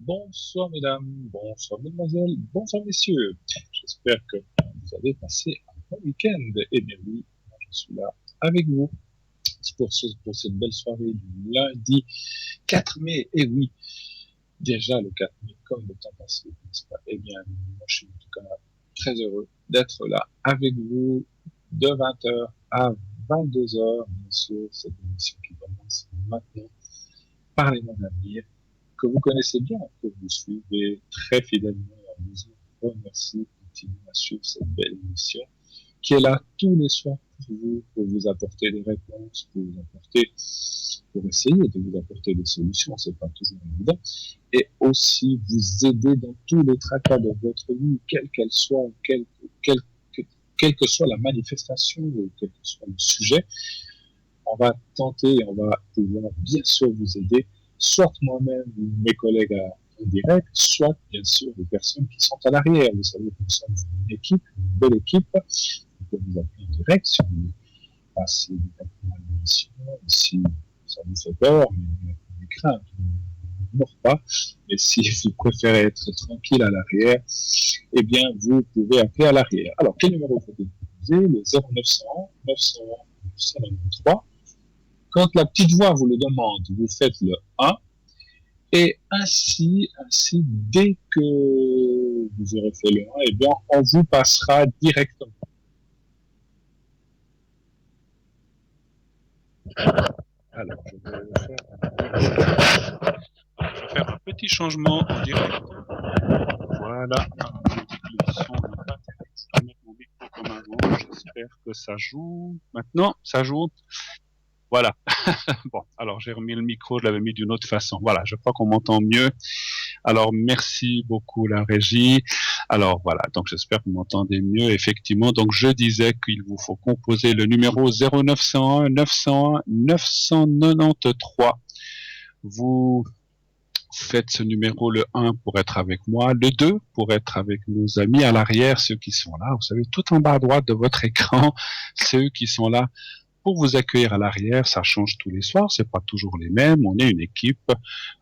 Bonsoir mesdames, bonsoir mesdemoiselles, bonsoir messieurs. J'espère que vous avez passé un bon week-end. Eh bien oui, moi, je suis là avec vous pour cette belle soirée du lundi 4 mai. Et oui, déjà le 4 mai, comme le temps passe, n'est-ce pas? Eh bien, moi je suis en tout cas très heureux d'être là avec vous de 20h à 22h, bien sûr, cette émission qui commence maintenant. Parlez-moi d'avenir, que vous connaissez bien, que vous suivez très fidèlement. Je vous remercie, continuez à suivre cette belle émission qui est là tous les soirs pour vous apporter des réponses, pour vous apporter, pour essayer de vous apporter des solutions, c'est pas toujours évident, et aussi vous aider dans tous les tracas de votre vie, quelle qu'elle soit, quelle, quelle que soit la manifestation, ou quel que soit le sujet, on va tenter et on va pouvoir bien sûr vous aider, soit moi-même ou mes collègues en direct, soit bien sûr les personnes qui sont à l'arrière. Vous savez que nous sommes une équipe, une belle équipe. On peut vous appeler en direct si vous passez directement à l'émission, si ça vous fait peur, mais vous crainte, ne mord pas. Mais si vous préférez être tranquille à l'arrière, eh bien, vous pouvez appeler à l'arrière. Alors, quel numéro faut-il utiliser? Le 0900 900 993. Quand la petite voix vous le demande, vous faites le 1, et ainsi, dès que vous aurez fait le 1, eh bien, on vous passera directement. Alors, je vais faire un petit changement en direct. Voilà. Le son n'est pas terrible. Je vais mettre mon micro comme avant. J'espère que ça joue. Maintenant, ça joue. Voilà. Bon, alors j'ai remis le micro, je l'avais mis d'une autre façon. Voilà, je crois qu'on m'entend mieux. Alors, merci beaucoup la régie. Alors voilà, donc j'espère que vous m'entendez mieux. Effectivement, donc je disais qu'il vous faut composer le numéro 0901 901 993. Vous faites ce numéro le 1 pour être avec moi, le 2 pour être avec nos amis à l'arrière, ceux qui sont là. Vous savez, tout en bas à droite de votre écran, ceux qui sont là pour vous accueillir à l'arrière. Ça change tous les soirs, c'est pas toujours les mêmes. On est une équipe,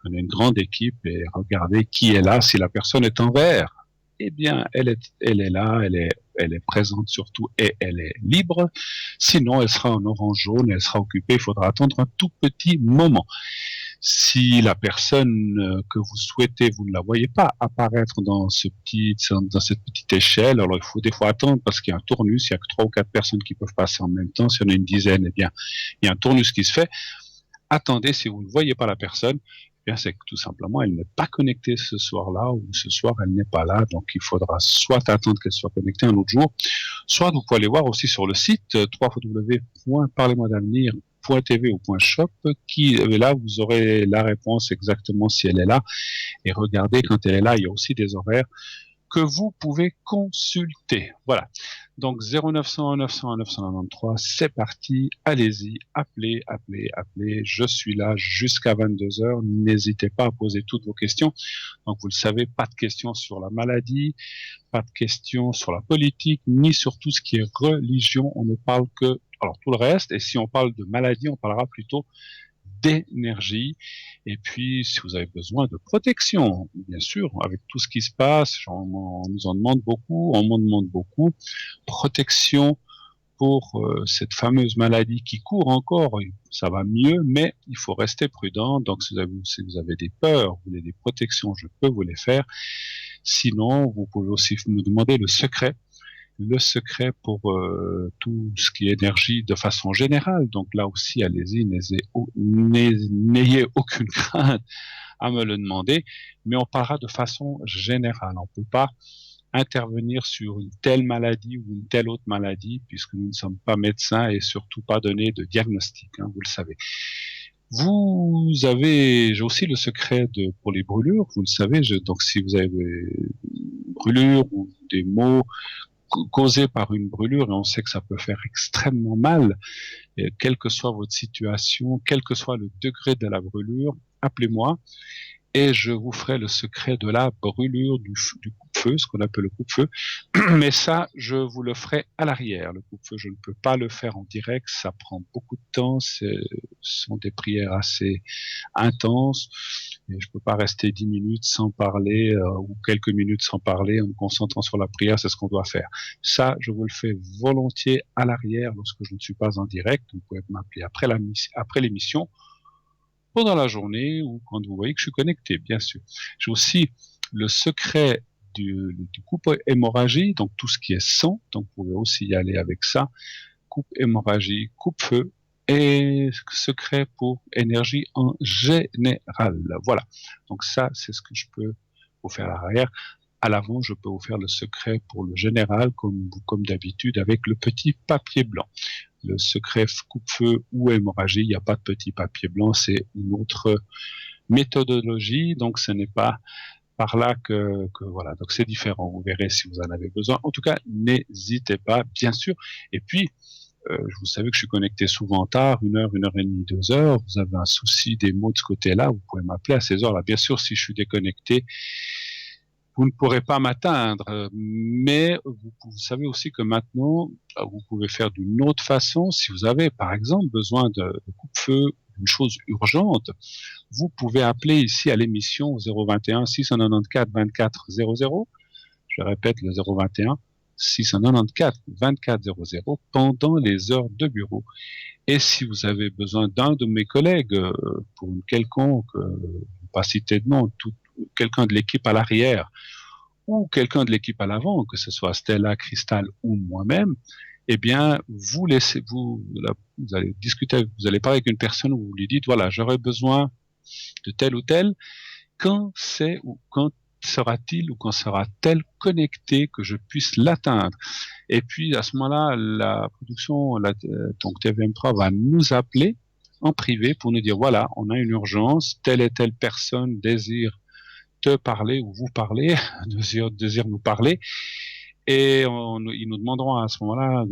on est une grande équipe, et regardez qui est là. Si la personne est en vert, eh bien, elle est là, elle est présente surtout et elle est libre. Sinon, elle sera en orange jaune, elle sera occupée. Il faudra attendre un tout petit moment. Si la personne que vous souhaitez, vous ne la voyez pas apparaître dans cette petite échelle, alors il faut des fois attendre parce qu'il y a un tournus, il y a que 3 ou 4 personnes qui peuvent passer en même temps. Si on est une dizaine, eh bien, il y a un tournus qui se fait. Attendez, si vous ne voyez pas la personne, eh bien, c'est que tout simplement, elle n'est pas connectée ce soir-là, ou ce soir, elle n'est pas là. Donc, il faudra soit attendre qu'elle soit connectée un autre jour, soit vous pouvez aller voir aussi sur le site www.parlez-moi-d'avenir.tv ou .shop, qui là, vous aurez la réponse exactement si elle est là. Et regardez, quand elle est là, il y a aussi des horaires que vous pouvez consulter. Voilà. Donc 0900 900 993, c'est parti. Allez-y, appelez, appelez, appelez. Je suis là jusqu'à 22h. N'hésitez pas à poser toutes vos questions. Donc vous le savez, pas de questions sur la maladie, pas de questions sur la politique, ni sur tout ce qui est religion. On ne parle que, alors tout le reste. Et si on parle de maladie, on parlera plutôt d'énergie. Et puis, si vous avez besoin de protection, bien sûr, avec tout ce qui se passe, on nous en demande beaucoup, on m'en demande beaucoup. Protection pour cette fameuse maladie qui court encore, ça va mieux, mais il faut rester prudent. Donc, si vous avez des peurs, vous voulez des protections, je peux vous les faire. Sinon, vous pouvez aussi me demander le secret pour tout ce qui est énergie de façon générale. Donc là aussi, allez-y, n'ayez aucune crainte à me le demander, mais on parlera de façon générale. On ne peut pas intervenir sur une telle maladie ou une telle autre maladie, puisque nous ne sommes pas médecins et surtout pas donner de diagnostic, hein, vous le savez. J'ai aussi le secret pour les brûlures, vous le savez, donc si vous avez des brûlures ou des maux causé par une brûlure, et on sait que ça peut faire extrêmement mal, et quelle que soit votre situation, quel que soit le degré de la brûlure, appelez-moi et je vous ferai le secret de la brûlure du coupe-feu, ce qu'on appelle le coupe-feu. Mais ça, je vous le ferai à l'arrière. Le coupe-feu, je ne peux pas le faire en direct, ça prend beaucoup de temps, ce sont des prières assez intenses. Et je peux pas rester 10 minutes sans parler ou quelques minutes sans parler en me concentrant sur la prière, c'est ce qu'on doit faire. Ça, je vous le fais volontiers à l'arrière lorsque je ne suis pas en direct. Vous pouvez m'appeler après l'émission, pendant la journée ou quand vous voyez que je suis connecté, bien sûr. J'ai aussi le secret du coupe-hémorragie, donc tout ce qui est sang, donc vous pouvez aussi y aller avec ça. Coupe-hémorragie, coupe-feu et secret pour énergie en général. Voilà. Donc ça, c'est ce que je peux vous faire à l'arrière. À l'avant, je peux vous faire le secret pour le général, comme d'habitude, avec le petit papier blanc. Le secret coupe-feu ou hémorragie, il n'y a pas de petit papier blanc, c'est une autre méthodologie, donc ce n'est pas par là que voilà, donc c'est différent, vous verrez si vous en avez besoin. En tout cas, n'hésitez pas, bien sûr. Et puis, vous savez que je suis connecté souvent tard, 1 heure, 1 heure et demie, 2 heures. Vous avez un souci des mots de ce côté-là, vous pouvez m'appeler à ces heures-là. Bien sûr, si je suis déconnecté, vous ne pourrez pas m'atteindre, mais vous savez aussi que maintenant, vous pouvez faire d'une autre façon. Si vous avez, par exemple, besoin de coupe-feu, une chose urgente, vous pouvez appeler ici à l'émission 021 694 24 00. Je répète le 021 694 24 00 pendant les heures de bureau. Et si vous avez besoin d'un de mes collègues pour une quelconque, pas citer de nom, quelqu'un de l'équipe à l'arrière ou quelqu'un de l'équipe à l'avant, que ce soit Stella, Cristal ou moi-même, eh bien, vous allez discuter, vous allez parler avec une personne où vous lui dites, voilà, j'aurais besoin de tel ou tel, quand sera-t-il ou quand sera-t-elle connecté que je puisse l'atteindre? Et puis, à ce moment-là, la production, donc TVM3 va nous appeler en privé pour nous dire, voilà, on a une urgence, telle et telle personne désire te parler ou vous parler, désire nous parler, et ils nous demanderont à ce moment-là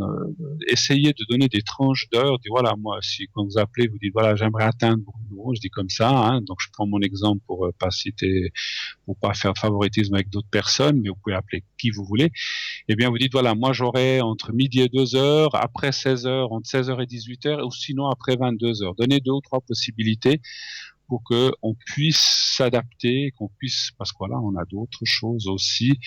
d'essayer de donner des tranches d'heures. Dit voilà, moi, si quand vous appelez, vous dites voilà, j'aimerais atteindre Bruno, je dis comme ça, hein, donc je prends mon exemple pour pas citer, pour pas faire de favoritisme avec d'autres personnes, mais vous pouvez appeler qui vous voulez. Eh bien, vous dites voilà, moi j'aurai entre midi et 2 heures, après 16 heures, entre 16 heures et 18 heures, ou sinon après 22 heures. Donnez 2 ou 3 possibilités pour que on puisse s'adapter, qu'on puisse, parce que voilà, on a d'autres choses aussi,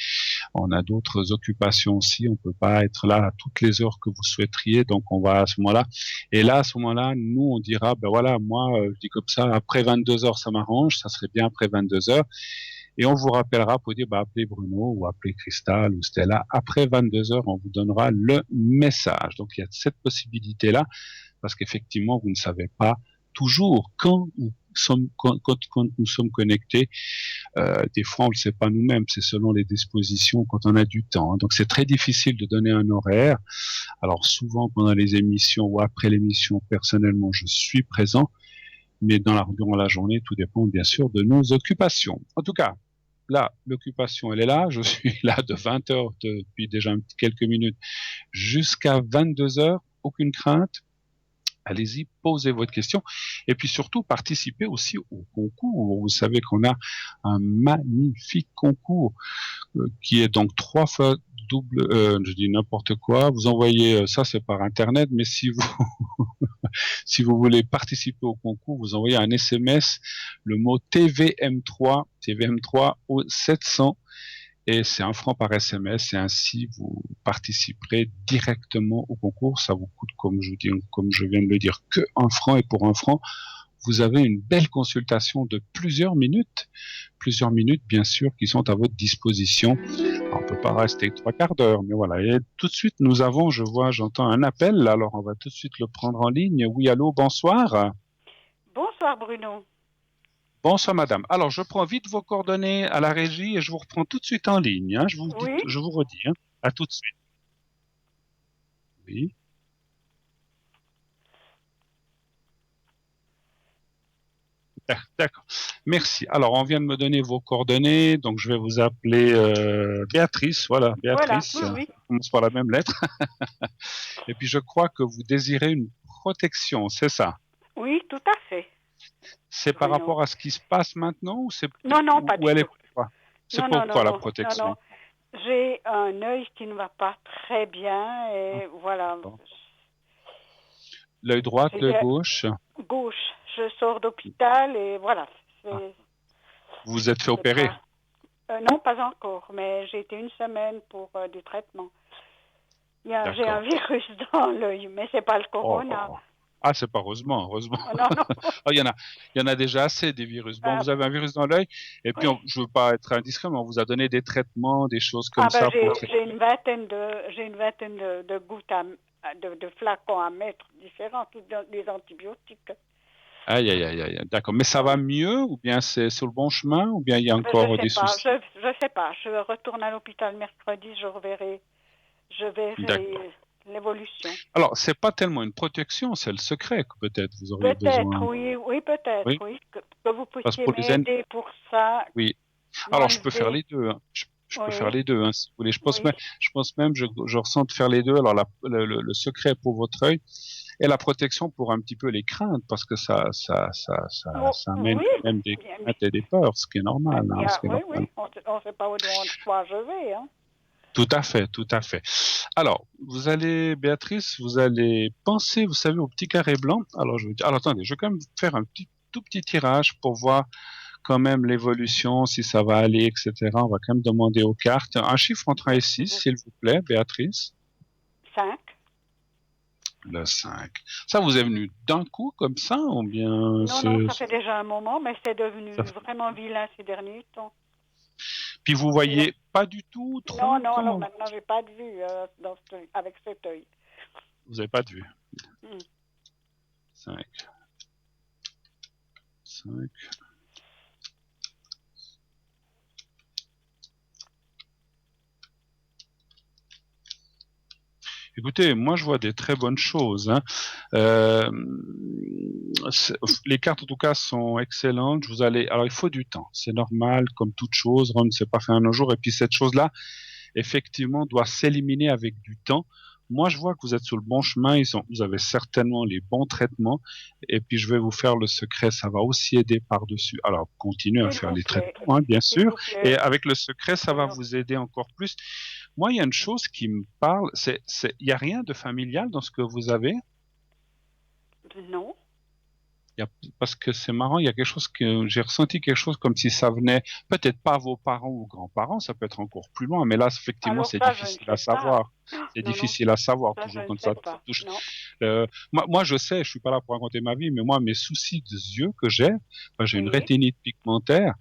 on a d'autres occupations aussi, on peut pas être là à toutes les heures que vous souhaiteriez, donc on va à ce moment-là. Et là, à ce moment-là, nous, on dira, ben voilà, moi, je dis comme ça, après 22 heures, ça m'arrange, ça serait bien après 22 heures. Et on vous rappellera pour dire, bah, appelez Bruno ou appelez Cristal ou Stella. Après 22 heures, on vous donnera le message. Donc, il y a cette possibilité-là, parce qu'effectivement, vous ne savez pas toujours quand nous sommes connectés. Des fois, on le sait pas nous-mêmes, c'est selon les dispositions quand on a du temps. Donc, c'est très difficile de donner un horaire. Alors, souvent, pendant les émissions ou après l'émission, personnellement, je suis présent, mais durant la journée, tout dépend bien sûr de nos occupations. En tout cas, là, l'occupation, elle est là. Je suis là de 20 heures depuis déjà quelques minutes jusqu'à 22 heures. Aucune crainte. Allez-y, posez votre question. Et puis surtout, participez aussi au concours. Vous savez qu'on a un magnifique concours qui est donc 3 fois double, je dis n'importe quoi. Vous envoyez, ça c'est par Internet, mais si vous, si vous voulez participer au concours, vous envoyez un SMS, le mot TVM3 au 700, et c'est 1 franc par SMS, et ainsi vous participerez directement au concours. Ça vous coûte, comme je viens de le dire, que 1 franc, et pour 1 franc, vous avez une belle consultation de plusieurs minutes bien sûr, qui sont à votre disposition. Alors, on peut pas rester 3 quarts d'heure, mais voilà. Et tout de suite, j'entends un appel, alors on va tout de suite le prendre en ligne. Oui, allô, bonsoir. Bonsoir Bruno. Bonsoir madame. Alors, je prends vite vos coordonnées à la régie et je vous reprends tout de suite en ligne, hein. Oui. Je vous redis, hein. À tout de suite. Oui. D'accord. Merci. Alors, on vient de me donner vos coordonnées, donc je vais vous appeler Béatrice. Voilà, Voilà, Béatrice. oui. On commence par la même lettre. Et puis, je crois que vous désirez une protection, c'est ça? Oui, tout à fait. C'est par Bruno. rapport à ce qui se passe maintenant ou Non, pas ou du elle est tout. pourquoi? C'est Non, non, non, pourquoi la non, non, protection? non. J'ai un œil qui ne va pas très bien et voilà. Bon. L'œil droit, l'œil gauche? Gauche. Je sors d'hôpital et voilà. Ah, Vous vous êtes fait C'est opérer? pas... non, pas encore, mais j'ai été une semaine pour du traitement. J'ai un D'accord. virus dans l'œil, mais c'est pas le Oh là corona. là. Ah, c'est pas heureusement, heureusement. Oh, non, non. Ah, il y en a déjà assez des virus. Bon, Ah, vous avez un virus dans l'œil, et puis oui. je veux pas être indiscret, mais on vous a donné des traitements, des choses comme Ah ben ça pour traiter. j'ai une vingtaine de gouttes de flacons à mettre différents, tous des antibiotiques. Aïe, aïe, aïe, aïe. D'accord. Mais ça Ah va oui. mieux, ou bien c'est sur le bon chemin, ou bien il y a Ben, je encore sais des pas, soucis? je sais pas. Je retourne à l'hôpital mercredi, je verrai D'accord. l'évolution. Alors, c'est pas tellement une protection, c'est le secret que peut-être vous auriez Peut-être, besoin. oui, oui, peut-être, Oui. oui, que vous Parce que puissiez pour les m'aider pour ça, oui. Alors, je peux faire m'enlever. les deux, hein. Je peux faire Oui, les deux, hein, si vous voulez. oui, Je pense même, je ressens de faire les deux. Alors, le secret pour votre œil et la protection pour un petit peu les craintes, parce que oh, ça amène oui, quand même des bien, craintes et des peurs, ce qui est normal, hein, ce qui est oui, normal. oui, on ne sait pas où quoi je vais, hein. Tout à fait, tout à fait. Alors, Béatrice, vous allez penser, vous savez, au petit carré blanc. Alors, je vais dire, alors attendez, je vais quand même faire tout petit tirage pour voir quand même l'évolution, si ça va aller, etc. On va quand même demander aux cartes. Un chiffre entre 1 et Merci 6, beaucoup. s'il vous plaît, Béatrice. 5. Le 5. Ça vous est venu d'un coup comme ça, ou bien Non, non, ça fait déjà un moment, mais c'est devenu ça- vraiment vilain ces derniers temps. Puis vous Et voyez pas du tout, non, trop, non, alors comment? maintenant, j'ai pas de vue avec cet œil. Vous n'avez pas de vue. Hmm. 5. 5. Écoutez, moi je vois des très bonnes choses, hein. Euh, les cartes en tout cas sont excellentes. Alors il faut du temps, c'est normal, comme toute chose, Rome ne s'est pas fait en un jour. Et puis cette chose-là, effectivement, doit s'éliminer avec du temps. Moi, je vois que vous êtes sur le bon chemin. Vous avez certainement les bons traitements. Et puis, je vais vous faire le secret. Ça va aussi aider par-dessus. Alors, continuez à S'il faire vous les plaît, traitements, hein, bien s'il sûr. vous Et plaît. avec le secret, ça va Alors, vous aider encore plus. Moi, il y a une chose qui me parle. Il n'y a rien de familial dans ce que vous avez. non. Parce que c'est marrant, il y a quelque chose que j'ai ressenti quelque chose comme si ça venait peut-être pas vos parents ou grands-parents, ça peut être encore plus loin, mais là effectivement Alors c'est ça, je ne difficile à sais pas. savoir. C'est Non, non, difficile à savoir ça, je toujours ne quand sais ça pas. touche. Non. Moi je sais, je suis pas là pour raconter ma vie, mais moi mes soucis de yeux que j'ai une Oui. rétinite pigmentaire.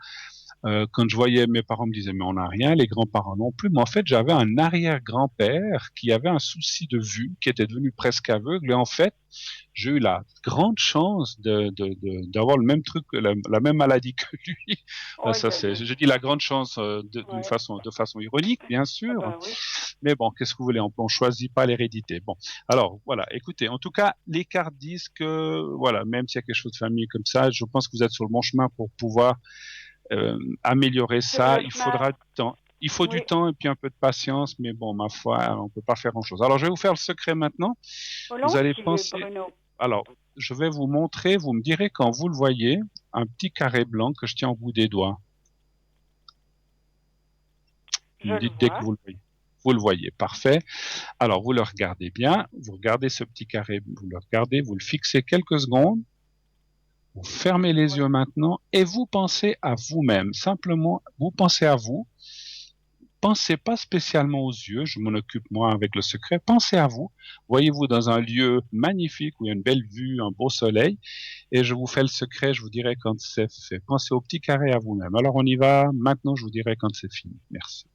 Quand je voyais mes parents me disaient mais on n'a rien, les grands-parents non plus. Mais en fait, j'avais un arrière-grand-père qui avait un souci de vue, qui était devenu presque aveugle. Et en fait, j'ai eu la grande chance d'avoir le même truc, la même maladie que lui. Oh, Ça, aïe, aïe, je aïe. dis la grande chance Ouais. de façon ironique, bien Ah sûr. ben oui. Mais bon, qu'est-ce que vous voulez, on choisit pas l'hérédité. Bon, alors voilà. Écoutez, en tout cas, les cartes disent que voilà, même s'il y a quelque chose de famille comme ça, je pense que vous êtes sur le bon chemin pour pouvoir améliorer Sur le ça. Il chemin. faudra du temps. Il faut du Oui. temps et puis un peu de patience, mais bon, ma foi, on peut pas faire grand-chose. Alors, je vais vous faire le secret maintenant. Vous allez Volontiers, penser. Bruno. Alors, je vais vous montrer. Vous me direz quand vous le voyez, un petit carré blanc que je tiens au bout des doigts. Vous Je me le dites dès que vois. vous le voyez. Vous le voyez, parfait. Alors, vous le regardez bien. Vous regardez ce petit carré. Vous le regardez. Vous le fixez quelques secondes. Vous fermez les Oui. yeux maintenant et vous pensez à vous-même. Simplement, vous pensez à vous. Pensez pas spécialement aux yeux, je m'en occupe moi avec le secret. Pensez à vous. Voyez-vous dans un lieu magnifique où il y a une belle vue, un beau soleil, et je vous fais le secret, je vous dirai quand c'est fait. Pensez au petit carré à vous-même. Alors on y va. Maintenant, je vous dirai quand c'est fini. Merci.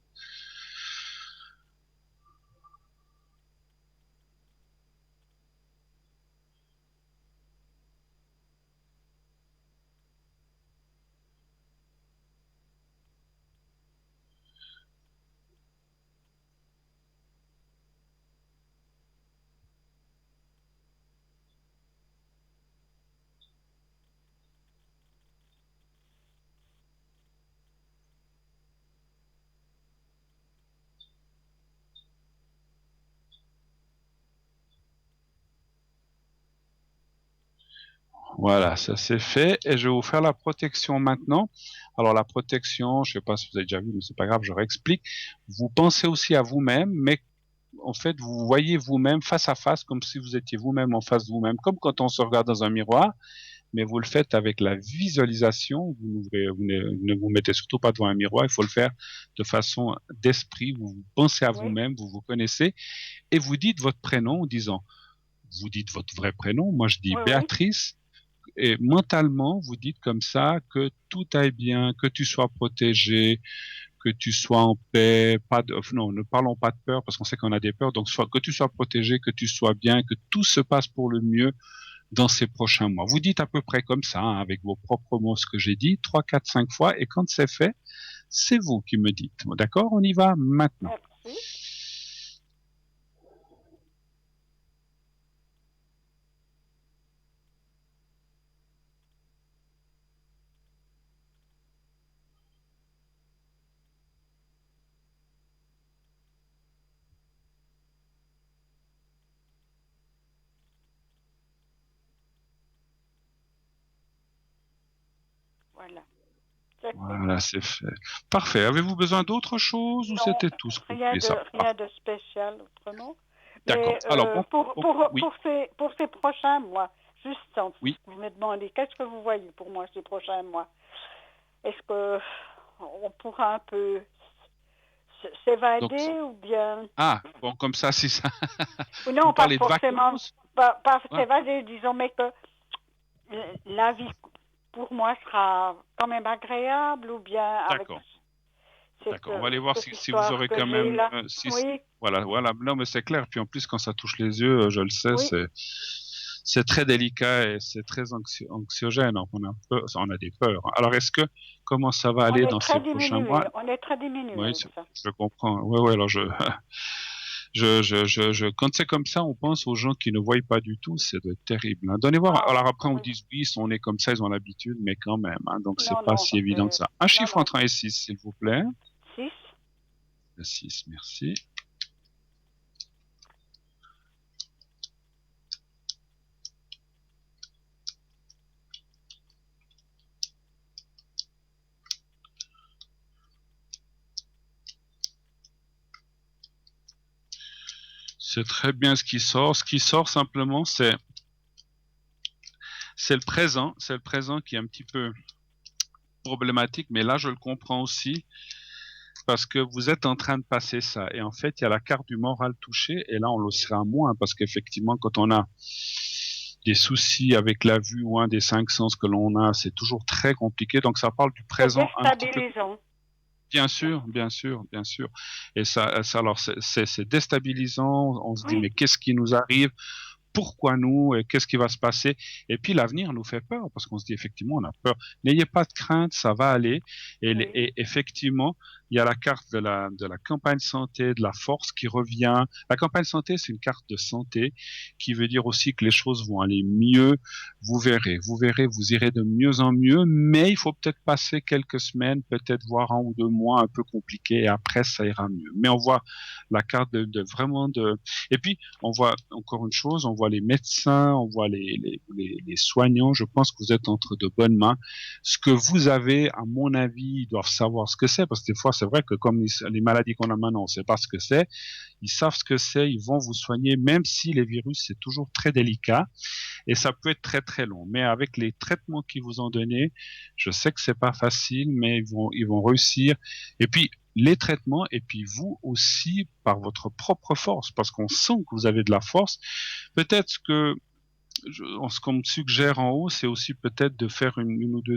Voilà, ça c'est fait. Et je vais vous faire la protection maintenant. Alors la protection, je sais pas si vous avez déjà vu, mais c'est pas grave, je réexplique. Vous pensez aussi à vous-même, mais en fait, vous voyez vous-même face à face, comme si vous étiez vous-même en face de vous-même, comme quand on se regarde dans un miroir. mais vous le faites avec la visualisation. Ne vous mettez surtout pas devant un miroir. Il faut le faire de façon d'esprit. Vous pensez à Oui, vous-même, vous vous connaissez, et vous dites votre prénom en disant, vous dites votre vrai prénom. Moi, je dis oui, oui. Béatrice. Et mentalement, vous dites comme ça que tout aille bien, que tu sois protégé, que tu sois en paix, non, ne parlons pas de peur parce qu'on sait qu'on a des peurs, donc que tu sois protégé, que tu sois bien, que tout se passe pour le mieux dans ces prochains mois. Vous dites à peu près comme ça, hein, avec vos propres mots, ce que j'ai dit, 3, 4, 5 fois, et quand c'est fait, c'est vous qui me dites. D'accord? On y va maintenant. Merci. Voilà. C'est fait. Voilà, c'est fait. Parfait. Avez-vous besoin d'autre chose ou Non, c'était tout ce que vous rien vouliez de, savoir? rien de spécial autrement. D'accord. Mais Alors, bon, oui, pour ces prochains mois, juste sans oui. vous me demandez, qu'est-ce que vous voyez pour moi ces prochains mois? Est-ce que on pourra un peu Donc, s'évader ou bien... bon, comme ça, si ça, Ou vous non, pas parlez de forcément, vacances? pas Ah, s'évader, disons, mais que la vie pour moi sera quand même agréable ou bien avec d'accord. cette, D'accord, on va aller voir cette si vous histoire aurez que quand j'ai même, là. Oui, voilà, voilà. Non, mais c'est clair. Puis en plus, quand ça touche les yeux, je le sais, oui, c'est très délicat et c'est très anxiogène. Donc, on a des peurs. Alors, comment ça va on aller est dans très ces prochains mois? diminué, on est très diminué Oui, avec ça. je comprends. Oui, oui. Alors, quand c'est comme ça, on pense aux gens qui ne voient pas du tout. C'est terrible. Hein. Donnez voir. Ah, Alors après, on oui. dit oui, on est comme ça, ils ont l'habitude, mais quand même. Hein, donc, c'est Non, pas non, si évident que ça. Un non, chiffre non. entre 1 et 6, s'il vous plaît. 6, 6, merci. C'est très bien ce qui sort. Ce qui sort simplement, c'est le présent. C'est le présent qui est un petit peu problématique, mais là, je le comprends aussi parce que vous êtes en train de passer ça. Et en fait, il y a la carte du moral touché, et là, on le sera moins parce qu'effectivement, quand on a des soucis avec la vue ou un des 5 sens que l'on a, c'est toujours très compliqué. Donc, ça parle du c'est présent un petit peu. déstabilisant. Bien sûr, bien sûr, bien sûr. Et alors, c'est déstabilisant. On se dit, Oui, mais qu'est-ce qui nous arrive? Pourquoi nous et qu'est-ce qui va se passer. Et puis l'avenir nous fait peur parce qu'on se dit effectivement on a peur. N'ayez pas de crainte, ça va aller. oui, Et effectivement, il y a la carte de la campagne santé, de la force qui revient. La campagne santé, c'est une carte de santé qui veut dire aussi que les choses vont aller mieux. Vous verrez, vous irez de mieux en mieux, mais il faut peut-être passer quelques semaines, peut-être voir 1 ou 2 mois un peu compliqués et après ça ira mieux. Mais on voit la carte vraiment de, et puis on voit encore une chose, on voit les médecins, on voit les soignants. Je pense que vous êtes entre de bonnes mains. Ce que vous avez, à mon avis, ils doivent savoir ce que c'est, parce que des fois, c'est vrai que comme les maladies qu'on a maintenant, on ne sait pas ce que c'est. Ils savent ce que c'est, ils vont vous soigner, même si les virus, c'est toujours très délicat et ça peut être très très long. Mais avec les traitements qu'ils vous ont donnés, je sais que c'est pas facile, mais ils vont réussir. Et puis les traitements, et puis vous aussi par votre propre force, parce qu'on sent que vous avez de la force. Peut-être que ce qu'on me suggère en haut, c'est aussi peut-être de faire une ou deux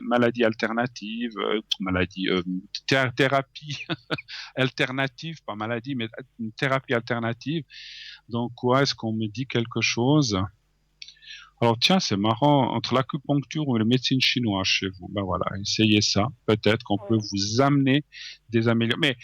maladies alternatives, thérapie alternative, pas maladie, mais une thérapie alternative. Donc, quoi, est-ce qu'on me dit quelque chose? Alors tiens, c'est marrant, entre l'acupuncture ou la médecine chinoise chez vous, ben voilà, essayez ça. Peut-être qu'on peut oui. vous amener des améliorations. Mais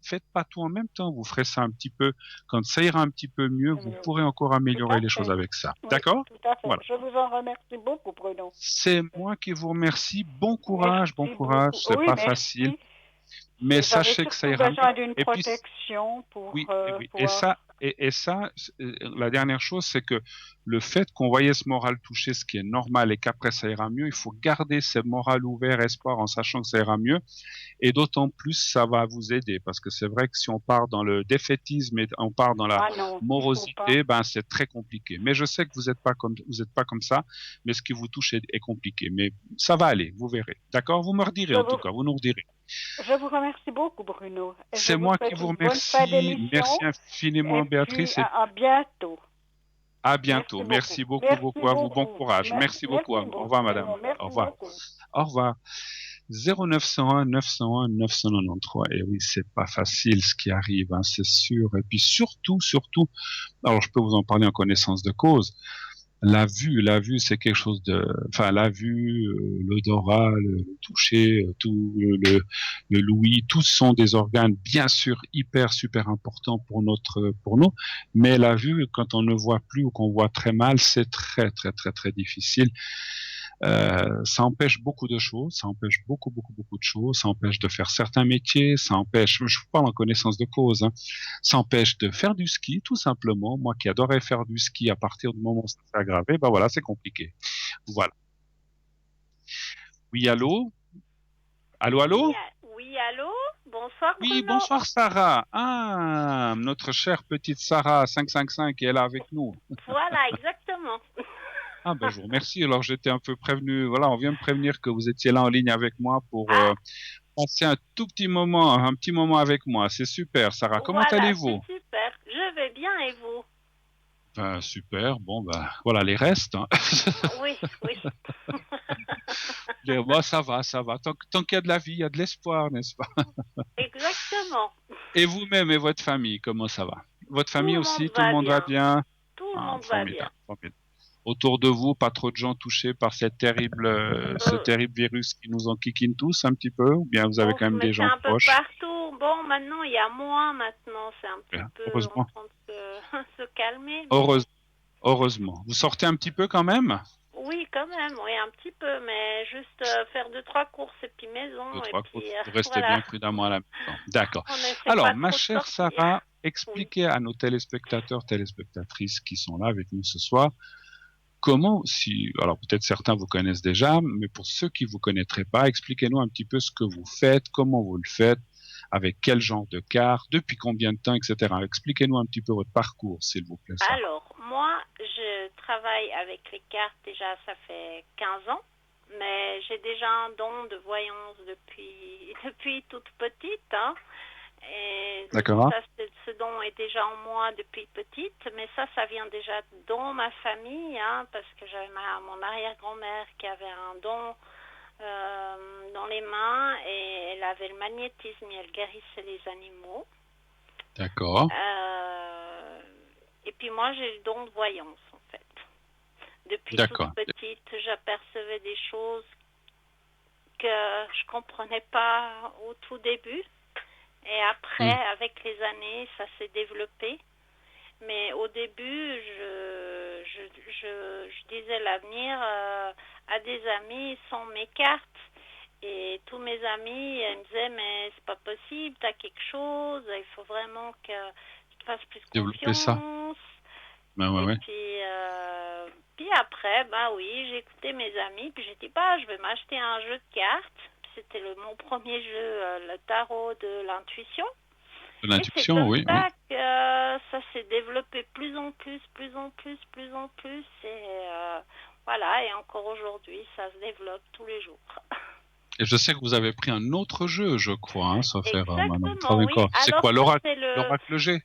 faites pas tout en même temps, vous ferez ça un petit peu. Quand ça ira un petit peu mieux, vous Oui. pourrez encore Tout à améliorer les choses fait. avec ça. Oui, D'accord? tout à fait. Voilà. Je vous en remercie beaucoup, Bruno. C'est moi qui vous remercie. Bon Merci courage, beaucoup. c'est Oui, pas facile, merci. mais J'avais sachez que ça surtout ira mieux. besoin d'une Et puis, protection pour oui, oui. Et pouvoir... Et ça, la dernière chose, c'est que le fait qu'on voyait ce moral touché, ce qui est normal, et qu'après ça ira mieux, il faut garder ce moral ouvert, espoir, en sachant que ça ira mieux. Et d'autant plus, ça va vous aider, parce que c'est vrai que si on part dans le défaitisme et on part dans la Ah non, il faut pas. morosité, ben c'est très compliqué. Mais je sais que vous êtes pas comme ça, mais ce qui vous touche est compliqué. Mais ça va aller, vous verrez. D'accord? Vous me redirez Je en tout vous, cas, vous nous redirez. je vous remercie beaucoup, Bruno. Et je C'est vous moi qui souhaite vous une bonne fin remercie. d'émission. Merci Et infiniment, puis, Béatrice, et à bientôt. à Merci bientôt. beaucoup. Merci beaucoup, Merci beaucoup à vous. Bon beaucoup. courage. Merci beaucoup à Merci vous. Au revoir, beaucoup, madame. Bruno. Au Merci revoir. beaucoup. Au revoir. 0901 901 993. Et oui, c'est pas facile ce qui arrive, hein, c'est sûr. Et puis surtout, alors je peux vous en parler en connaissance de cause. La vue, c'est quelque chose de, enfin, la vue, l'odorat, le toucher, tout l'ouïe, tous sont des organes, bien sûr, hyper, super importants pour nous. Mais la vue, quand on ne voit plus ou qu'on voit très mal, c'est très, très, très, très difficile. Ça empêche beaucoup de choses, ça empêche beaucoup de choses, ça empêche de faire certains métiers, ça empêche, je vous parle en connaissance de cause, hein, ça empêche de faire du ski, tout simplement. Moi qui adorais faire du ski, à partir du moment où ça s'est aggravé, ben voilà, c'est compliqué. Voilà. Oui, allô? Allô, Oui, allô? oui, allô? Bonsoir Oui, Bruno. bonsoir Sarah. Ah, notre chère petite Sarah 555 qui est là avec nous. Voilà, exactement. Ah ben je vous remercie. Alors j'étais un peu prévenu, voilà, on vient me prévenir que vous étiez là en ligne avec moi pour Ah, passer un petit moment avec moi. C'est super, Sarah. Comment voilà, c'est allez-vous? super. Je vais bien et vous? Ben, super. Bon, ben, voilà les restes, hein. Oui, oui. Bon, ça va, ça va. Tant qu'il y a de la vie, il y a de l'espoir, n'est-ce pas? Exactement. Et vous-même et votre famille, comment ça va? Votre Tout famille le monde aussi, tout le va monde va bien. bien? Tout le Ah, monde va bien. formidable, formidable. Autour de vous, pas trop de gens touchés par ce Euh, terrible virus qui nous enquiquine tous un petit peu, ou bien vous avez oh, quand même mais des c'est gens un peu proches? partout. Bon, maintenant, il y a moins maintenant. C'est un petit Bien, peu en heureusement, train de se calmer, mais heureuse- heureusement. Vous sortez un petit peu quand même? oui, quand même, oui, un petit peu, mais juste faire deux, trois courses et puis Deux, maison, et trois puis courses. Vous restez voilà. bien prudemment à la maison. D'accord. On n'essaie Alors, pas ma trop de chère sortir. Sarah, Oui. expliquez à nos téléspectateurs, téléspectatrices qui sont là avec nous ce soir, comment, si, alors peut-être certains vous connaissent déjà, mais pour ceux qui vous connaîtraient pas, expliquez-nous un petit peu ce que vous faites, comment vous le faites, avec quel genre de carte, depuis combien de temps, etc. Expliquez-nous un petit peu votre parcours, s'il vous plaît, Sarah. Alors, moi, je travaille avec les cartes déjà, ça fait 15 ans, mais j'ai déjà un don de voyance depuis toute petite, hein. Et D'accord? ce don est déjà en moi depuis petite, mais ça vient déjà dans ma famille, hein, parce que j'avais mon arrière-grand-mère qui avait un don dans les mains et elle avait le magnétisme et elle guérissait les animaux. D'accord. Et puis moi, j'ai le don de voyance, en fait. Depuis toute D'accord. petite, j'apercevais des choses que je comprenais pas au tout début. Et après, Hmm. avec les années, ça s'est développé. Mais au début, je disais l'avenir à des amis sans mes cartes. Et tous mes amis me disaient, mais c'est pas possible, t'as quelque chose, il faut vraiment que tu te fasses plus Développer ça. confiance. Ben ouais, Et ouais. puis après, bah oui, j'ai écouté mes amis, puis j'ai dit, bah je vais m'acheter un jeu de cartes. C'était mon premier jeu, le tarot de l'intuition. De Et c'est l'intuition, comme oui, oui. ça que ça s'est développé plus en plus. Et voilà, et encore aujourd'hui, ça se développe tous les jours. Et je sais que vous avez pris un autre jeu, je crois, hein, sauf erreur, madame. Exactement, oui. C'est Alors quoi, ça, l'oracle G?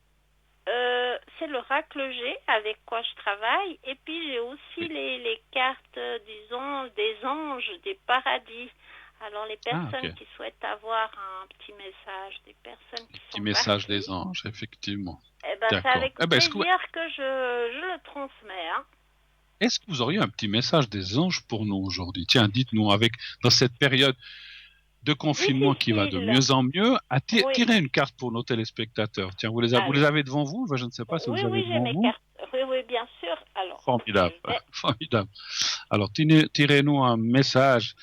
c'est l'oracle G avec quoi je travaille. Et puis j'ai aussi Oui. les cartes, disons, des anges, des paradis. Alors les Ah, personnes ok. qui souhaitent avoir un petit message, des personnes qui Petit sont message parties, des anges, effectivement. eh ben c'est D'accord. avec Eh ben, plaisir que je le transmets, hein. est-ce que vous auriez un petit message des anges pour nous aujourd'hui? Tiens, dites-nous, dans cette période de confinement qui va de Difficile, mieux en mieux, oui. tirez une carte pour nos téléspectateurs. Tiens, vous les Alors, avez devant vous? Je ne sais pas si oui, vous avez oui, j'ai devant mes vous. cartes. Oui, oui, bien sûr. Alors, Formidable, je vais. formidable. Alors, tirez-nous un message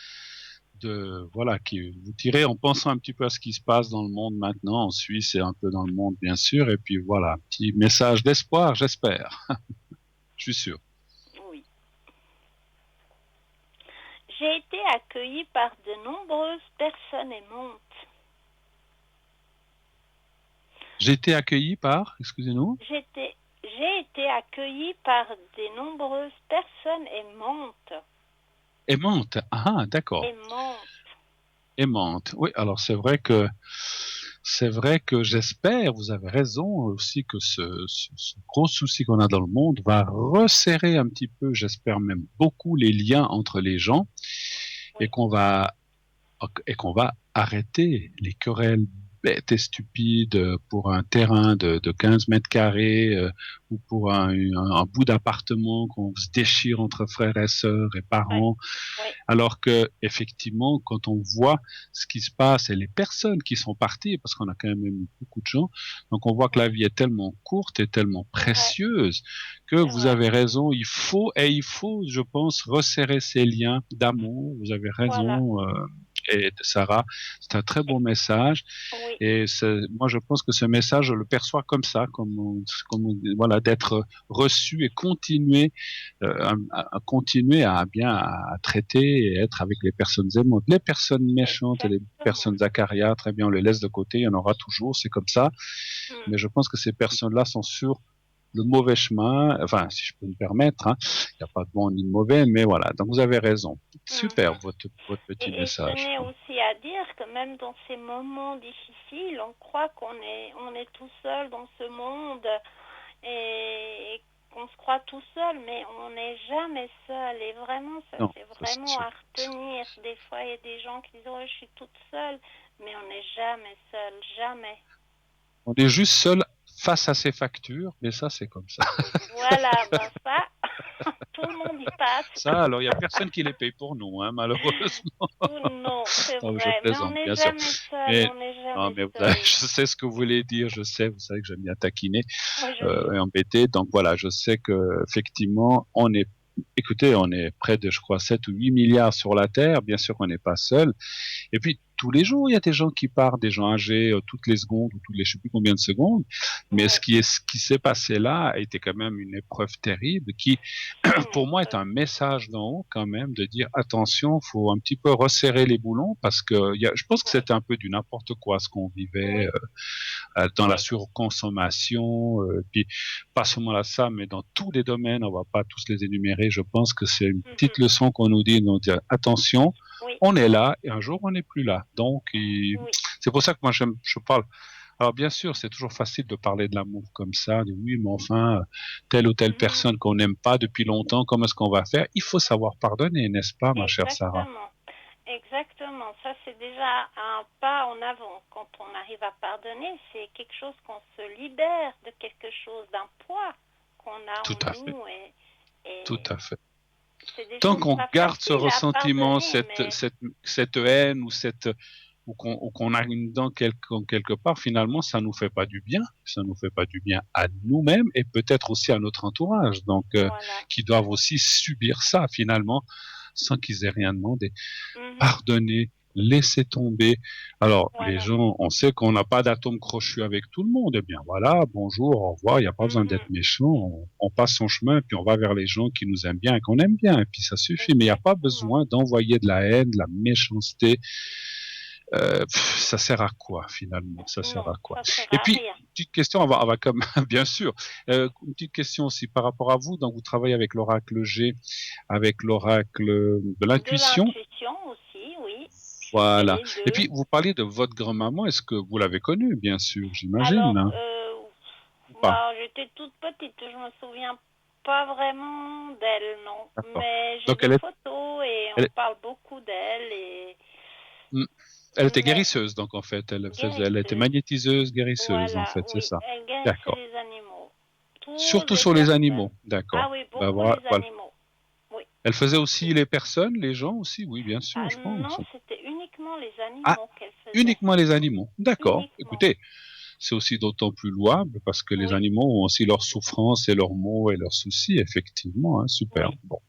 voilà, qui vous tirez en pensant un petit peu à ce qui se passe dans le monde maintenant, en Suisse et un peu dans le monde, bien sûr. Et puis voilà, un petit message d'espoir, j'espère. Je suis sûr. Oui. J'ai été accueillie par de nombreuses personnes aimantes. J'ai été accueilli par, excusez-nous. J'ai été accueillie par de nombreuses personnes aimantes. Aimante. Ah, d'accord. Aimantes. Aimante. Oui, alors c'est vrai que j'espère, vous avez raison aussi, que ce gros souci qu'on a dans le monde va resserrer un petit peu, j'espère même beaucoup, les liens entre les gens, Oui. et qu'on va arrêter les querelles bêtes et stupides pour un terrain de 15 mètres carrés ou pour un bout d'appartement qu'on se déchire entre frères et sœurs et parents. Oui. Alors que effectivement, quand on voit ce qui se passe et les personnes qui sont parties, parce qu'on a quand même eu beaucoup de gens, donc on voit que la vie est tellement courte et tellement précieuse que vous avez raison, il faut, je pense, resserrer ces liens d'amour. Vous avez raison. Et Sarah, c'est un très beau message. Oui. Et moi, je pense que ce message, je le perçois comme ça, voilà, d'être reçu et continuer à continuer à traiter et être avec les personnes aimantes. Les personnes méchantes et les personnes acariâtres, très bien, on les laisse de côté, il y en aura toujours, c'est comme ça. Mais je pense que ces personnes-là sont sur le mauvais chemin, enfin, si je peux me permettre, hein. Il n'y a pas de bon ni de mauvais, mais voilà. Donc, vous avez raison. Super, votre petit message. Et je tenais aussi à dire que même dans ces moments difficiles, on croit qu'on est tout seul dans ce monde et qu'on se croit tout seul, mais on n'est jamais seul. Et vraiment, ça, c'est vraiment à retenir. Des fois, il y a des gens qui disent « Oh, je suis toute seule », mais on n'est jamais seul, jamais. On est juste seul face à ses factures, mais ça, c'est comme ça. Voilà, ben ça, tout le monde y passe. Ça, alors, il n'y a personne qui les paye pour nous, hein, malheureusement. Non, c'est vrai, je plaisante, mais on n'est bien sûr. jamais seul, on n'est jamais seul. Je sais ce que vous voulez dire, je sais, vous savez que j'aime bien taquiner et embêter, donc voilà, je sais que effectivement, écoutez, on est près de, je crois, 7 ou 8 milliards sur la Terre, bien sûr qu'on n'est pas seul, et puis tous les jours, il y a des gens qui partent, des gens âgés, toutes les secondes ou toutes les, je sais plus combien de secondes. Mais ce qui s'est passé là a été quand même une épreuve terrible qui, pour moi, est un message d'en haut quand même de dire attention, faut un petit peu resserrer les boulons parce que je pense que c'était un peu du n'importe quoi ce qu'on vivait dans la surconsommation. Puis pas seulement là ça, mais dans tous les domaines, on va pas tous les énumérer. Je pense que c'est une petite leçon qu'on nous dit, donc attention. On est là et un jour on n'est plus là. Donc c'est pour ça que moi je parle. Alors bien sûr, c'est toujours facile de parler de l'amour comme ça, de oui, mais enfin telle ou telle personne qu'on n'aime pas depuis longtemps, comment est-ce qu'on va faire? Il faut savoir pardonner, n'est-ce pas, ma chère Sarah? Exactement. Ça c'est déjà un pas en avant. Quand on arrive à pardonner, c'est quelque chose qu'on se libère de quelque chose, d'un poids qu'on a Tout en nous. Tout à fait. Tant qu'on garde ce ressentiment, cette haine ou qu'on a une dent quelque part, finalement, ça nous fait pas du bien. Ça nous fait pas du bien à nous-mêmes et peut-être aussi à notre entourage. Donc, qui doivent aussi subir ça finalement, sans qu'ils aient rien demandé. Pardonner, laisser tomber. Alors, les gens, on sait qu'on n'a pas d'atome crochu avec tout le monde. Eh bien, voilà, bonjour, au revoir. Il n'y a pas besoin d'être méchant. On passe son chemin, puis on va vers les gens qui nous aiment bien et qu'on aime bien. Et puis, ça suffit. Mais il n'y a pas besoin d'envoyer de la haine, de la méchanceté. Ça sert à quoi, finalement? Ça sert à quoi? Et puis, petite question, on va comme, bien sûr, une petite question aussi par rapport à vous. Donc, vous travaillez avec l'oracle G, avec l'oracle de l'intuition. De l'intuition aussi, oui. Voilà. Et puis, vous parlez de votre grand-maman. Est-ce que vous l'avez connue, bien sûr, j'imagine? Alors, j'étais toute petite. Je me souviens pas vraiment d'elle, non. Mais j'ai des photos et on parle beaucoup d'elle. Elle était guérisseuse, donc, en fait. Elle était magnétiseuse, guérisseuse, en fait, c'est ça. Elle guérissait les animaux. Surtout sur les animaux, d'accord. Ah oui, beaucoup les animaux. Oui. Elle faisait aussi les personnes, les gens aussi, oui, bien sûr, je pense. Non, c'était uniquement les animaux qu'elle faisait. Uniquement les animaux, d'accord. Écoutez, c'est aussi d'autant plus louable parce que les animaux ont aussi leurs souffrances et leurs maux et leurs soucis, effectivement, hein, super. Bon.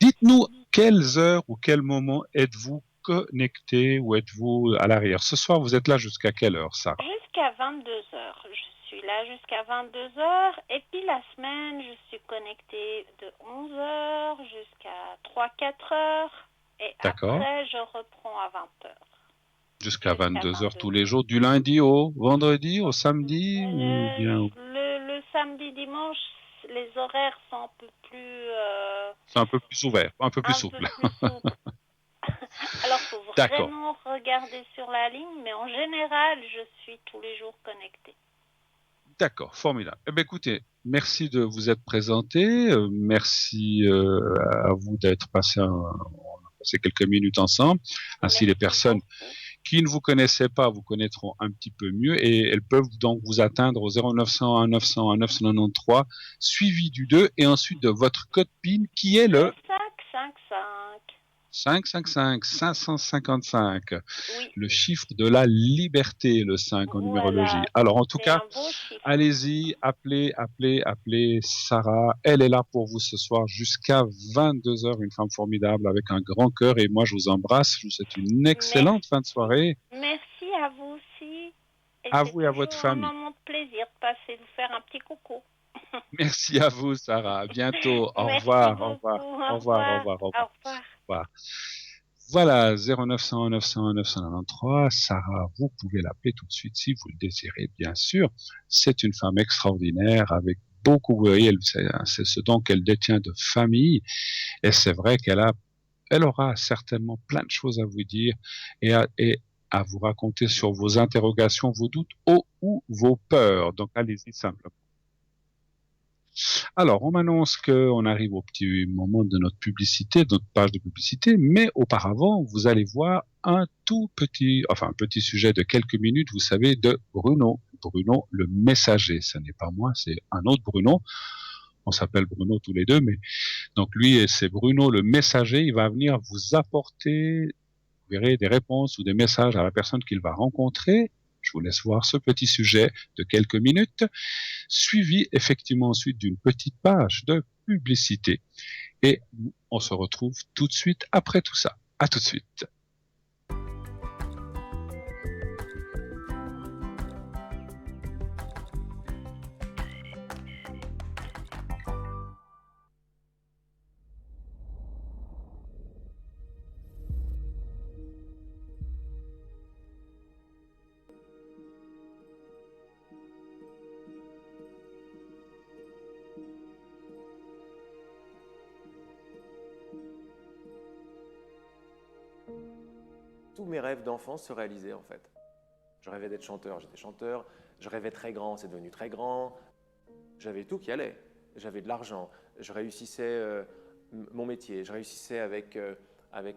Dites-nous, quelles heures ou quels moments êtes-vous connecté ou êtes-vous à l'arrière? Ce soir, vous êtes là jusqu'à quelle heure, Sarah? Jusqu'à 22 heures. Je suis là jusqu'à 22 heures. Et puis la semaine, je suis connectée de 11 heures jusqu'à 3-4 heures. Et D'accord. après, je reprends à 20 heures. Jusqu'à 22 heures tous les jours, du lundi au vendredi, au samedi ou bien Le samedi, dimanche, les horaires sont un peu plus... c'est un peu plus ouvert, un peu plus un peu souple. plus souples. Alors, il faut D'accord. vraiment regarder sur la ligne, mais en général, je suis tous les jours connectée. D'accord, formidable. Eh bien, écoutez, merci de vous être présenté, merci à vous d'être passé, on a passé quelques minutes ensemble. Ainsi, les personnes qui ne vous connaissaient pas vous connaîtront un petit peu mieux et elles peuvent donc vous atteindre au 0900 900 993, suivi du 2 et ensuite de votre code PIN qui est le 555 555. Oui. Le chiffre de la liberté, le 5 en numérologie. Alors, en tout cas, allez-y, appelez Sarah. Elle est là pour vous ce soir jusqu'à 22 heures. Une femme formidable avec un grand cœur. Et moi, je vous embrasse. Je vous souhaite une excellente fin de soirée. Merci à vous aussi. Et à vous et à votre famille. C'est un moment de plaisir de passer vous faire un petit coucou. Merci à vous, Sarah. À bientôt. Au revoir. Au revoir. Au revoir. Au revoir. Au revoir. Au revoir. Voilà, 0900 900 993. Sarah, vous pouvez l'appeler tout de suite si vous le désirez, bien sûr. C'est une femme extraordinaire avec beaucoup, vous voyez, c'est ce don qu'elle détient de famille. Et c'est vrai elle aura certainement plein de choses à vous dire et à vous raconter sur vos interrogations, vos doutes ou vos peurs. Donc, allez-y simplement. Alors, on m'annonce qu'on arrive au petit moment de notre publicité, de notre page de publicité, mais auparavant, vous allez voir un petit sujet de quelques minutes, vous savez, de Bruno. Bruno, le messager. Ce n'est pas moi, c'est un autre Bruno. On s'appelle Bruno tous les deux, mais donc lui, c'est Bruno, le messager. Il va venir vous apporter, vous verrez, des réponses ou des messages à la personne qu'il va rencontrer. Je vous laisse voir ce petit sujet de quelques minutes, suivi effectivement ensuite d'une petite page de publicité. Et on se retrouve tout de suite après tout ça. À tout de suite. Tous mes rêves d'enfance se réalisaient en fait. Je rêvais d'être chanteur, j'étais chanteur. Je rêvais très grand, c'est devenu très grand. J'avais tout qui allait. J'avais de l'argent, je réussissais mon métier, je réussissais avec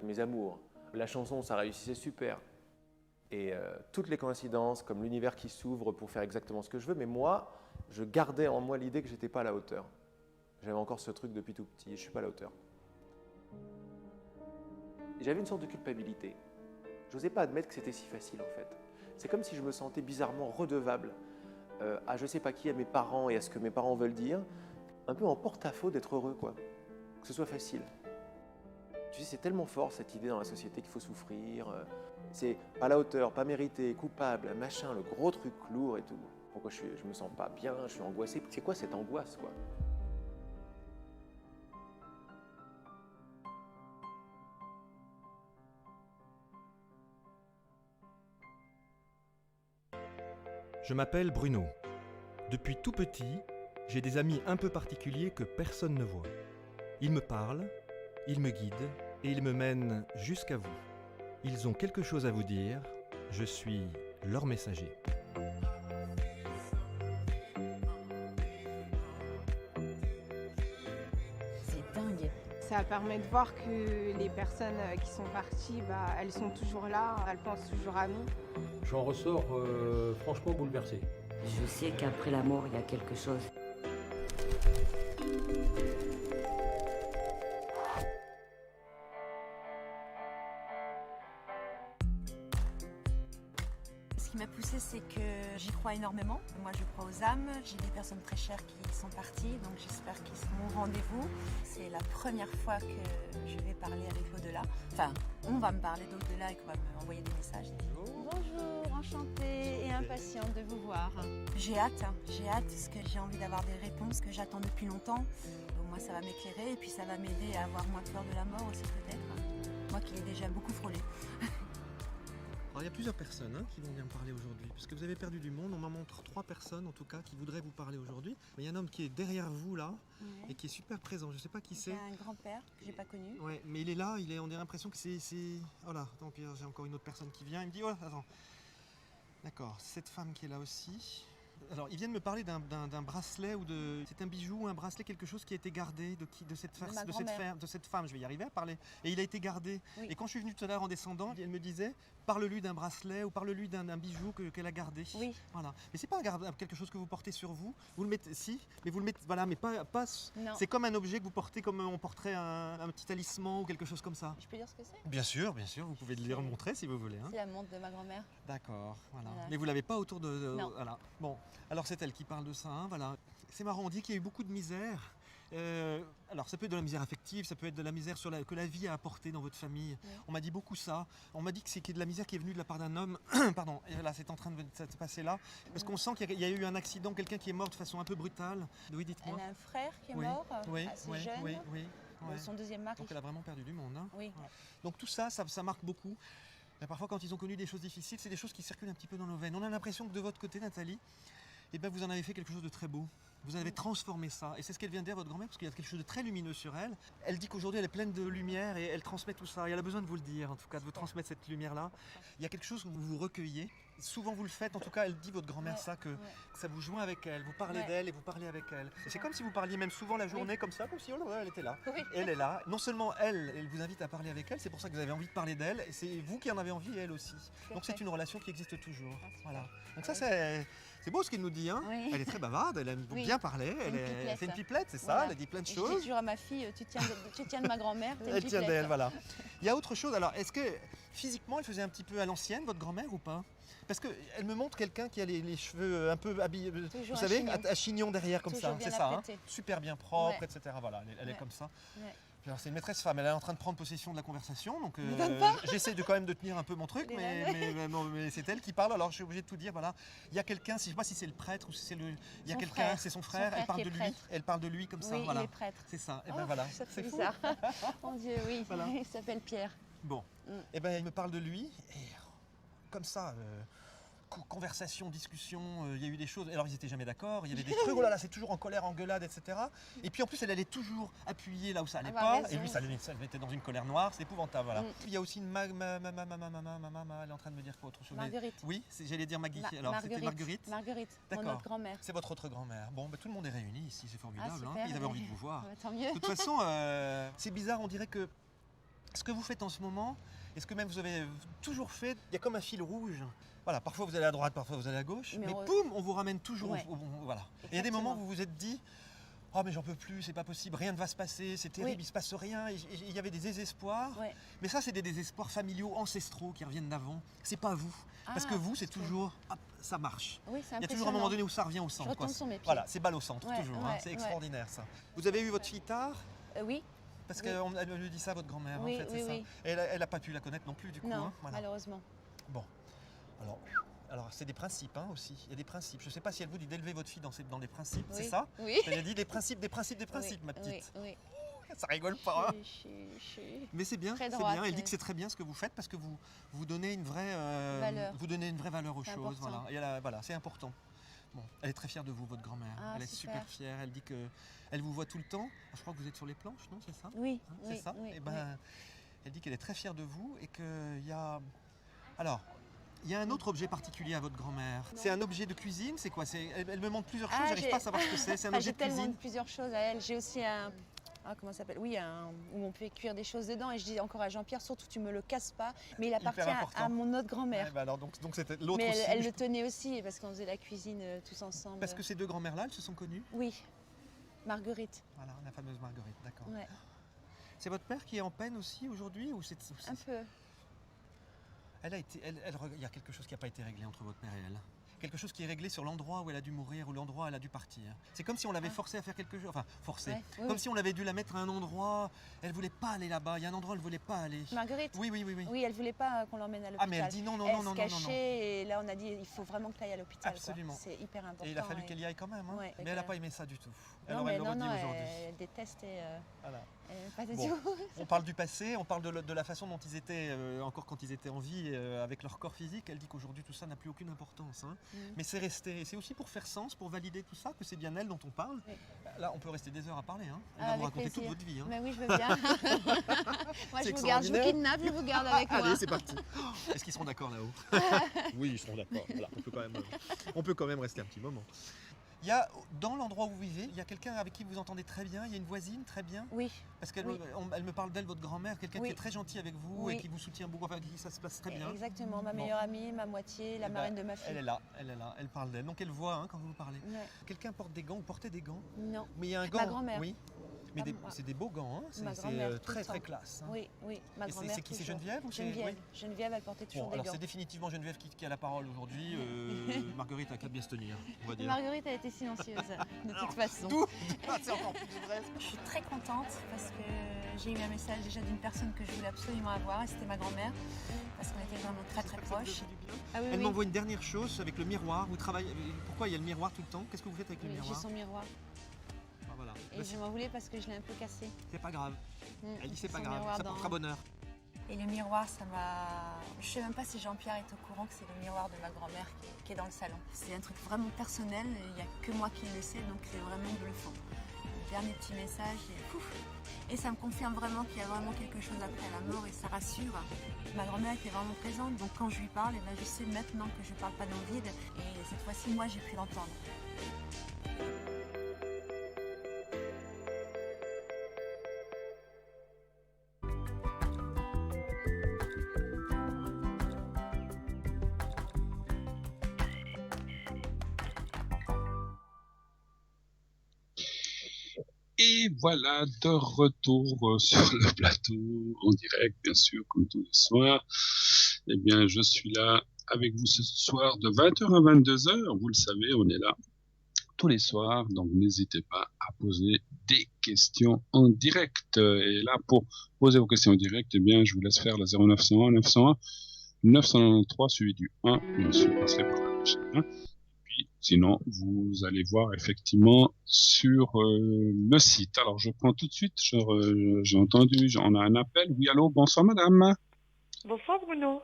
mes amours. La chanson, ça réussissait super. Et toutes les coïncidences, comme l'univers qui s'ouvre pour faire exactement ce que je veux, mais moi, je gardais en moi l'idée que je n'étais pas à la hauteur. J'avais encore ce truc depuis tout petit, je ne suis pas à la hauteur. J'avais une sorte de culpabilité. Je n'osais pas admettre que c'était si facile en fait. C'est comme si je me sentais bizarrement redevable à je ne sais pas qui, à mes parents et à ce que mes parents veulent dire, un peu en porte-à-faux d'être heureux, quoi. Que ce soit facile. Tu sais, c'est tellement fort cette idée dans la société qu'il faut souffrir. C'est pas à la hauteur, pas mérité, coupable, machin, le gros truc lourd et tout. Pourquoi je me sens pas bien, je suis angoissé. C'est quoi cette angoisse, quoi? Je m'appelle Bruno. Depuis tout petit, j'ai des amis un peu particuliers que personne ne voit. Ils me parlent, ils me guident et ils me mènent jusqu'à vous. Ils ont quelque chose à vous dire, je suis leur messager. C'est dingue. Ça permet de voir que les personnes qui sont parties, elles sont toujours là, elles pensent toujours à nous. J'en ressors franchement bouleversé. Je sais qu'après la mort, il y a quelque chose. Ce qui m'a poussée, c'est que j'y crois énormément. Moi, je crois aux âmes. J'ai des personnes très chères qui sont parties, donc j'espère qu'ils seront au rendez-vous. C'est la première fois que je vais parler avec l'au-delà. Enfin, on va me parler d'au-delà et qu'on va m'envoyer des messages. Bonjour, enchantée et impatiente de vous voir. J'ai hâte, parce que j'ai envie d'avoir des réponses que j'attends depuis longtemps. Au moins, ça va m'éclairer et puis ça va m'aider à avoir moins peur de la mort aussi peut-être. Moi qui l'ai déjà beaucoup frôlé. Alors, il y a plusieurs personnes qui vont venir me parler aujourd'hui, parce que vous avez perdu du monde. On m'en montre 3 personnes en tout cas qui voudraient vous parler aujourd'hui. Mais il y a un homme qui est derrière vous là et qui est super présent. Je ne sais pas qui c'est. C'est un grand-père que j'ai pas connu. Ouais, mais il est là. On a l'impression que c'est. Oh là, tant pis, j'ai encore une autre personne qui vient. Il me dit oh attends. D'accord, cette femme qui est là aussi. Alors, ils viennent me parler d'un bracelet ou de... C'est un bijou, un bracelet, quelque chose qui a été gardé de cette femme. Je vais y arriver à parler. Et il a été gardé. Oui. Et quand je suis venu tout à l'heure en descendant, elle me disait, parle-lui d'un bracelet ou parle-lui d'un bijou qu'elle a gardé. Oui. Voilà. Mais c'est pas quelque chose que vous portez sur vous. Vous le mettez, si, mais vous le mettez, voilà, mais pas. Non. C'est comme un objet que vous portez, comme on porterait un petit talisman ou quelque chose comme ça. Je peux dire ce que c'est? Bien sûr, vous pouvez le montrer si vous voulez. C'est la montre de ma grand-mère. D'accord, voilà. Voilà. Mais vous l'avez pas autour de... Non. Voilà. Bon, alors c'est elle qui parle de ça, voilà. C'est marrant, on dit qu'il y a eu beaucoup de misère. Alors ça peut être de la misère affective, ça peut être de la misère que la vie a apporté dans votre famille. Oui. On m'a dit beaucoup ça. On m'a dit que c'est de la misère qui est venue de la part d'un homme. Pardon, et là c'est en train de se passer là. Parce qu'on sent qu'il y a eu un accident, quelqu'un qui est mort de façon un peu brutale. Oui, dites-moi. Elle a un frère qui est Oui, mort, oui, assez oui, jeune. oui, oui, oui. Son deuxième mari. Donc elle a vraiment perdu du monde. Oui. Voilà. Donc tout ça, ça marque beaucoup. Mais parfois, quand ils ont connu des choses difficiles, c'est des choses qui circulent un petit peu dans nos veines. On a l'impression que de votre côté, Nathalie, vous en avez fait quelque chose de très beau. Vous avez transformé ça. Et c'est ce qu'elle vient de dire, votre grand-mère, parce qu'il y a quelque chose de très lumineux sur elle. Elle dit qu'aujourd'hui, elle est pleine de lumière et elle transmet tout ça. Et elle a besoin de vous le dire, en tout cas, de vous transmettre cette lumière-là. Il y a quelque chose où vous vous recueillez. Souvent, vous le faites. En tout cas, elle dit, votre grand-mère, que ça vous joint avec elle. Vous parlez d'elle et vous parlez avec elle. Et c'est comme si vous parliez même souvent la journée comme ça, comme si elle était là. Oui. Et elle est là. Non seulement elle vous invite à parler avec elle, c'est pour ça que vous avez envie de parler d'elle. Et c'est vous qui en avez envie, elle aussi. Donc c'est une relation qui existe toujours. Voilà. Donc ça, c'est beau ce qu'elle nous dit. Hein. Oui. Elle est très bavarde, elle aime bien parler. Elle fait une pipelette, c'est ça. Voilà. Elle dit plein de Je choses. dis toujours à ma fille, tu tiens de ma grand-mère, t'es une Elle tient pipelette. d'elle, voilà. Il y a autre chose. Alors, est-ce que physiquement, elle faisait un petit peu à l'ancienne, votre grand-mère, ou pas? Parce qu'elle me montre quelqu'un qui a les cheveux un peu habillés, vous savez, chignon. à chignon derrière, comme Toujours ça. bien C'est ça, hein. apprêté. Super bien propre, Ouais. etc. Voilà, elle est comme ça. Ouais. Alors, c'est une maîtresse femme, elle est en train de prendre possession de la conversation, donc donne pas. j'essaie quand même de tenir un peu mon truc, Les mais c'est elle qui parle, alors je suis obligé de tout dire. Voilà. Il y a quelqu'un, je ne sais pas si c'est le prêtre ou si c'est le. Il y a Son quelqu'un, frère. c'est son Son frère, frère elle parle qui de est lui, prêtre. elle parle de lui comme ça. Oui, Voilà. il est prêtre. C'est ça, et Oh, ben voilà. ça fait C'est fou. bizarre. Mon Dieu, oui. Voilà. Il s'appelle Pierre. Bon, et ben elle me parle de lui, et comme ça. Conversation, discussion, il y a eu des choses. Alors ils étaient jamais d'accord, il y avait des trucs, oh là là, c'est toujours en colère, engueulade, etc. Et puis en plus, elle allait toujours appuyer là où ça allait pas, raison. et lui, ça le mettait dans une colère noire, c'est épouvantable. Voilà. Il y a aussi une elle est en train de me dire quoi autre chose? Marguerite. Oui, j'allais dire Maggie. Alors c'était Marguerite. Marguerite, mon D'accord. autre grand-mère. C'est votre autre grand-mère. Bon, tout le monde est réuni ici, c'est formidable. Ah, hein. super, Ils avaient oui. envie de vous voir. Tant mieux. De toute façon, c'est bizarre, on dirait que ce que vous faites en ce moment, et ce que même vous avez toujours fait, il y a comme un fil rouge. Voilà, parfois vous allez à droite, parfois vous allez à gauche, mais boum, on vous ramène toujours voilà. Et il y a des moments où vous vous êtes dit, oh mais j'en peux plus, c'est pas possible, rien ne va se passer, c'est terrible, il se passe rien, et il y avait des désespoirs. Ouais. Mais ça, c'est des désespoirs familiaux, ancestraux qui reviennent d'avant. C'est pas vous. Parce que vous, c'est toujours, hop, ça marche. Oui, c'est il y a toujours un moment donné où ça revient au centre. Je retombe sur mes pieds. Voilà, c'est balle au centre, Ouais, toujours. ouais, C'est extraordinaire ça. Vous avez eu votre fille tard? Oui. Parce qu'elle me dit ça, votre grand-mère, Oui, en fait, oui, c'est ça. oui. Et elle n'a pas pu la connaître non plus, du coup. Non, hein, voilà. malheureusement. Bon, alors c'est des principes aussi. Il y a des principes. Je ne sais pas si elle vous dit d'élever votre fille dans les principes, c'est ça? Oui. Elle a dit des principes, Oui, ma petite. Oui. Ça rigole pas. Hein. Mais c'est bien, très c'est droite, bien. Elle dit que c'est très bien ce que vous faites parce que vous donnez une vraie valeur. Vous donnez une vraie valeur aux C'est choses. important. Voilà. Et voilà, c'est important. Bon, elle est très fière de vous, votre grand-mère. Ah, elle est super. super fière. Elle dit que elle vous voit tout le temps. Je crois que vous êtes sur les planches, non? C'est ça? Oui. Hein, oui, c'est ça. oui, Et ben, elle dit qu'elle est très fière de vous et qu'il y a. Alors. Il y a un autre objet particulier à votre grand-mère. C'est un objet de cuisine, c'est quoi? Elle me montre plusieurs choses, j'arrive pas à savoir ce que c'est. C'est un objet j'ai de cuisine. tellement plusieurs choses à elle. J'ai aussi un... comment ça s'appelle? Oui, où on peut cuire des choses dedans. Et je dis encore à Jean-Pierre, surtout tu me le casses pas. Mais il appartient à mon autre grand-mère. Ouais, bah alors, donc c'était l'autre mais aussi. elle le tenait aussi parce qu'on faisait la cuisine tous ensemble. Parce que ces deux grand-mères-là, elles se sont connues? Oui, Marguerite. Voilà, la fameuse Marguerite, d'accord. Ouais. C'est votre père qui est en peine aussi aujourd'hui ou c'est... Un peu. Il y a quelque chose qui n'a pas été réglé entre votre mère et elle. Quelque chose qui est réglé sur l'endroit où elle a dû mourir ou l'endroit où elle a dû partir. C'est comme si on l'avait forcée à faire quelque chose. Enfin, forcée. Ouais, oui, comme si on l'avait dû la mettre à un endroit. Elle ne voulait pas aller là-bas. Il y a un endroit où elle ne voulait pas aller. Marguerite. Oui. Oui, elle ne voulait pas qu'on l'emmène à l'hôpital. Ah, mais elle dit non. Elle se cachait et là, on a dit il faut vraiment que tu ailles à l'hôpital. Absolument. C'est hyper important. Et il a fallu qu'elle y aille quand même. Hein. Ouais, mais elle n'a pas aimé ça du tout. Non, Alors elle le redit aujourd'hui. Elle déteste et voilà. pas du Bon, tout. on parle du passé, on parle de la façon dont ils étaient, encore quand ils étaient en vie, avec leur corps physique. Elle dit qu'aujourd'hui tout ça n'a plus aucune importance. Hein. Mais c'est resté. Et c'est aussi pour faire sens, pour valider tout ça, que c'est bien elle dont on parle. Oui. Là, on peut rester des heures à parler. Hein. Elle va vous raconter toute votre vie. Hein. Mais oui, je veux bien. Moi, je vous garde, je vous kidnappe, je vous garde avec moi. Allez, c'est parti. Est-ce qu'ils seront d'accord là-haut? Oui, ils seront d'accord. Voilà, on peut quand même rester un petit moment. Il y a, dans l'endroit où vous vivez, il y a quelqu'un avec qui vous entendez très bien, il y a une voisine très bien. Oui. Parce qu'elle elle me parle d'elle, votre grand-mère, quelqu'un qui est très gentil avec vous et qui vous soutient beaucoup, avec qui ça se passe très bien. Exactement, ma meilleure amie, ma moitié, la marraine de ma fille. Elle est là, elle parle d'elle. Donc elle voit quand vous parlez. Ouais. Quelqu'un porte des gants ou portait des gants? Non. Mais il y a un gant. Ma grand-mère. Oui. Mais c'est des beaux gants, hein. C'est très très classe. Hein. Oui, ma grand-mère. C'est qui? C'est Geneviève ou Geneviève. Geneviève, elle portait toujours des gants. Alors c'est définitivement Geneviève qui a la parole aujourd'hui. Marguerite a qu'à bien se tenir, on va dire. Marguerite a été silencieuse, de toute façon. C'est encore plus vrai. Je suis très contente parce que j'ai eu un message déjà d'une personne que je voulais absolument avoir et c'était ma grand-mère. Parce qu'on était vraiment très très proches. Elle m'envoie une dernière chose avec le miroir. Vous travaillez. Pourquoi il y a le miroir tout le temps? Qu'est-ce que vous faites avec le miroir? J'ai son miroir. Voilà. Et je m'en voulais parce que je l'ai un peu cassé. C'est pas grave. Elle dit c'est pas grave, ça portera bonheur. Et le miroir, ça m'a... Je sais même pas si Jean-Pierre est au courant que c'est le miroir de ma grand-mère qui est dans le salon. C'est un truc vraiment personnel, il n'y a que moi qui le sais, donc c'est vraiment bluffant. Le dernier petit message, et ça me confirme vraiment qu'il y a vraiment quelque chose après la mort et ça rassure. Ma grand-mère était vraiment présente, donc quand je lui parle, je sais maintenant que je ne parle pas dans le vide. Et cette fois-ci, moi, j'ai pu l'entendre. Et voilà, de retour sur le plateau, en direct, bien sûr, comme tous les soirs. Eh bien, je suis là avec vous ce soir de 20h à 22h. Vous le savez, on est là tous les soirs, donc n'hésitez pas à poser des questions en direct. Et là, pour poser vos questions en direct, eh bien, je vous laisse faire la 0901 901 993 suivi du 1, et ensuite passer par la chaîne. Sinon, vous allez voir effectivement sur le site. Alors, je prends tout de suite, j'ai entendu, on a un appel. Oui, allô, bonsoir madame. Bonsoir Bruno.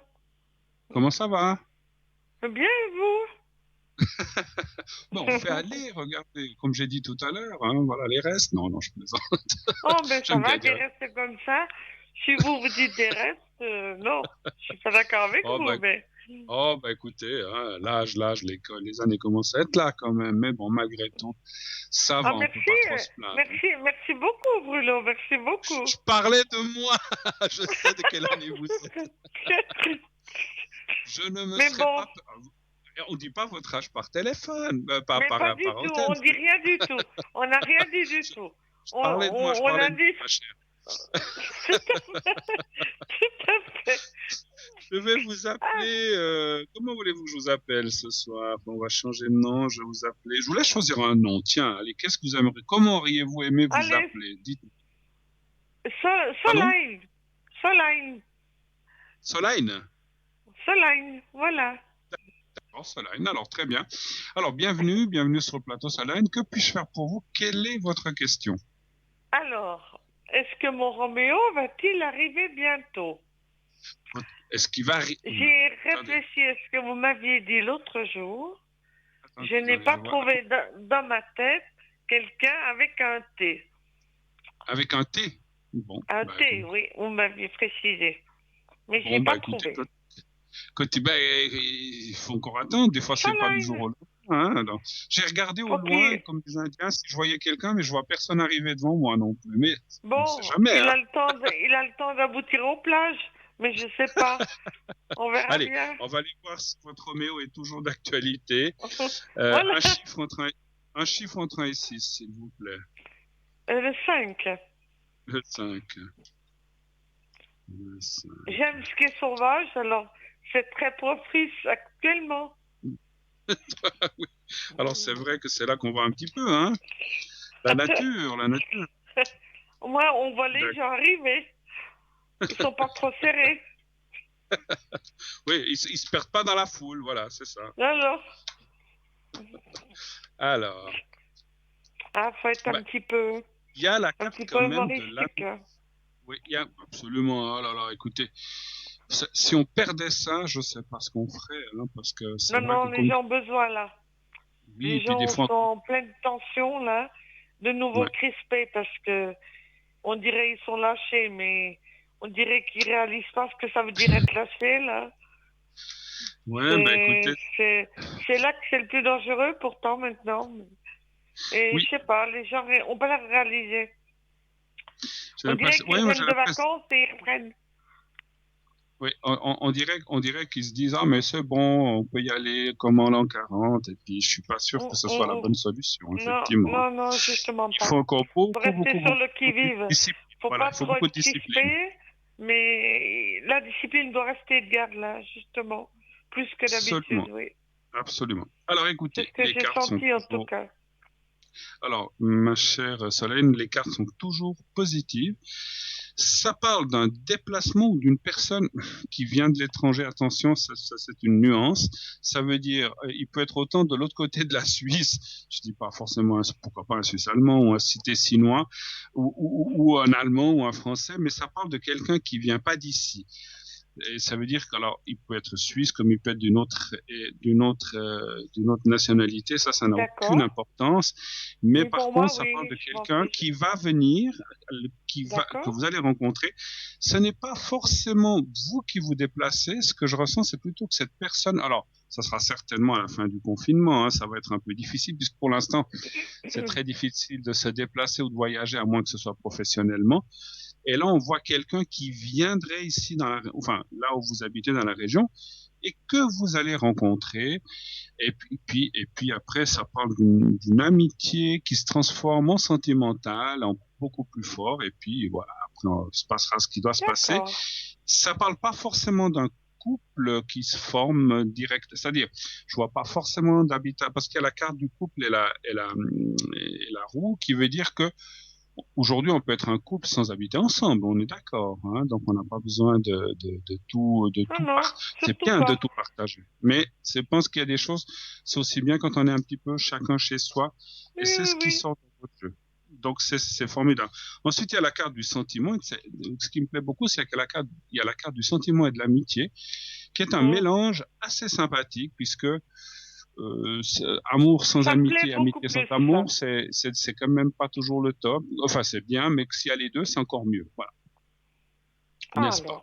Comment ça va? Bien et vous? Bon, on fait aller, regardez, comme j'ai dit tout à l'heure, hein, voilà les restes. Non, je plaisante. Oh, ben ça va, des restes comme ça. Si vous dites des restes, non, je suis pas d'accord avec vous, mais... Oh, bah écoutez, hein, l'âge, les années commencent à être là quand même, mais bon, malgré tout, ça va, merci, on peut pas trop se plaindre. Merci beaucoup, Bruno, merci beaucoup. Je parlais de moi, je sais de quelle année vous êtes. Je ne me serais pas... On dit pas votre âge par téléphone, pas du tout, antenne. On dit rien du tout, on n'a rien dit du tout. Je parlais de moi, je parlais de ma chère. Tout à fait. Je vais vous appeler. Comment voulez-vous que je vous appelle ce soir? On va changer de nom. Je vais vous appeler. Je vous laisse choisir un nom. Tiens, allez, qu'est-ce que vous aimeriez? Comment auriez-vous aimé vous appeler? Dites-moi. Soline. Soline, voilà. D'accord, Soline. Alors très bien. Alors bienvenue sur le plateau Soline. Que puis-je faire pour vous? Quelle est votre question? Alors, est-ce que mon Roméo va-t-il arriver bientôt? Est-ce qu'il va arriver? J'ai réfléchi à ce que vous m'aviez dit l'autre jour. Je n'ai pas trouvé dans ma tête quelqu'un avec un T. Avec un T? Bon. Un T, oui, vous m'aviez précisé. Mais je n'ai pas trouvé. Il faut encore attendre. Des fois, c'est pas du jour au lendemain. Hein, j'ai regardé au loin, comme des Indiens, si je voyais quelqu'un, mais je vois personne arriver devant moi non plus. Mais bon, jamais, il a le temps d'aboutir aux plages. Mais je sais pas. On verra Allez, bien. On va aller voir si votre Roméo est toujours d'actualité. Voilà. Un chiffre entre 1 et 6, s'il vous plaît. Le 5. Le 5. J'aime ce qui est sauvage, alors c'est très propice actuellement. Oui. Alors c'est vrai que c'est là qu'on voit un petit peu, hein. La nature. Moi, on voit les gens arriver. Ils sont pas trop serrés. Oui, ils se perdent pas dans la foule, voilà, c'est ça. Alors. Faut être un petit peu. Il y a la carte quand même de la. Hein. Oui, il y a absolument. Oh là là, écoutez, si on perdait ça, je sais pas ce qu'on ferait, hein, parce que. Non, les gens ont besoin là. Oui, les gens sont en pleine tension là, de nouveau crispés parce que on dirait ils sont lâchés, mais on dirait qu'ils réalisent pas ce que ça veut dire être lâché là. Ouais, écoutez. C'est là que c'est le plus dangereux pourtant maintenant. Et je sais pas, les gens ont pas l'air de réaliser. On dirait qu'ils reviennent de vacances et ils reprennent. Oui, on dirait qu'ils se disent « Ah, mais c'est bon, on peut y aller comme en l'an 40 », et puis je suis pas sûr que ce soit la bonne solution, effectivement. Non, justement pas. Il faut encore beaucoup rester sur le qui-vive. Faut pas faut trop beaucoup de être crispé, mais la discipline doit rester de garde, là, justement. Plus que d'habitude, oui. Absolument. Alors, écoutez, c'est ce que j'ai senti, en tout cas. Alors, ma chère Solène, les cartes sont toujours positives. Ça parle d'un déplacement ou d'une personne qui vient de l'étranger. Attention, ça c'est une nuance. Ça veut dire, il peut être autant de l'autre côté de la Suisse. Je dis pas forcément, pourquoi pas un Suisse allemand ou un Tétinois ou un Allemand ou un Français, mais ça parle de quelqu'un qui vient pas d'ici. Et ça veut dire qu'alors il peut être suisse comme il peut être d'une autre nationalité, ça n'a aucune importance. Mais par contre, ça parle de quelqu'un qui va venir, que vous allez rencontrer. Ce n'est pas forcément vous qui vous déplacez. Ce que je ressens, c'est plutôt que cette personne. Alors, ça sera certainement à la fin du confinement. Hein, ça va être un peu difficile puisque pour l'instant, c'est très difficile de se déplacer ou de voyager à moins que ce soit professionnellement. Et là, on voit quelqu'un qui viendrait ici, là où vous habitez dans la région, et que vous allez rencontrer. Et puis après, ça parle d'une amitié qui se transforme en sentimentale, en beaucoup plus fort. Et puis voilà, après, il se passera ce qui doit se passer. Ça parle pas forcément d'un couple qui se forme direct. C'est-à-dire, je vois pas forcément d'habitat, parce qu'il y a la carte du couple et la roue, qui veut dire que aujourd'hui, on peut être un couple sans habiter ensemble, on est d'accord, hein, donc on n'a pas besoin de tout c'est bien de tout partager. Mais je pense qu'il y a des choses, c'est aussi bien quand on est un petit peu chacun chez soi, et c'est ce qui sort de votre jeu. Donc c'est formidable. Ensuite, il y a la carte du sentiment. Ce qui me plaît beaucoup, c'est qu'il y a la carte du sentiment et de l'amitié, qui est un mélange assez sympathique, puisque amour sans amitié, amitié sans amour, c'est quand même pas toujours le top. Enfin, c'est bien, mais s'il y a les deux, c'est encore mieux. Voilà. N'est-ce pas?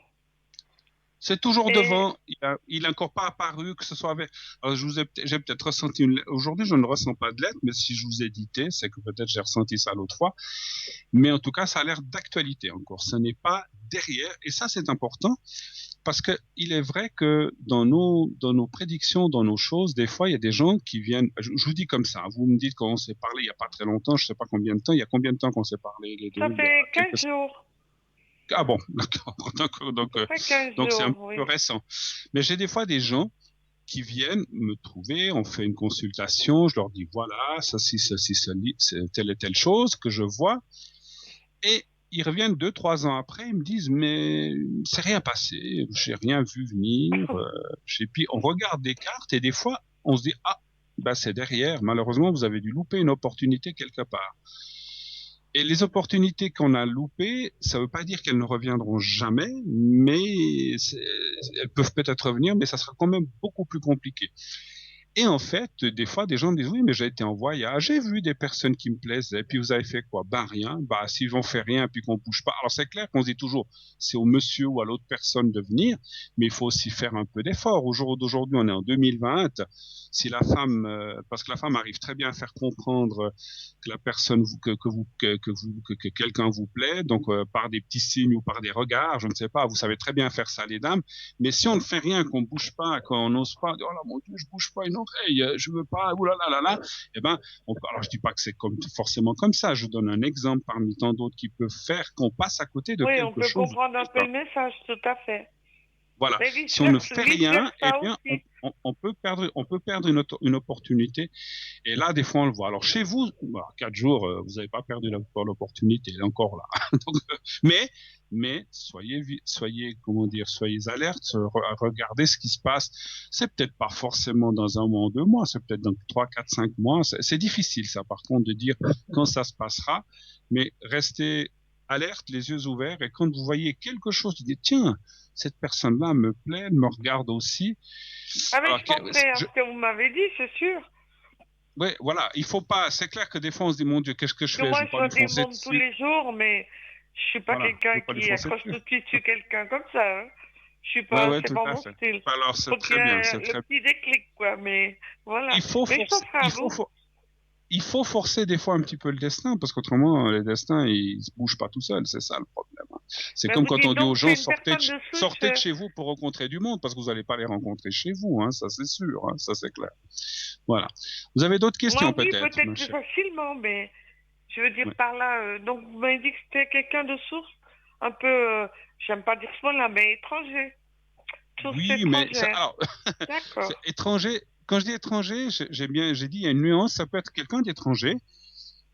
C'est toujours devant. Il n'a encore pas apparu, que ce soit avec. Alors, j'ai peut-être ressenti aujourd'hui, je ne ressens pas de lettre, mais si je vous ai dicté, c'est que peut-être j'ai ressenti ça l'autre fois. Mais en tout cas, ça a l'air d'actualité encore. Ce n'est pas derrière. Et ça, c'est important. Parce que il est vrai que dans nos prédictions, dans nos choses, des fois, il y a des gens qui viennent. Je vous dis comme ça. Vous me dites qu'on s'est parlé il y a pas très longtemps. Je sais pas combien de temps. Il y a combien de temps qu'on s'est parlé les deux? Ça fait 15 jours. Ah bon, d'accord. Donc c'est un peu récent. Mais j'ai des fois des gens qui viennent me trouver. On fait une consultation. Je leur dis voilà, ceci, c'est telle et telle chose que je vois. Et ils reviennent 2-3 ans après, ils me disent mais c'est rien passé, j'ai rien vu venir. Et puis on regarde des cartes et des fois on se dit ah bah c'est derrière. Malheureusement vous avez dû louper une opportunité quelque part. Et les opportunités qu'on a loupées, ça ne veut pas dire qu'elles ne reviendront jamais, mais elles peuvent peut-être revenir, mais ça sera quand même beaucoup plus compliqué. Et en fait, des fois, des gens me disent, oui, mais j'ai été en voyage, j'ai vu des personnes qui me plaisaient, puis vous avez fait quoi? Ben rien. Ben si on fait rien, puis qu'on bouge pas. Alors c'est clair qu'on se dit toujours, c'est au monsieur ou à l'autre personne de venir, mais il faut aussi faire un peu d'effort. Au jour d'aujourd'hui, on est en 2020. Si la femme, parce que la femme arrive très bien à faire comprendre que la personne, que quelqu'un vous plaît, donc par des petits signes ou par des regards, je ne sais pas, vous savez très bien faire ça, les dames. Mais si on ne fait rien, qu'on bouge pas, qu'on n'ose pas, oh là mon Dieu, je bouge pas, non. hey, je veux pas, oulala, eh ben, alors je dis pas que c'est forcément comme ça, je donne un exemple parmi tant d'autres qui peuvent faire qu'on passe à côté de Oui, quelque on peut chose. comprendre un peu le message, tout à fait. Voilà. Mais Si on ne fait rien, eh bien, aussi. on peut perdre une opportunité. Et là, des fois, on le voit. Alors, chez vous, 4 jours, vous n'avez pas perdu l'opportunité. Elle est encore là. Donc, mais soyez, comment dire, soyez alertes, regardez ce qui se passe. C'est peut-être pas forcément dans 1 mois ou 2 mois, c'est peut-être dans 3, 4, 5 mois. C'est difficile, ça, par contre, de dire quand ça se passera. Mais restez alerte, les yeux ouverts. Et quand vous voyez quelque chose, vous dites, tiens, cette personne-là me plaît, elle me regarde aussi. Ah, mais je penserai à ce que vous m'avez dit, c'est sûr. Oui, voilà, il faut pas. C'est clair que des fois on se dit, mon Dieu, qu'est-ce que je fais? Moi, Je vais pas lui foncer démonte dessus. tous les jours, mais je suis pas quelqu'un qui accroche tout de suite sur quelqu'un comme ça. Hein. Je suis pas, c'est pas mon style. Alors, c'est très bien, c'est très le petit déclic, quoi, mais voilà. Il faut forcer des fois un petit peu le destin, parce qu'autrement, les destins, ils se bougent pas tout seuls, c'est ça le problème. C'est comme quand on dit aux gens, sortez de chez vous pour rencontrer du monde, parce que vous n'allez pas les rencontrer chez vous, hein, ça c'est sûr, hein, ça c'est clair. Voilà. Vous avez d'autres questions peut-être? Oui, peut-être plus facilement, mais je veux dire par là, donc vous m'avez dit que c'était quelqu'un de source, un peu, j'aime pas dire ce mot-là, mais étranger. Oui, mais ça, alors, d'accord. Étranger. Quand je dis étranger, j'ai dit il y a une nuance, ça peut être quelqu'un d'étranger,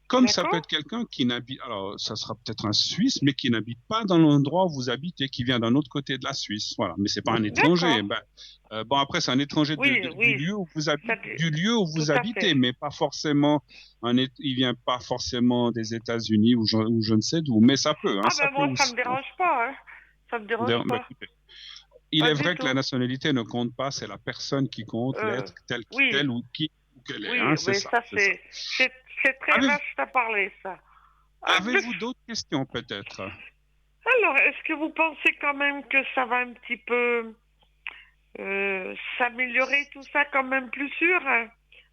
comme ça peut être quelqu'un qui n'habite, alors ça sera peut-être un Suisse, mais qui n'habite pas dans l'endroit où vous habitez, qui vient d'un autre côté de la Suisse, voilà. Mais c'est pas un étranger. Bon après c'est un étranger du lieu où vous habitez, mais pas forcément il vient pas forcément des États-Unis ou je ne sais d'où, mais ça peut. Hein, moi ça me dérange pas, hein. Ça me dérange pas. Écoutez, il est vrai que la nationalité ne compte pas, c'est la personne qui compte, l'être tel ou qu'elle est. Hein, c'est ça. C'est très vaste à parler, ça. Avez-vous d'autres questions, peut-être? Alors, est-ce que vous pensez quand même que ça va un petit peu s'améliorer, tout ça, quand même plus sûr, hein,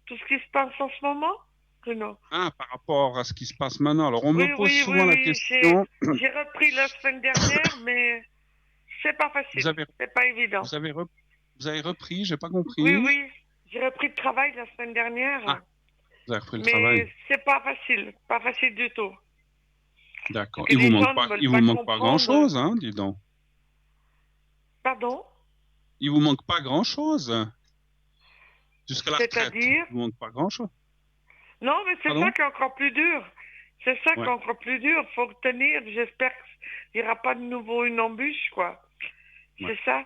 tout ce qui se passe en ce moment, Bruno? Ah, par rapport à ce qui se passe maintenant. Alors, on me pose souvent la question... J'ai repris la semaine dernière, mais... C'est pas facile, c'est pas évident. Vous avez repris, j'ai pas compris. Oui, j'ai repris le travail la semaine dernière. Ah, vous avez repris le travail. Mais c'est pas facile du tout. D'accord. Il vous manque pas grand-chose, hein, dis donc. Pardon? Il vous manque pas grand-chose. Jusqu'à la retraite. C'est-à-dire? Il vous manque pas grand-chose. Non, mais c'est ça qui est encore plus dur. C'est ça qui est encore plus dur. Il faut tenir. J'espère qu'il n'y aura pas de nouveau une embûche, quoi. C'est ça.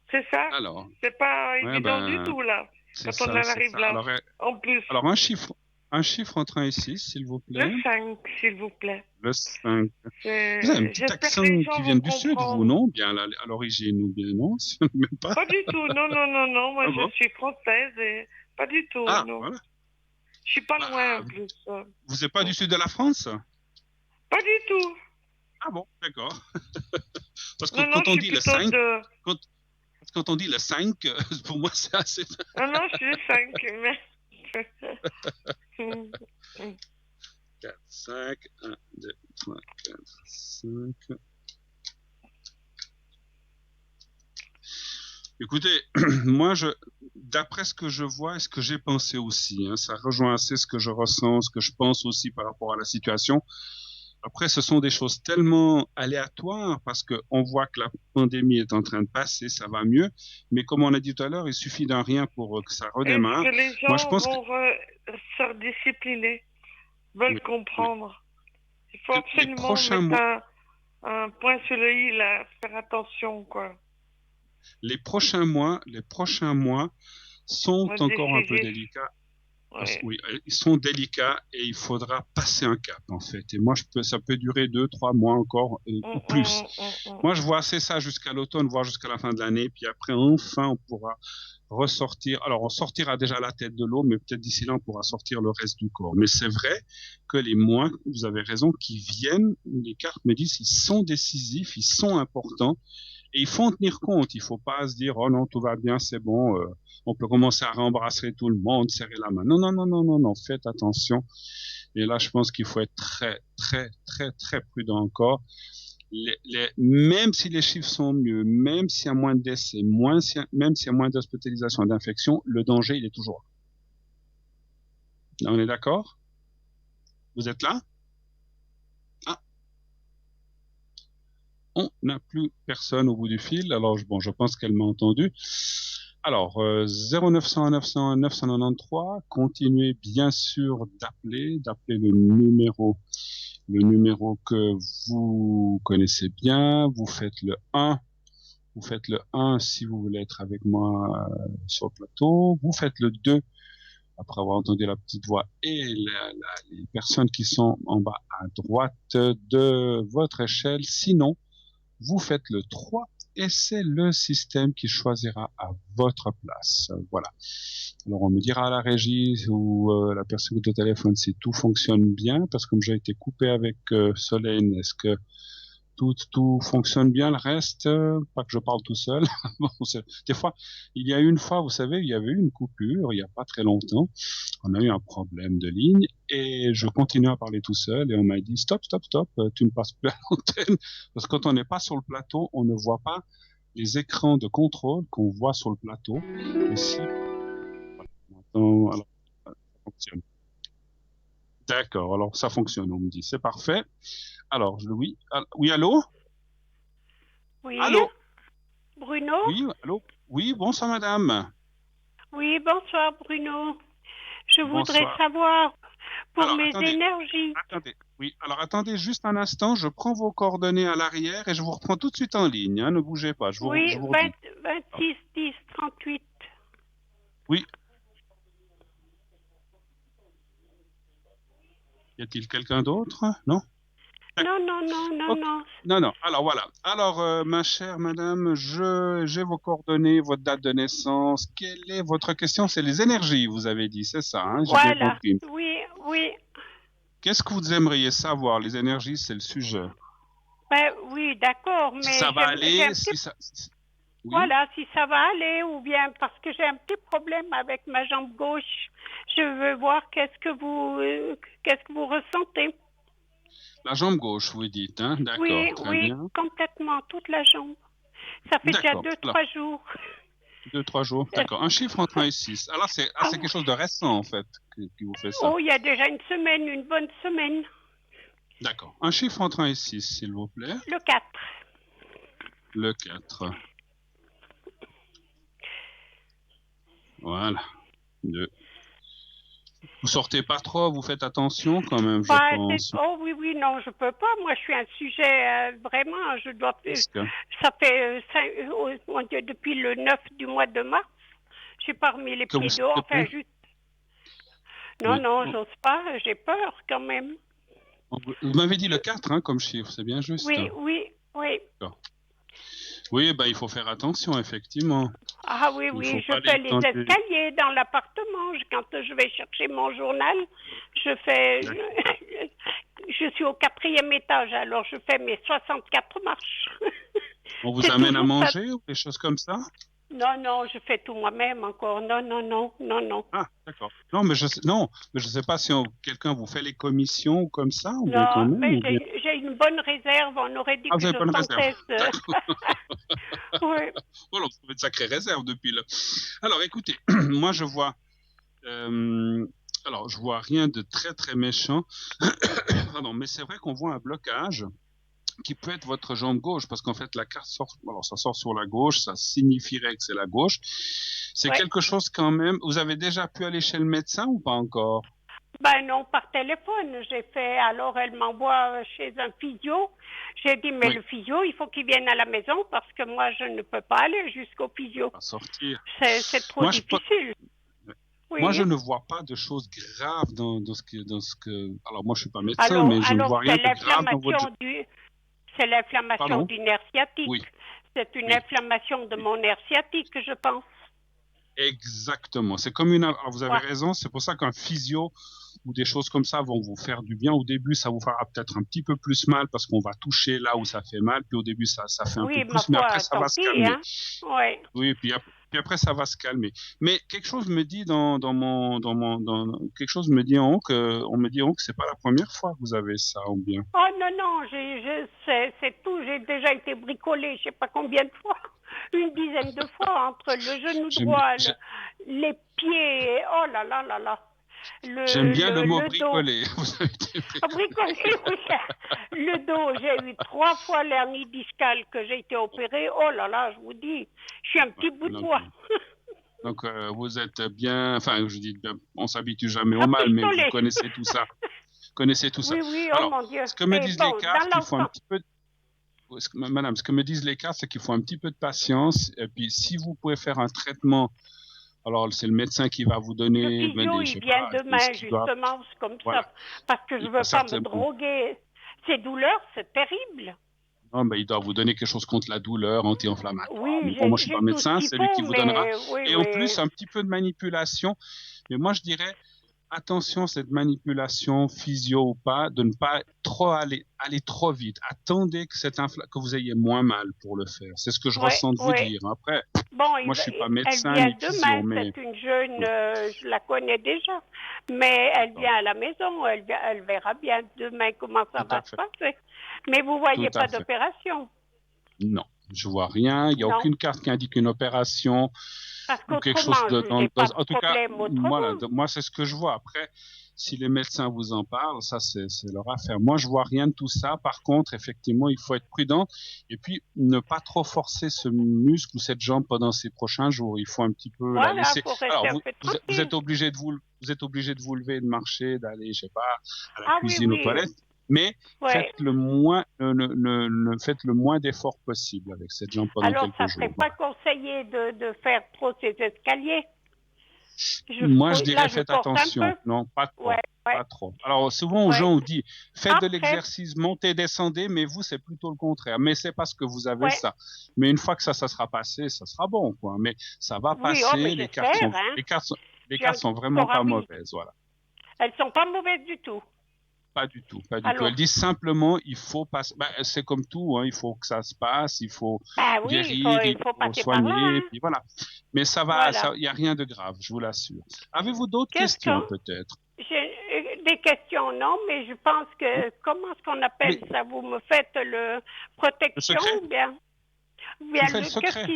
C'est ça. Alors. C'est pas évident du tout, là. Quand on en arrive là. Alors, en plus. Alors, un chiffre entre 1 et 6, s'il vous plaît. Le 5, s'il vous plaît. Le 5. Vous avez un petit accent qui vient du sud, vous, non? Bien à l'origine, ou bien non? Même pas. Pas du tout. Non. Moi, je suis française et pas du tout. Ah, non. voilà. Je suis pas loin, en plus. Vous n'êtes pas du sud de la France? Pas du tout. Ah bon, d'accord. Parce que quand on dit le 5, quand on dit le 5, pour moi, c'est assez... Non, je suis le 5, mais... 4, 5, 1, 2, 3, 4, 5... Écoutez, moi, d'après ce que je vois et ce que j'ai pensé aussi, hein, ça rejoint assez ce que je ressens, ce que je pense aussi par rapport à la situation. Après, ce sont des choses tellement aléatoires parce qu'on voit que la pandémie est en train de passer, ça va mieux. Mais comme on a dit tout à l'heure, il suffit d'un rien pour que ça redémarre. Est-ce que les gens vont se rediscipliner, veulent comprendre? Il faut absolument mettre un point sur le i, là, faire attention, quoi. Les prochains mois sont encore un peu délicats. Ouais. Oui, ils sont délicats et il faudra passer un cap en fait. Et moi, ça peut durer 2, 3 mois encore ou plus. Moi, je vois assez ça jusqu'à l'automne, voire jusqu'à la fin de l'année. Puis après, enfin, on pourra ressortir. Alors, on sortira déjà la tête de l'eau, mais peut-être d'ici là, on pourra sortir le reste du corps. Mais c'est vrai que les mois, vous avez raison, qui viennent, les cartes me disent, ils sont décisifs, ils sont importants. Et il faut en tenir compte. Il ne faut pas se dire, oh non, tout va bien, c'est bon, on peut commencer à rembrasser tout le monde, serrer la main. Non, faites attention. Et là, je pense qu'il faut être très, très, très, très prudent encore. Même si les chiffres sont mieux, même s'il y a moins de décès, même s'il y a moins d'hospitalisation et d'infection, le danger, il est toujours là. On est d'accord? Vous êtes là? Ah. On n'a plus personne au bout du fil. Alors, bon, je pense qu'elle m'a entendu. Alors, 0900 900 993, continuez bien sûr d'appeler le numéro que vous connaissez bien. Vous faites le 1. Vous faites le 1 si vous voulez être avec moi sur le plateau. Vous faites le 2 après avoir entendu la petite voix et les personnes qui sont en bas à droite de votre échelle. Sinon, vous faites le 3 et c'est le système qui choisira à votre place. Voilà. Alors on me dira à la régie ou la personne au téléphone si tout fonctionne bien, parce que comme j'ai été coupé avec Solène, est-ce que tout fonctionne bien, le reste, pas que je parle tout seul. Bon, des fois, il y a une fois, vous savez, il y avait eu une coupure, il n'y a pas très longtemps, on a eu un problème de ligne, et je continue à parler tout seul, et on m'a dit, stop, tu ne passes plus à l'antenne, parce que quand on n'est pas sur le plateau, on ne voit pas les écrans de contrôle qu'on voit sur le plateau. Ici, voilà. Alors, ça fonctionne. D'accord, alors ça fonctionne, on me dit, c'est parfait. Alors, oui, allô? Oui. Allô? Bruno? Oui, allô? Oui, bonsoir madame. Oui, bonsoir Bruno. Je voudrais Bonsoir. savoir pour Alors, mes attendez, énergies. Attendez juste un instant, je prends vos coordonnées à l'arrière et je vous reprends tout de suite en ligne, hein, ne bougez pas, je vous Oui, redis. 26 10 38. Oui. Y a-t-il quelqu'un d'autre? Non? Non. Alors voilà. Alors, ma chère madame, j'ai vos coordonnées, votre date de naissance. Quelle est votre question? C'est les énergies, vous avez dit, c'est ça, hein? J'ai bien compris. Oui. Qu'est-ce que vous aimeriez savoir? Les énergies, c'est le sujet. Oui, d'accord, mais ça va aller, si ça... Oui. Voilà, si ça va aller, ou bien parce que j'ai un petit problème avec ma jambe gauche. Je veux voir qu'est-ce que vous ressentez. La jambe gauche, vous dites, hein? D'accord, très bien. Oui, complètement, toute la jambe. Ça fait déjà 2-3 jours. 2-3 jours, d'accord. Un chiffre entre 1 et 6. Alors, c'est quelque chose de récent, en fait, qui vous fait ça. Oh, il y a déjà une bonne semaine. D'accord. Un chiffre entre 1 et 6, s'il vous plaît. Le 4. Le 4. Voilà. 2. Vous sortez pas trop, vous faites attention quand même, je pense. Oh oui, non, je peux pas. Moi, je suis un sujet vraiment, je dois... Ça fait depuis le 9 du mois de mars. J'ai pas remis les pieds dehors, enfin juste... Non, j'ose pas, j'ai peur quand même. Vous m'avez dit le 4, hein, comme chiffre, c'est bien juste. Oui. D'accord. Oui, il faut faire attention, effectivement. Ah oui, je fais les escaliers dans l'appartement. Quand je vais chercher mon journal, je suis au 4e étage, alors je fais mes 64 marches. On vous amène à manger ou des choses comme ça? Non, je fais tout moi-même encore. Non. Ah, d'accord. Non, mais je sais pas si quelqu'un vous fait les commissions ou comme ça. Ou non, quand même, mais j'ai une bonne réserve. On aurait dit que je sentais... Oui. Voilà, vous avez de sacrées réserves depuis là. Alors, écoutez, moi je vois... je vois rien de très très méchant. Pardon, mais c'est vrai qu'on voit un blocage qui peut être votre jambe gauche, parce qu'en fait la carte sort, ça sort sur la gauche, ça signifierait que c'est la gauche. C'est quelque chose quand même. Vous avez déjà pu aller chez le médecin ou pas encore? Non, par téléphone. J'ai fait, alors elle m'envoie chez un physio. J'ai dit, mais le physio, il faut qu'il vienne à la maison parce que moi, je ne peux pas aller jusqu'au physio. À sortir. C'est trop difficile. Oui. Moi, je ne vois pas de choses graves dans ce que... Alors, moi, je ne suis pas médecin, mais je ne vois rien de grave dans votre... C'est l'inflammation du nerf sciatique. Oui. C'est une inflammation de mon nerf sciatique, je pense. Exactement. C'est comme Alors, vous avez raison, c'est pour ça qu'un physio ou des choses comme ça vont vous faire du bien. Au début, ça vous fera peut-être un petit peu plus mal parce qu'on va toucher là où ça fait mal. Puis au début, ça fait un peu plus, mais après, ça va se calmer. Hein? Oui, puis Puis après, ça va se calmer. Mais quelque chose me dit quelque chose me dit en haut on me dit en haut que c'est pas la première fois que vous avez ça, ou bien. Oh non, c'est tout. J'ai déjà été bricolée, je sais pas combien de fois. Une dizaine de fois entre le genou droit, les pieds. Oh là là là là. J'aime bien le mot bricoler. Bricoler, oui. Le dos, j'ai eu 3 fois l'hernie discale que j'ai été opérée. Oh là là, je vous dis, je suis un petit bout de bois. Donc, vous êtes bien, enfin, je dis bien, on s'habitue jamais au mal, mais vous connaissez tout ça. Oui, alors, oh mon Dieu. Ce que me disent les cartes, il faut un petit peu... Madame, ce que me disent les cartes, c'est qu'il faut un petit peu de patience. Et puis, si vous pouvez faire un traitement, alors c'est le médecin qui va vous donner... Le physio, il vient demain, justement, comme ça, parce que je ne veux pas me droguer. Ces douleurs, c'est terrible. Non, mais il doit vous donner quelque chose contre la douleur, anti-inflammatoire. Oui, moi, je ne suis pas médecin, c'est lui qui vous donnera. Et en plus, un petit peu de manipulation. Mais moi, je dirais, attention, cette manipulation, physio ou pas, de ne pas trop aller trop vite. Attendez que vous ayez moins mal pour le faire. C'est ce que je ressens de vous dire. Après, moi, je ne suis pas médecin ni physio. Mais... C'est une jeune, je la connais déjà. Mais elle vient à la maison, elle verra bien demain comment ça va se passer. Mais vous ne voyez pas d'opération? Non, je ne vois rien. Il n'y a aucune carte qui indique une opération ou quelque chose en tout cas, moi, c'est ce que je vois. Après, si les médecins vous en parlent, ça, c'est leur affaire. Moi, je ne vois rien de tout ça. Par contre, effectivement, il faut être prudent et puis ne pas trop forcer ce muscle ou cette jambe pendant ces prochains jours. Il faut un petit peu la laisser. Alors, vous êtes obligé de vous lever, de marcher, d'aller, je sais pas, à la cuisine, aux toilettes. Mais faites le moins d'efforts possible avec cette jambe pendant quelques jours. Alors, ça ne serait pas conseillé de faire trop ces escaliers? Moi, je dirais faites attention. Non, pas trop. Pas trop. Alors, souvent, aux gens, on dit faites de l'exercice, montez, descendez, mais vous, c'est plutôt le contraire. Mais c'est parce que vous avez ça. Mais une fois que ça sera passé, ça sera bon, quoi. Mais ça va passer. Les cartes sont vraiment pas mauvaises, voilà. Elles sont pas mauvaises du tout. Pas du tout. Elles disent simplement, il faut passer. C'est comme tout, hein, il faut que ça se passe, il faut guérir, il faut soigner, puis voilà. Mais ça va, il n'y a rien de grave, je vous l'assure. Avez-vous d'autres questions peut-être? J'ai des questions, non, mais je pense que, comment est-ce qu'on appelle ça? Vous me faites le protection ou bien le secret.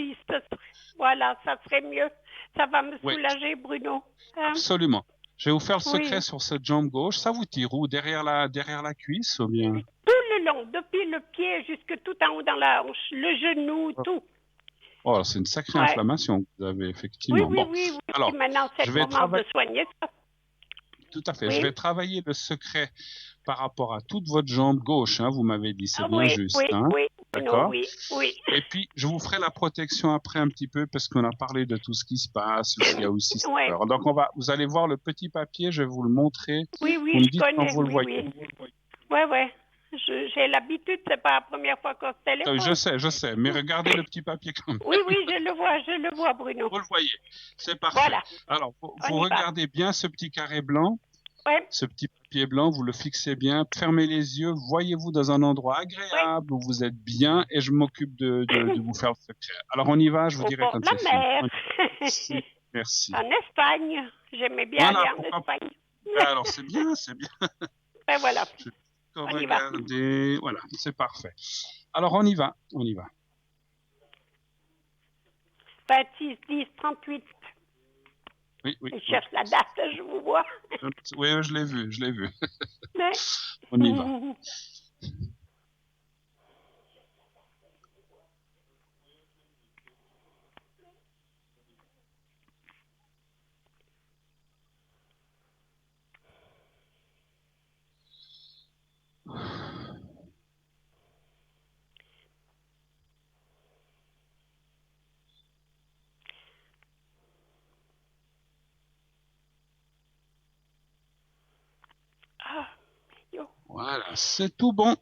Voilà, ça serait mieux. Ça va me soulager, Bruno. Absolument. Je vais vous faire le secret sur cette jambe gauche. Ça vous tire où? Derrière la cuisse ou bien? Tout le long, depuis le pied jusque tout en haut dans la hanche, le genou, tout. Oh, c'est une sacrée inflammation que vous avez, effectivement. Oui. Alors, maintenant, c'est le moment de soigner ça. Tout à fait. Oui. Je vais travailler le secret par rapport à toute votre jambe gauche, hein, vous m'avez dit, c'est bien juste. Oui. D'accord. Oui. Et puis, je vous ferai la protection après un petit peu, parce qu'on a parlé de tout ce qui se passe, il y a aussi Alors, donc, vous allez voir le petit papier, je vais vous le montrer. Oui, je connais. Vous le voyez. Oui. J'ai l'habitude, c'est pas la première fois qu'on se téléphone. Je sais, mais regardez le petit papier quand même. Oui, je le vois, Bruno. Vous le voyez, c'est parfait. Voilà. Alors, vous regardez bien ce petit carré blanc, ce petit papier blanc, vous le fixez bien, fermez les yeux, voyez-vous dans un endroit agréable où vous êtes bien et je m'occupe de vous faire le secret. Alors, on y va, je vous dirai quand c'est fini. Merci. En Espagne, j'aimais bien aller en Espagne. Alors, c'est bien. Ben voilà. Regardez, voilà, c'est parfait. Alors, on y va. 26, 10, 38. Oui. Je cherche la date, je vous vois. Oui, je l'ai vu. On y va. Voilà, c'est tout bon.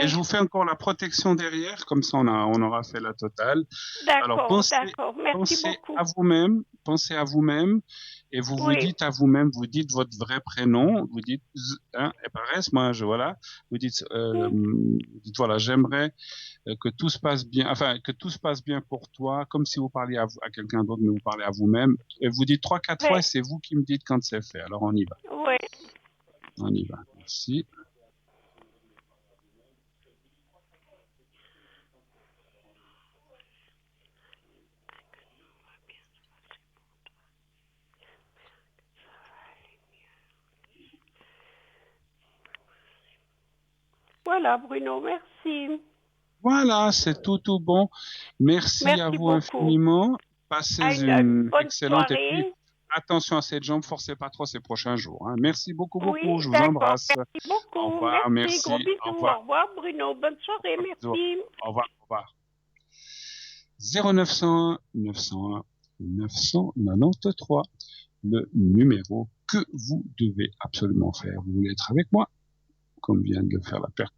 Et je vous fais encore la protection derrière, comme ça on aura fait la totale. D'accord, merci beaucoup. Pensez à vous-même, et vous vous dites à vous-même, vous dites votre vrai prénom, vous dites, Epares, vous dites voilà, j'aimerais que tout se passe bien, enfin, que tout se passe bien pour toi, comme si vous parliez à quelqu'un d'autre, mais vous parlez à vous-même. Et vous dites 3-4 fois, et c'est vous qui me dites quand c'est fait. Alors, on y va. Oui. On y va. Merci. Voilà, Bruno, merci. Voilà, c'est tout bon. Merci à vous beaucoup. infiniment. Passez une excellente soirée. Et puis, attention à cette jambe, forcez pas trop ces prochains jours. Hein. Merci beaucoup. Je vous embrasse. Merci beaucoup. Au revoir, merci. Gros bisous. Au revoir, Bruno. Bonne soirée, merci. Au revoir. 0901 901 993, le numéro que vous devez absolument faire. Vous voulez être avec moi, comme vient de le faire la personne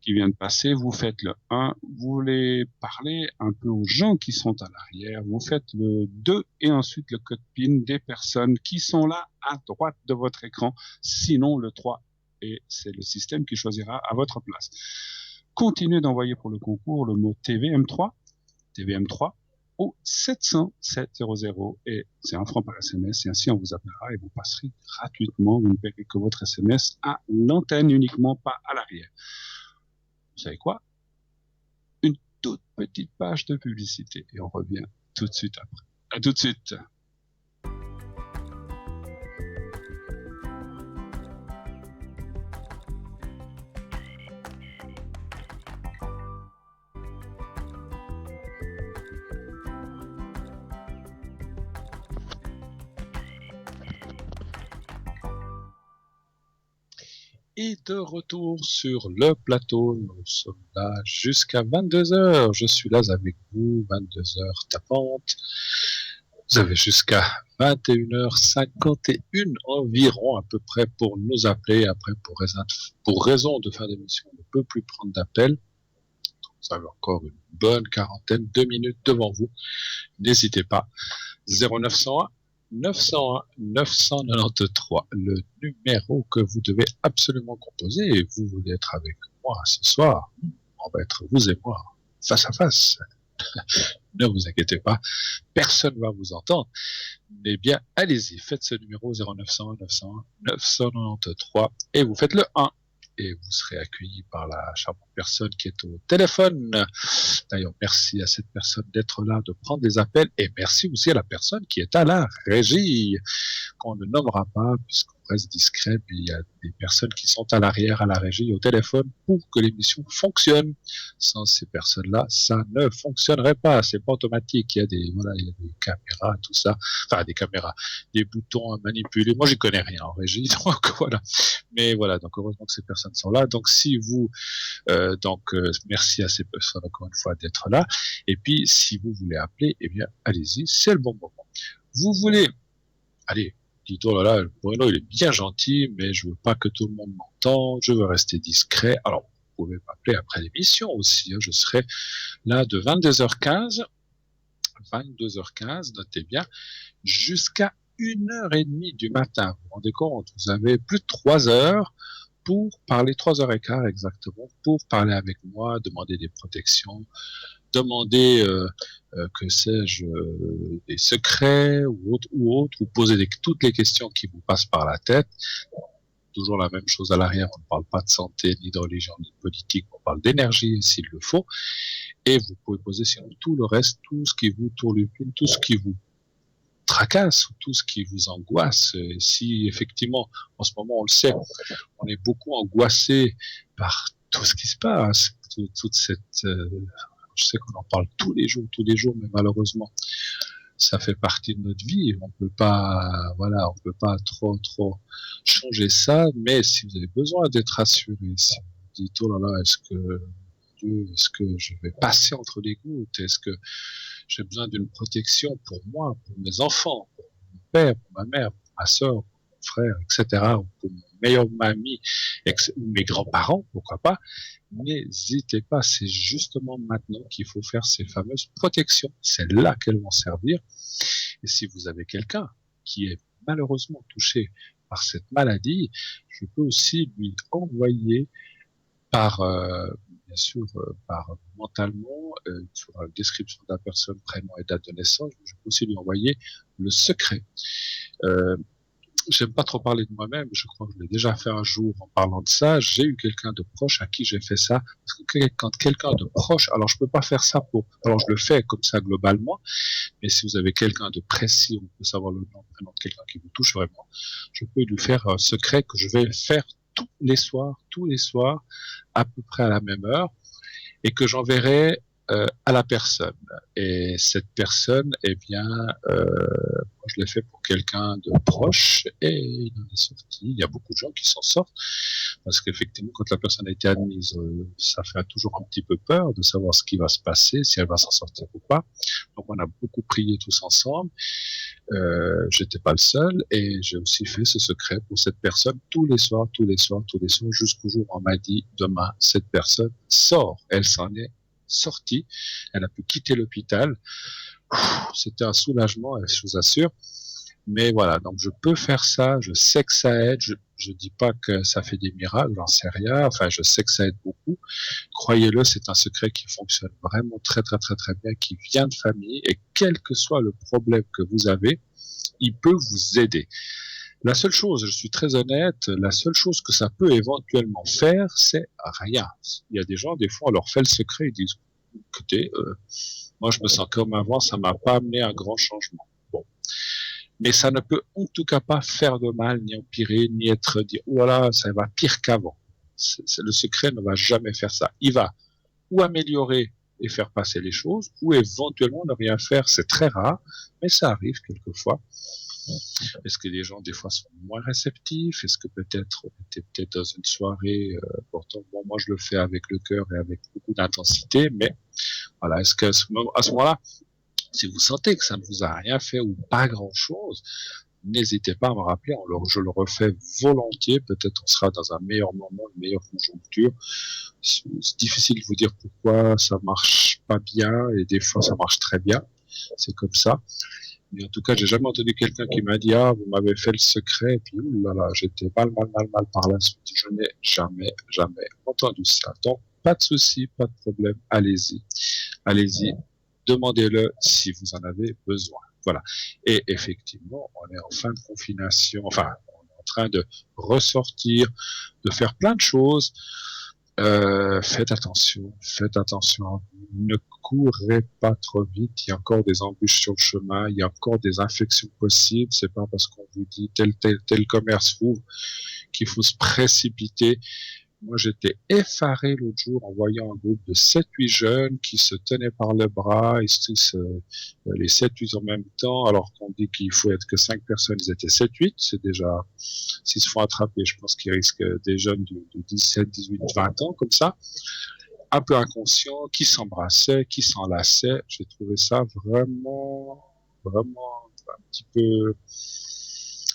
qui vient de passer, vous faites le 1, vous voulez parler un peu aux gens qui sont à l'arrière, vous faites le 2 et ensuite le code PIN des personnes qui sont là à droite de votre écran, sinon le 3, et c'est le système qui choisira à votre place. Continuez d'envoyer pour le concours le mot TVM3 au 700 700 et c'est 1 franc par SMS et ainsi on vous appellera et vous passerez gratuitement, vous ne paierez que votre SMS à l'antenne uniquement, pas à l'arrière. Vous savez quoi? Une toute petite page de publicité et on revient tout de suite après. À tout de suite. Et de retour sur le plateau, nous sommes là jusqu'à 22h. Je suis là avec vous, 22h tapantes. Vous avez jusqu'à 21h51 environ à peu près pour nous appeler. Après, pour raison de fin d'émission, on ne peut plus prendre d'appel. Vous avez encore une bonne quarantaine de minutes devant vous. N'hésitez pas. 0901 901 993, le numéro que vous devez absolument composer. Et vous voulez être avec moi ce soir, on va être vous et moi face à face. Ne vous inquiétez pas, personne ne va vous entendre. Mais bien, allez-y, faites ce numéro 0901 901 993 et vous faites le 1. Et vous serez accueilli par la charmante personne qui est au téléphone. D'ailleurs, merci à cette personne d'être là, de prendre des appels, et merci aussi à la personne qui est à la régie, qu'on ne nommera pas, puisqu'on reste discret, mais il y a des personnes qui sont à l'arrière, à la régie, au téléphone, pour que l'émission fonctionne. Sans ces personnes-là, ça ne fonctionnerait pas, c'est pas automatique, il y a des caméras, tout ça, enfin, des caméras, des boutons à manipuler, moi j'y connais rien en régie, donc voilà. Mais voilà, donc heureusement que ces personnes sont là. Donc si vous, merci à ces personnes encore une fois d'être là. Et puis si vous voulez appeler, eh bien allez-y, c'est le bon moment. Vous voulez, allez, dites oh là là, Bruno il est bien gentil, mais je veux pas que tout le monde m'entende, je veux rester discret. Alors vous pouvez m'appeler après l'émission aussi. Hein, je serai là de 22h15, notez bien, jusqu'à 1h30 du matin. Vous vous rendez compte, vous avez plus de 3 heures pour parler, 3h15 exactement, pour parler avec moi, demander des protections, demander, que sais-je, des secrets ou autres, ou poser toutes les questions qui vous passent par la tête. Toujours la même chose à l'arrière, on ne parle pas de santé, ni de religion, ni de politique, on parle d'énergie s'il le faut. Et vous pouvez poser sinon tout le reste, tout ce qui vous tourlupine, tout ce qui vous tracasse, tout ce qui vous angoisse. Et si effectivement, en ce moment, on le sait, on est beaucoup angoissé par tout ce qui se passe, toute cette, je sais qu'on en parle tous les jours, mais malheureusement, ça fait partie de notre vie. On peut pas trop changer ça. Mais si vous avez besoin d'être rassuré, si vous dites oh là là, est-ce que je vais passer entre les gouttes, est-ce que j'ai besoin d'une protection pour moi, pour mes enfants, pour mon père, pour ma mère, pour ma soeur, pour mon frère, etc., ou pour mon meilleur ami, ou mes grands-parents, pourquoi pas, n'hésitez pas, c'est justement maintenant qu'il faut faire ces fameuses protections. C'est là qu'elles vont servir. Et si vous avez quelqu'un qui est malheureusement touché par cette maladie, je peux aussi lui envoyer par bien sûr, par mentalement, sur la description de la personne, prénom et date de naissance, je peux aussi lui envoyer le secret. J'aime pas trop parler de moi-même, je crois que je l'ai déjà fait un jour en parlant de ça. J'ai eu quelqu'un de proche à qui j'ai fait ça. Parce que quand quelqu'un de proche, alors je peux pas faire ça alors je le fais comme ça globalement, mais si vous avez quelqu'un de précis, on peut savoir le nom, le prénom de quelqu'un qui vous touche vraiment, je peux lui faire un secret que je vais faire tous les soirs, à peu près à la même heure, et que j'enverrai à la personne. Et cette personne, eh bien, moi je l'ai fait pour quelqu'un de proche et il en est sorti. Il y a beaucoup de gens qui s'en sortent parce qu'effectivement, quand la personne a été admise, ça fait toujours un petit peu peur de savoir ce qui va se passer, si elle va s'en sortir ou pas. Donc on a beaucoup prié tous ensemble. J'étais pas le seul et j'ai aussi fait ce secret pour cette personne tous les soirs, jusqu'au jour où on m'a dit demain cette personne sort. Elle s'en est sortie, elle a pu quitter l'hôpital. C'était un soulagement, je vous assure. Mais voilà, donc je peux faire ça, je sais que ça aide, je dis pas que ça fait des miracles, j'en sais rien, enfin je sais que ça aide beaucoup. Croyez-le, c'est un secret qui fonctionne vraiment très bien, qui vient de famille, et quel que soit le problème que vous avez, il peut vous aider. La seule chose, je suis très honnête, la seule chose que ça peut éventuellement faire, c'est rien. Il y a des gens, des fois, on leur fait le secret, ils disent, écoutez, moi je me sens comme avant, ça m'a pas amené un grand changement. Bon. Mais ça ne peut en tout cas pas faire de mal, ni empirer, ni être dit, oh là, ça va pire qu'avant. Le secret ne va jamais faire ça. Il va ou améliorer et faire passer les choses, ou éventuellement ne rien faire. C'est très rare, mais ça arrive quelquefois. Est-ce que les gens, des fois, sont moins réceptifs? Est-ce que peut-être, on était peut-être dans une soirée, pourtant, bon, moi, je le fais avec le cœur et avec beaucoup d'intensité, mais voilà, est-ce qu'à ce moment-là, si vous sentez que ça ne vous a rien fait ou pas grand-chose, n'hésitez pas à me rappeler, je le refais volontiers, peut-être on sera dans un meilleur moment, une meilleure conjoncture. C'est difficile de vous dire pourquoi ça marche pas bien, et des fois ça marche très bien, c'est comme ça. Mais en tout cas, j'ai jamais entendu quelqu'un qui m'a dit, ah, vous m'avez fait le secret, et puis, oulala, j'étais mal par la suite. Je n'ai jamais entendu ça. Donc, pas de souci, pas de problème, allez-y, demandez-le si vous en avez besoin. Voilà. Et effectivement, on est en fin de confination, enfin, on est en train de ressortir, de faire plein de choses. Faites attention à vous. Ne courez pas trop vite. Il y a encore des embûches sur le chemin. Il y a encore des infections possibles. C'est pas parce qu'on vous dit tel commerce ouvre qu'il faut se précipiter. Moi, j'étais effaré l'autre jour en voyant un groupe de 7-8 jeunes qui se tenaient par le bras, les 7-8 en même temps, alors qu'on dit qu'il faut être que 5 personnes, ils étaient 7-8, c'est déjà, s'ils se font attraper, je pense qu'ils risquent des jeunes de 17, 18, 20 ans, comme ça, un peu inconscients, qui s'embrassaient, qui s'enlaçaient. J'ai trouvé ça vraiment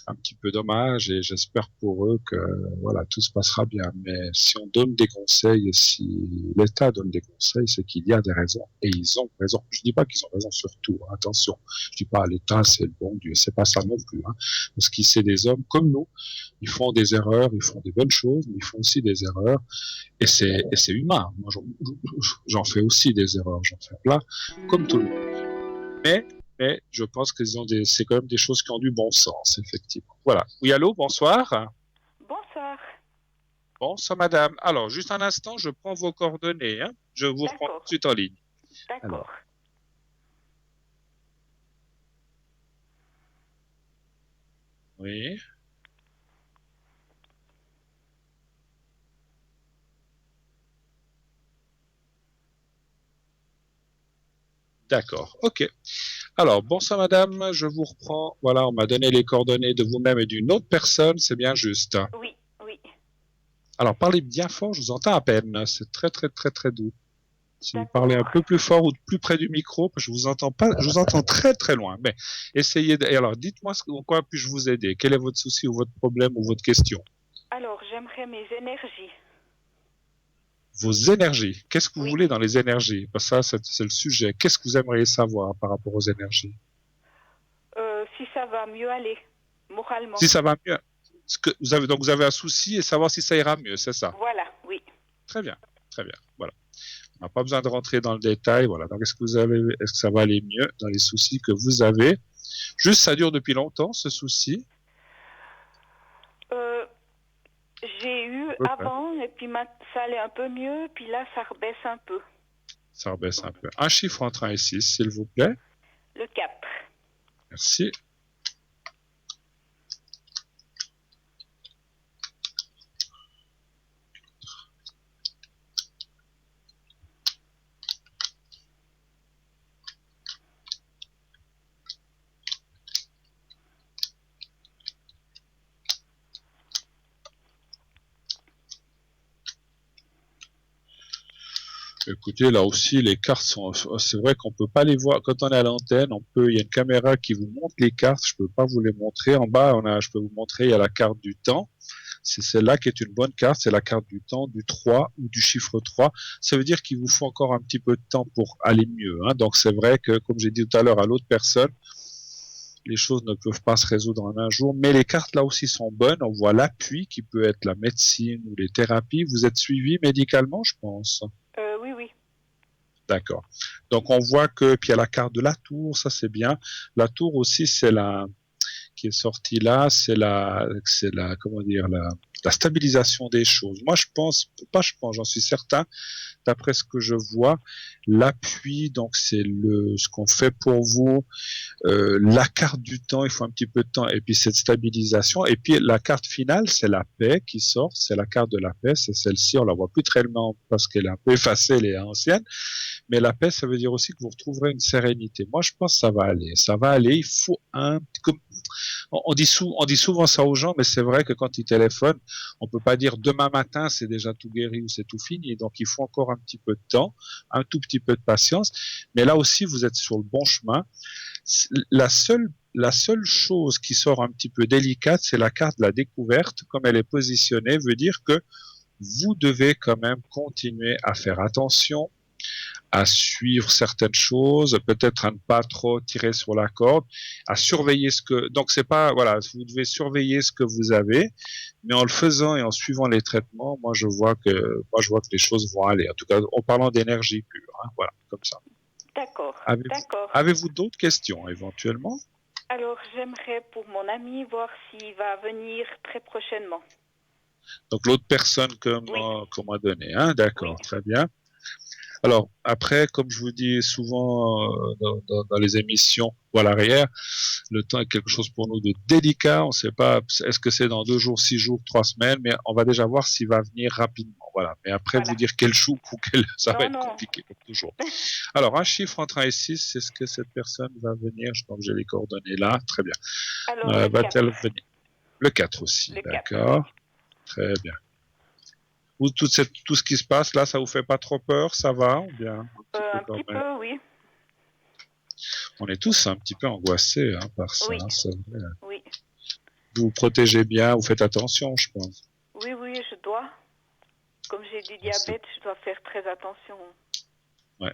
un petit peu dommage, et j'espère pour eux que voilà, tout se passera bien. Mais si on donne des conseils, et si l'État donne des conseils, c'est qu'il y a des raisons, et ils ont raison. Je dis pas qu'ils ont raison sur tout, hein, attention. Je dis pas l'État c'est le bon Dieu, c'est pas ça non plus, hein, parce qu'ils c'est des hommes comme nous. Ils font des erreurs, ils font des bonnes choses, mais ils font aussi des erreurs, et c'est humain. Moi j'en fais aussi des erreurs, j'en fais plein, comme tout le monde. Mais je pense que c'est quand même des choses qui ont du bon sens, effectivement. Voilà. Oui, allô, bonsoir. Bonsoir. Bonsoir, madame. Alors, juste un instant, je prends vos coordonnées. Hein. Je vous reprends tout de suite en ligne. D'accord. Alors. Oui. D'accord, ok. Alors, bonsoir madame, je vous reprends. Voilà, on m'a donné les coordonnées de vous-même et d'une autre personne, c'est bien juste. Oui. Alors, parlez bien fort, je vous entends à peine. C'est très doux. Si vous parlez un peu plus fort ou plus près du micro, parce que je vous entends pas, je vous entends très loin. Mais essayez et alors, dites-moi en quoi puis-je vous aider? Quel est votre souci ou votre problème ou votre question? Alors, j'aimerais mes énergies. Vos énergies. Qu'est-ce que vous voulez dans les énergies? Parce que ça, c'est le sujet. Qu'est-ce que vous aimeriez savoir par rapport aux énergies? Si ça va mieux aller, moralement. Si ça va mieux. Donc vous avez un souci et savoir si ça ira mieux, c'est ça? Voilà, oui. Très bien. Voilà. On n'a pas besoin de rentrer dans le détail. Voilà. Donc, est-ce que ça va aller mieux dans les soucis que vous avez? Juste, ça dure depuis longtemps, ce souci? J'ai eu avant, et puis ça allait un peu mieux, puis là, ça rebaisse un peu. Ça rebaisse un peu. Un chiffre entre 1 et 6, s'il vous plaît. Le 4. Merci. Écoutez, là aussi, les cartes sont, c'est vrai qu'on peut pas les voir. Quand on est à l'antenne, il y a une caméra qui vous montre les cartes. Je peux pas vous les montrer. En bas, je peux vous montrer, il y a la carte du temps. C'est celle-là qui est une bonne carte. C'est la carte du temps, du 3 ou du chiffre 3. Ça veut dire qu'il vous faut encore un petit peu de temps pour aller mieux, hein. Donc, c'est vrai que, comme j'ai dit tout à l'heure à l'autre personne, les choses ne peuvent pas se résoudre en un jour, mais les cartes là aussi sont bonnes. On voit l'appui qui peut être la médecine ou les thérapies. Vous êtes suivi médicalement, je pense. Oui. D'accord. Donc on voit que, puis il y a la carte de la tour, ça c'est bien. La tour aussi, qui est sortie là, c'est la, comment dire, la stabilisation des choses. Moi j'en suis certain, d'après ce que je vois, l'appui, donc c'est ce qu'on fait pour vous, la carte du temps, il faut un petit peu de temps, et puis cette stabilisation, et puis la carte finale, c'est la paix qui sort, c'est la carte de la paix, c'est celle-ci, on la voit plus très loin parce qu'elle est un peu effacée, elle est ancienne, mais la paix, ça veut dire aussi que vous retrouverez une sérénité. Moi, je pense que ça va aller, il faut on dit souvent ça aux gens, mais c'est vrai que quand ils téléphonent, on peut pas dire demain matin c'est déjà tout guéri ou c'est tout fini. Donc il faut encore un petit peu de temps, un tout petit peu de patience. Mais là aussi vous êtes sur le bon chemin. La seule chose qui sort un petit peu délicate, c'est la carte de la découverte. Comme elle est positionnée, veut dire que vous devez quand même continuer à faire attention, à suivre certaines choses, peut-être à ne pas trop tirer sur la corde, à surveiller donc c'est pas, voilà, vous devez surveiller ce que vous avez, mais en le faisant et en suivant les traitements, moi je vois que les choses vont aller. En tout cas, en parlant d'énergie pure, hein, voilà, comme ça. D'accord. Avez-vous d'autres questions éventuellement? Alors, j'aimerais pour mon ami voir s'il va venir très prochainement. Donc l'autre personne qu'on m'a donné, hein, d'accord, très bien. Alors, après, comme je vous dis souvent dans les émissions ou à l'arrière, le temps est quelque chose pour nous de délicat. On ne sait pas, est-ce que c'est dans 2 jours, 6 jours, 3 semaines, mais on va déjà voir s'il va venir rapidement. Voilà. Mais après, vous dire quel chou ou ça va être compliqué comme toujours. Alors, un chiffre entre 1 et 6, c'est ce que cette personne va venir. Je pense que j'ai les coordonnées là. Très bien. Alors, va-t-elle venir? Le 4 aussi, d'accord. Très bien. Tout ce qui se passe là, ça vous fait pas trop peur, ça va ou bien un petit peu, oui. On est tous un petit peu angoissés par ça, oui. C'est vrai. Oui. Vous vous protégez bien, vous faites attention, je pense. Oui, je dois. Comme j'ai du diabète, je dois faire très attention. Ouais.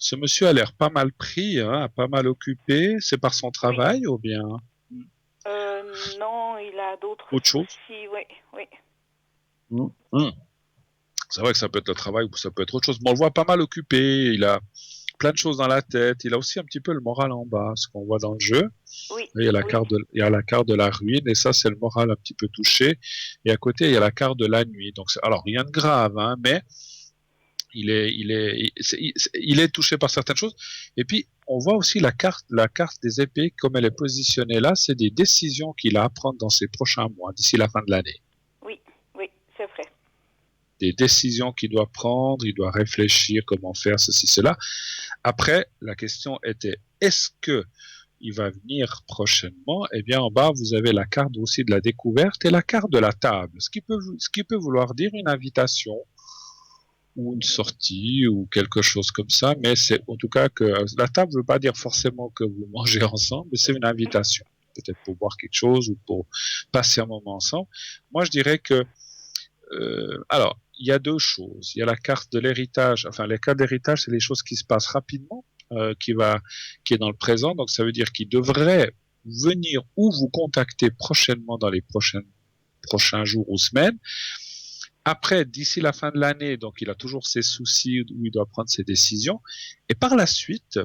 Ce monsieur a l'air pas mal pris, pas mal occupé. C'est par son travail ou bien? Non, il a d'autres choses. Oui. C'est vrai que ça peut être le travail ou ça peut être autre chose. Mais on le voit pas mal occupé. Il a plein de choses dans la tête. Il a aussi un petit peu le moral en bas, ce qu'on voit dans le jeu. Oui. Il y a la carte de la ruine et ça, c'est le moral un petit peu touché. Et à côté, il y a la carte de la nuit. Donc, alors rien de grave, mais il est touché par certaines choses. Et puis, on voit aussi la carte des épées, comme elle est positionnée là, c'est des décisions qu'il a à prendre dans ces prochains mois, d'ici la fin de l'année. Oui, c'est vrai. Des décisions qu'il doit prendre, il doit réfléchir comment faire ceci, cela. Après, la question était, est-ce que il va venir prochainement? Eh bien, en bas, vous avez la carte aussi de la découverte et la carte de la table, ce qui peut vouloir dire une invitation ou une sortie ou quelque chose comme ça, mais c'est en tout cas que la table ne veut pas dire forcément que vous mangez ensemble, mais c'est une invitation, peut-être pour boire quelque chose ou pour passer un moment ensemble. Moi, je dirais que alors, il y a 2 choses. Il y a la carte de l'héritage. Enfin, les cartes d'héritage, c'est les choses qui se passent rapidement. qui est dans le présent, donc ça veut dire qu'il devrait venir ou vous contacter prochainement dans les prochains jours ou semaines. Après, d'ici la fin de l'année, donc il a toujours ses soucis où il doit prendre ses décisions. Et par la suite,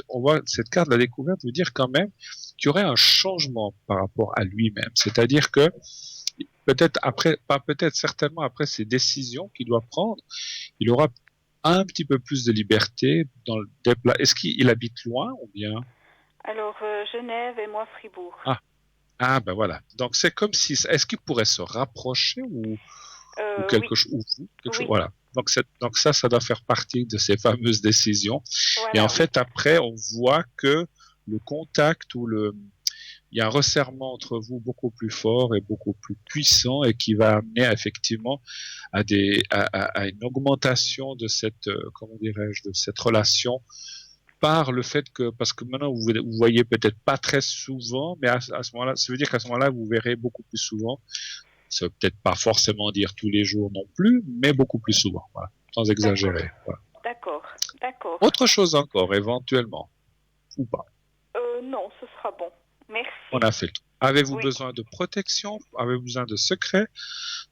on voit cette carte de la découverte veut dire quand même qu'il y aurait un changement par rapport à lui-même. C'est-à-dire que certainement après ses décisions qu'il doit prendre, il aura un petit peu plus de liberté dans le déplacement. Est-ce qu'il habite loin ou bien? Alors, Genève et moi Fribourg. Ah, ben voilà. Donc c'est comme si, est-ce qu'il pourrait se rapprocher ou quelque chose, voilà. Donc ça doit faire partie de ces fameuses décisions. Voilà, et en fait, après, on voit que le contact il y a un resserrement entre vous beaucoup plus fort et beaucoup plus puissant et qui va amener effectivement à une augmentation de cette, de cette relation par le fait parce que maintenant vous voyez peut-être pas très souvent, mais à ce moment-là, ça veut dire qu'à ce moment-là, vous verrez beaucoup plus souvent. Ça veut peut-être pas forcément dire tous les jours non plus, mais beaucoup plus souvent, voilà, sans exagérer. Voilà. D'accord. Autre chose encore, éventuellement, ou pas? Non, ce sera bon. Merci. On a fait le tour. Avez-vous besoin de protection? Avez-vous besoin de secret?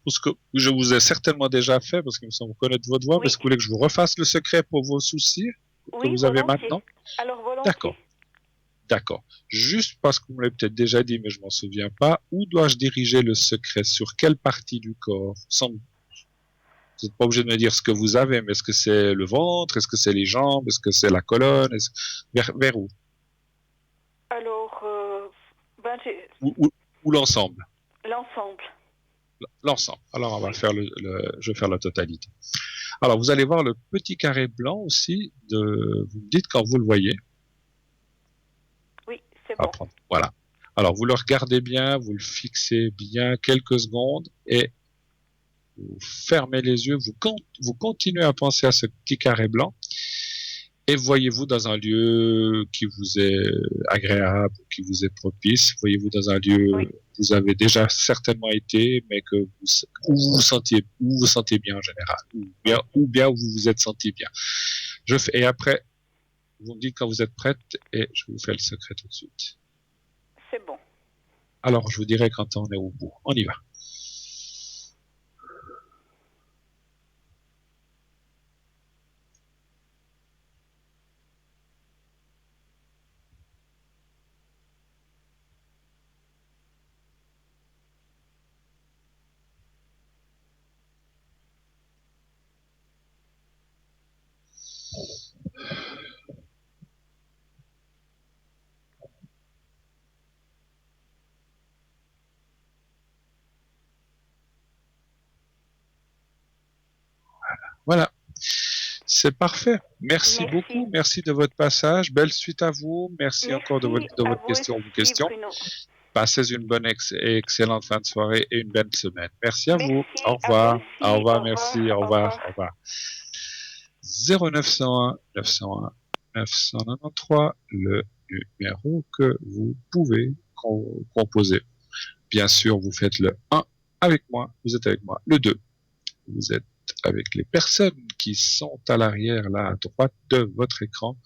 Parce que je vous ai certainement déjà fait, parce qu'il me semble connaître votre voix, parce que vous voulez que je vous refasse le secret pour vos soucis que vous avez maintenant? Alors, volontiers. D'accord. Juste parce que vous me l'avez peut-être déjà dit, mais je m'en souviens pas, où dois-je diriger le secret? Sur quelle partie du corps? Vous n'êtes pas obligé de me dire ce que vous avez, mais est-ce que c'est le ventre? Est-ce que c'est les jambes? Est-ce que c'est la colonne? Vers où? Alors, ou l'ensemble? L'ensemble. Alors, on va faire je vais faire la totalité. Alors, vous allez voir le petit carré blanc aussi. Vous me dites quand vous le voyez. Oui, c'est bon. Voilà. Alors, vous le regardez bien, vous le fixez bien quelques secondes et vous fermez les yeux. Vous continuez à penser à ce petit carré blanc et voyez-vous dans un lieu qui vous est agréable, qui vous est propice. Voyez-vous dans un lieu où vous avez déjà certainement été, mais que où vous vous sentez bien en général, ou bien où vous vous êtes senti bien. Et après, vous me dites quand vous êtes prête et je vous fais le secret tout de suite. C'est bon. Alors, je vous dirai quand on est au bout. On y va. Voilà, c'est parfait. Merci beaucoup, merci de votre passage. Belle suite à vous. Merci encore de votre question. Passez une bonne et excellente fin de soirée et une belle semaine. Merci à vous. Au revoir. Au revoir, merci. Au revoir. Au revoir. 0901 901 993, le numéro que vous pouvez composer. Bien sûr, vous faites le 1 avec moi, vous êtes avec moi. Le 2, vous êtes avec les personnes qui sont à l'arrière, là, à droite de votre écran.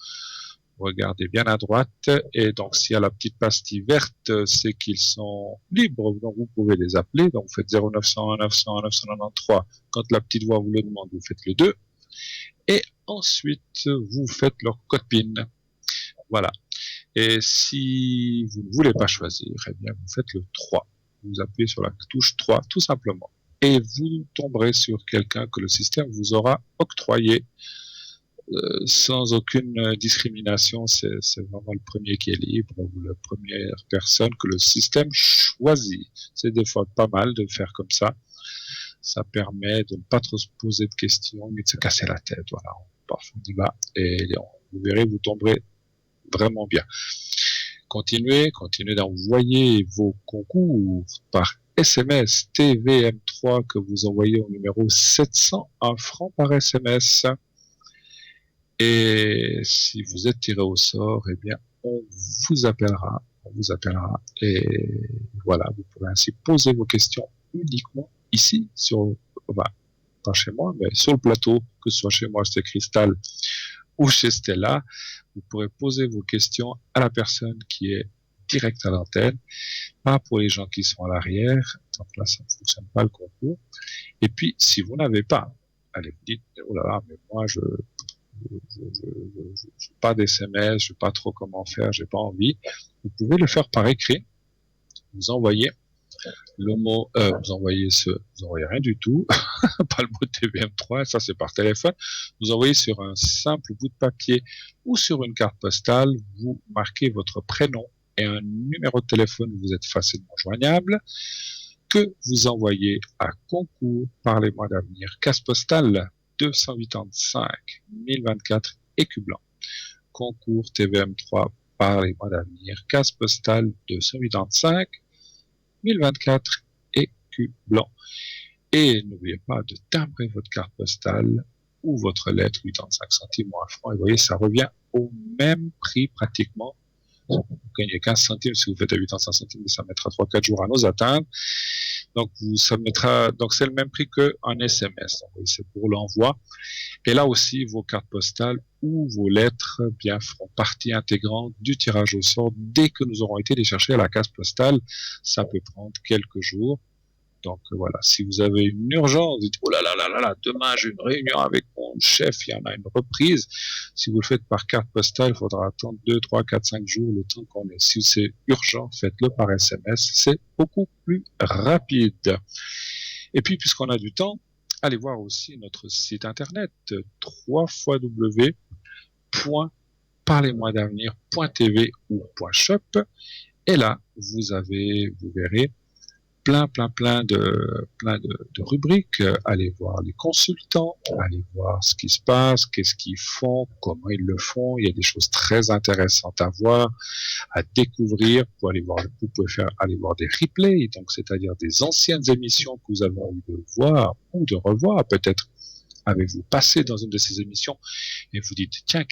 Regardez bien à droite. Et donc, s'il y a la petite pastille verte, c'est qu'ils sont libres. Donc, vous pouvez les appeler. Donc, vous faites 0901 901 993. Quand la petite voix vous le demande, vous faites le 2. Et ensuite, vous faites leur code PIN. Voilà. Et si vous ne voulez pas choisir, eh bien, vous faites le 3. Vous appuyez sur la touche 3, tout simplement. Et vous tomberez sur quelqu'un que le système vous aura octroyé sans aucune discrimination. C'est vraiment le premier qui est libre, ou la première personne que le système choisit. C'est des fois pas mal de faire comme ça. Ça permet de ne pas trop se poser de questions ni de se casser la tête. Voilà, parfois on y va et vous verrez, vous tomberez vraiment bien. Continuez d'envoyer vos concours par SMS TVM3 que vous envoyez au numéro 701 francs par SMS. Et si vous êtes tiré au sort, eh bien, on vous appellera. Et voilà, vous pourrez ainsi poser vos questions uniquement ici, pas chez moi, mais sur le plateau, que ce soit chez moi, c'est Cristal, ou chez Stella, vous pourrez poser vos questions à la personne qui est direct à l'antenne, pas pour les gens qui sont à l'arrière, donc là ça ne fonctionne pas le concours. Et puis si vous n'avez pas, allez vous dites oh là là mais moi je pas d'SMS, je sais pas trop comment faire, j'ai pas envie, vous pouvez le faire par écrit, vous envoyez le mot, vous envoyez rien du tout, pas le mot TVM3, ça c'est par téléphone, vous envoyez sur un simple bout de papier ou sur une carte postale, vous marquez votre prénom et un numéro de téléphone où vous êtes facilement joignable, que vous envoyez à concours Parlez-moi d'avenir, case postale 285 1024 Écublanc. Concours TVM3 Parlez-moi d'avenir, case postale 285 1024 Écublanc. Et n'oubliez pas de timbrer votre carte postale ou votre lettre 85 centimes ou 1 franc. Et vous voyez, ça revient au même prix pratiquement. Vous gagnez 15 centimes si vous faites à 85 centimes, mais ça mettra 3-4 jours à nous atteindre. Donc, c'est le même prix qu'un SMS. Donc, c'est pour l'envoi. Et là aussi, vos cartes postales ou vos lettres, bien, feront partie intégrante du tirage au sort dès que nous aurons été les chercher à la case postale. Ça peut prendre quelques jours. Donc voilà, si vous avez une urgence, vous dites oh là là là là là, demain j'ai une réunion avec mon chef, il y en a une reprise. Si vous le faites par carte postale, il faudra attendre 2, 3, 4, 5 jours le temps qu'on est. Si c'est urgent, faites-le par SMS, c'est beaucoup plus rapide. Et puis puisqu'on a du temps, allez voir aussi notre site internet www.parlez-moi-d'avenir.tv ou .shop. Et là, vous verrez plein de rubriques. Allez voir les consultants, allez voir ce qui se passe, qu'est-ce qu'ils font, comment ils le font. Il y a des choses très intéressantes à voir, à découvrir. Vous pouvez aller voir des replays, donc c'est-à-dire des anciennes émissions que vous avez envie de voir ou de revoir. Peut-être avez-vous passé dans une de ces émissions et vous dites tiens,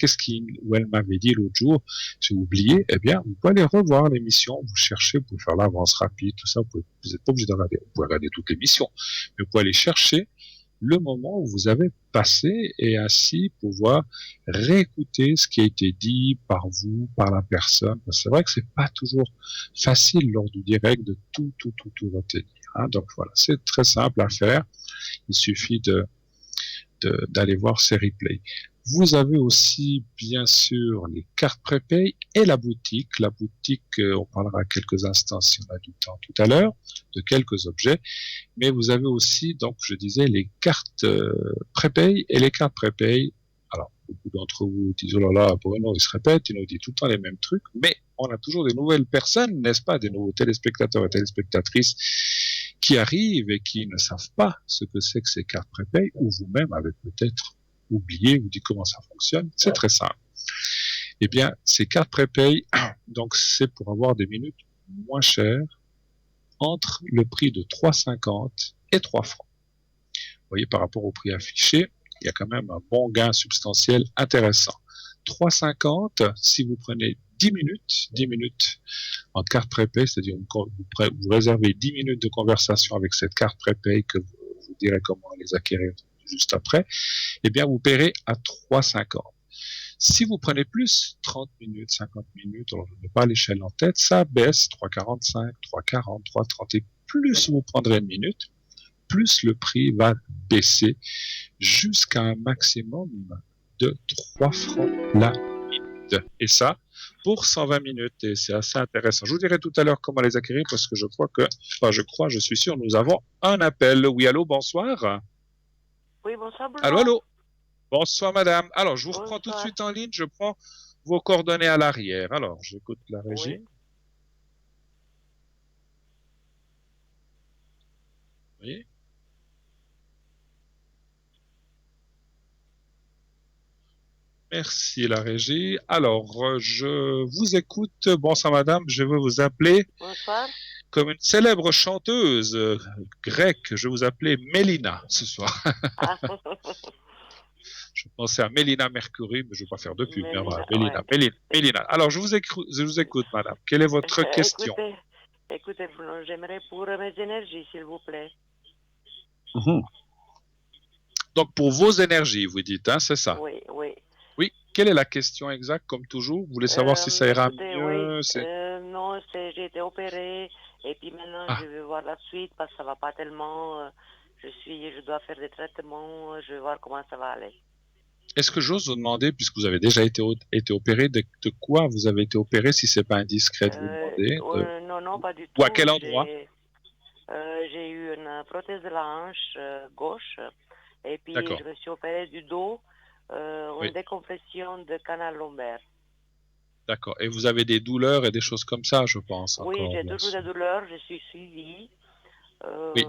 elle m'avait dit l'autre jour, j'ai oublié. Eh bien, vous pouvez aller revoir l'émission, vous cherchez, vous pouvez faire l'avance rapide, tout ça, vous n'êtes pas obligé de regarder, vous pouvez regarder toute l'émission, mais vous pouvez aller chercher le moment où vous avez passé et ainsi pouvoir réécouter ce qui a été dit par vous, par la personne. C'est vrai que c'est pas toujours facile lors du direct de tout retenir, hein. Donc voilà, c'est très simple à faire. Il suffit d'aller voir ces replays. Vous avez aussi, bien sûr, les cartes prépay et la boutique. La boutique, on parlera quelques instants si on a du temps tout à l'heure, de quelques objets. Mais vous avez aussi, donc, je disais, les cartes prépay et les cartes prépay. Alors, beaucoup d'entre vous disent, oh là là, Bruno, il se répète, il nous dit tout le temps les mêmes trucs, mais on a toujours des nouvelles personnes, n'est-ce pas, des nouveaux téléspectateurs et téléspectatrices qui arrivent et qui ne savent pas ce que c'est que ces cartes prépay, ou vous-même avez peut-être oublié, vous dites comment ça fonctionne. C'est très simple. Eh bien, ces cartes prépay, donc c'est pour avoir des minutes moins chères, entre le prix de 3,50 et 3 francs. Vous voyez, par rapport au prix affiché, il y a quand même un bon gain substantiel intéressant. 3,50 si vous prenez 10 minutes en carte prépay, c'est-à-dire vous réservez 10 minutes de conversation avec cette carte prépay que vous direz comment les acquérir juste après, eh bien vous paierez à 3,50. Si vous prenez plus, 30 minutes, 50 minutes, alors je n'ai pas l'échelle en tête, ça baisse 3,45, 3,40, 3,30 et plus vous prendrez une minute, plus le prix va baisser jusqu'à un maximum de 3 francs la minute. Et ça, pour 120 minutes. Et c'est assez intéressant. Je vous dirai tout à l'heure comment les acquérir parce que je suis sûr, nous avons un appel. Oui, allô, bonsoir. Oui, bonsoir, Bruno. Allô. Bonsoir, madame. Alors, je vous reprends tout de suite en ligne. Je prends vos coordonnées à l'arrière. Alors, j'écoute la régie. Oui. Merci la régie. Alors, je vous écoute. Bonsoir madame, je veux vous appeler comme une célèbre chanteuse grecque. Je vous appelais Mélina ce soir. Ah. Je pensais à Mélina Mercury, mais je ne vais pas faire de pub. Mélina. Alors, je vous écoute madame. Quelle est votre question? Écoutez, j'aimerais pour mes énergies, s'il vous plaît. Donc, pour vos énergies, vous dites, hein, c'est ça? Oui. quelle est la question exacte, comme toujours? Vous voulez savoir si ça ira Écoutez, mieux? oui, non, j'ai été opérée et puis maintenant je vais voir la suite parce que ça va pas tellement. Je dois faire des traitements, je vais voir comment ça va aller. Est-ce que j'ose vous demander, puisque vous avez déjà été opéré, de quoi vous avez été opéré, si c'est pas indiscret de vous demander? Non, pas du tout. Ou à quel endroit? J'ai eu une prothèse de la hanche gauche et puis je me suis opéré du dos, une décompression de canal lombaire. D'accord. Et vous avez des douleurs et des choses comme ça, je pense. Oui, j'ai toujours des douleurs, je suis suivie. Oui,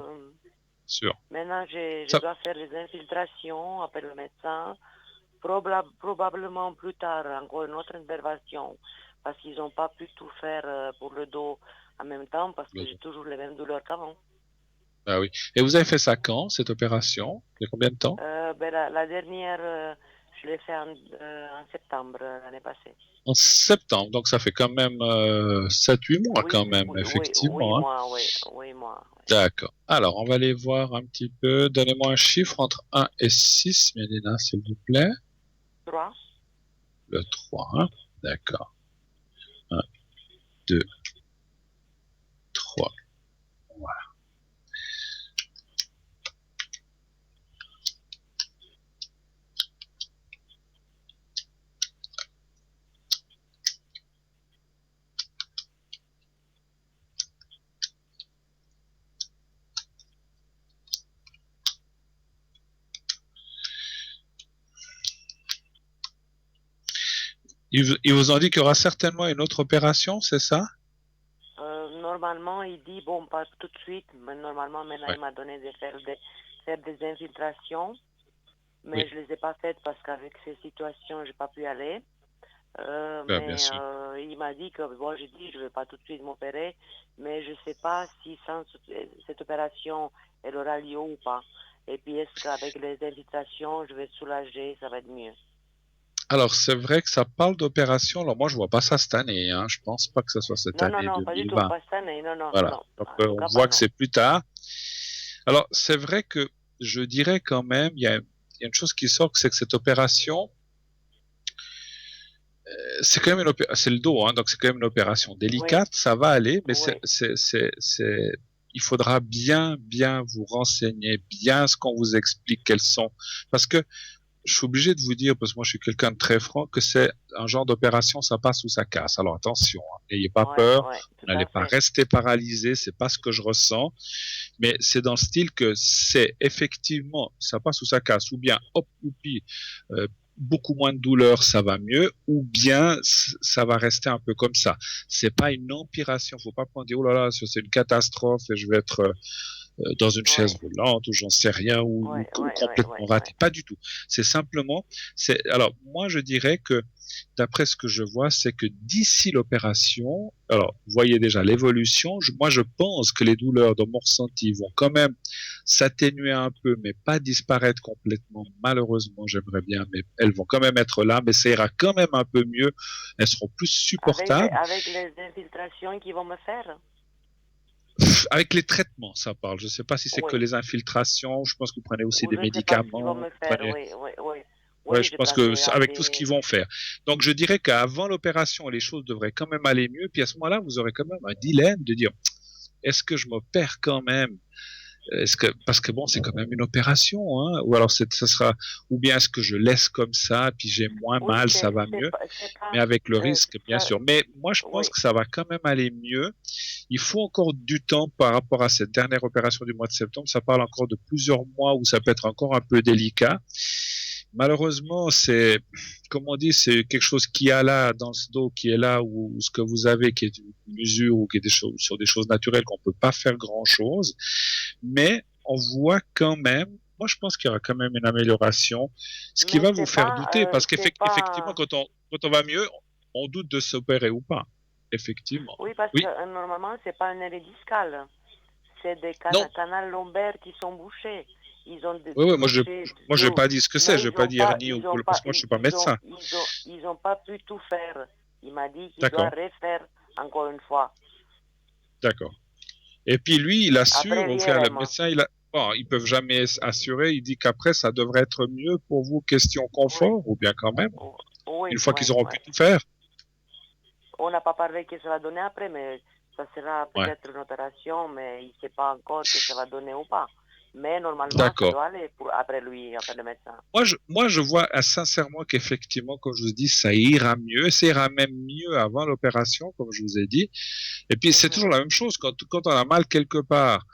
sûr. Maintenant, je dois faire des infiltrations après le médecin. Probablement plus tard, encore une autre intervention, parce qu'ils n'ont pas pu tout faire pour le dos en même temps, parce que j'ai toujours les mêmes douleurs qu'avant. Ah oui. Et vous avez fait ça quand, cette opération? Il y a combien de temps? La dernière, je l'ai fait en septembre l'année passée. En septembre, donc ça fait quand même 7-8 mois quand même, effectivement. 8 mois. D'accord. Alors, on va aller voir un petit peu. Donnez-moi un chiffre entre 1 et 6, Mélina, s'il vous plaît. 3. Le 3, hein? D'accord. 1, 2, 3. Voilà. Ils vous ont dit qu'il y aura certainement une autre opération, c'est ça? Normalement, il dit, bon, pas tout de suite, mais normalement, maintenant, il m'a donné de faire des infiltrations, mais je ne les ai pas faites parce qu'avec ces situations, je n'ai pas pu aller. Il m'a dit que, bon, j'ai dit, je ne vais pas tout de suite m'opérer, mais je ne sais pas si sans cette opération, elle aura lieu ou pas. Et puis, est-ce qu'avec les infiltrations, je vais soulager, ça va être mieux? Alors, c'est vrai que ça parle d'opération. Alors, moi, je vois pas ça cette année. Hein. Je pense pas que ce soit cette année 2020. Pas du tout, pas cette année. Non. Voilà. Donc, on voit que c'est plus tard. Alors, c'est vrai que je dirais quand même, il y a une chose qui sort, c'est que cette opération, c'est quand même c'est le dos, hein, donc c'est quand même une opération délicate. Ça va aller, mais il faudra bien vous renseigner, bien ce qu'on vous explique, quels sont, parce que je suis obligé de vous dire, parce que moi je suis quelqu'un de très franc, que c'est un genre d'opération, ça passe ou ça casse. Alors attention, n'ayez pas peur, vous n'allez pas rester paralysé, c'est pas ce que je ressens, mais c'est dans le style que c'est effectivement, ça passe ou ça casse, ou bien hop, oupi, beaucoup moins de douleur, ça va mieux, ou bien ça va rester un peu comme ça. C'est pas une empiration, faut pas prendre dire oh là là, c'est une catastrophe et je vais être dans une chaise roulante ou j'en sais rien ou complètement raté. Pas du tout. C'est simplement, alors moi je dirais que d'après ce que je vois, c'est que d'ici l'opération, alors vous voyez déjà l'évolution. Moi je pense que les douleurs dans mon ressenti vont quand même s'atténuer un peu, mais pas disparaître complètement. Malheureusement, j'aimerais bien, mais elles vont quand même être là, mais ça ira quand même un peu mieux. Elles seront plus supportables. Avec les infiltrations qu'ils vont me faire. Avec les traitements, ça parle. Je ne sais pas si c'est que les infiltrations. Je pense que vous prenez aussi des médicaments. Oui, je pense que avec tout ce qu'ils vont faire. Donc, je dirais qu'avant l'opération, les choses devraient quand même aller mieux. Puis à ce moment-là, vous aurez quand même un dilemme de dire est-ce que je m'opère quand même? Parce que bon, c'est quand même une opération, hein, ou alors ça sera, ou bien est-ce que je laisse comme ça, puis j'ai moins mal, ça va mieux, mais avec le risque, bien sûr. Mais moi, je pense que ça va quand même aller mieux. Il faut encore du temps par rapport à cette dernière opération du mois de septembre. Ça parle encore de plusieurs mois où ça peut être encore un peu délicat. Malheureusement, c'est, comme on dit, c'est quelque chose qui est là dans ce dos, qui est là, ou ce que vous avez, qui est une usure ou qui est sur des choses naturelles qu'on peut pas faire grand chose. Mais on voit quand même, moi je pense qu'il y aura quand même une amélioration, ce qui va vous faire douter, parce qu'effectivement, quand on va mieux, on doute de s'opérer ou pas. Effectivement. Oui, parce que normalement, c'est pas un nerf discal, c'est des canaux lombaires qui sont bouchés. Oui, moi je n'ai pas dit ce que c'est, je n'ai pas dit hernie ou parce que moi je suis pas médecin. Ils n'ont pas pu tout faire. Il m'a dit qu'il doit refaire encore une fois. D'accord. Et puis lui, il assure, le médecin, ils peuvent jamais assurer, il dit qu'après ça devrait être mieux pour vous, question confort, ou bien quand même. Oui, une fois qu'ils auront pu tout faire. On n'a pas parlé que ça va donner après, mais ça sera peut-être une opération, mais il ne sait pas encore que ça va donner ou pas. Mais normalement, ça doit aller après lui, après le médecin. Moi, je vois sincèrement qu'effectivement, comme je vous dis, ça ira mieux. Ça ira même mieux avant l'opération, comme je vous ai dit. Et puis, c'est toujours la même chose. Quand on a mal quelque part,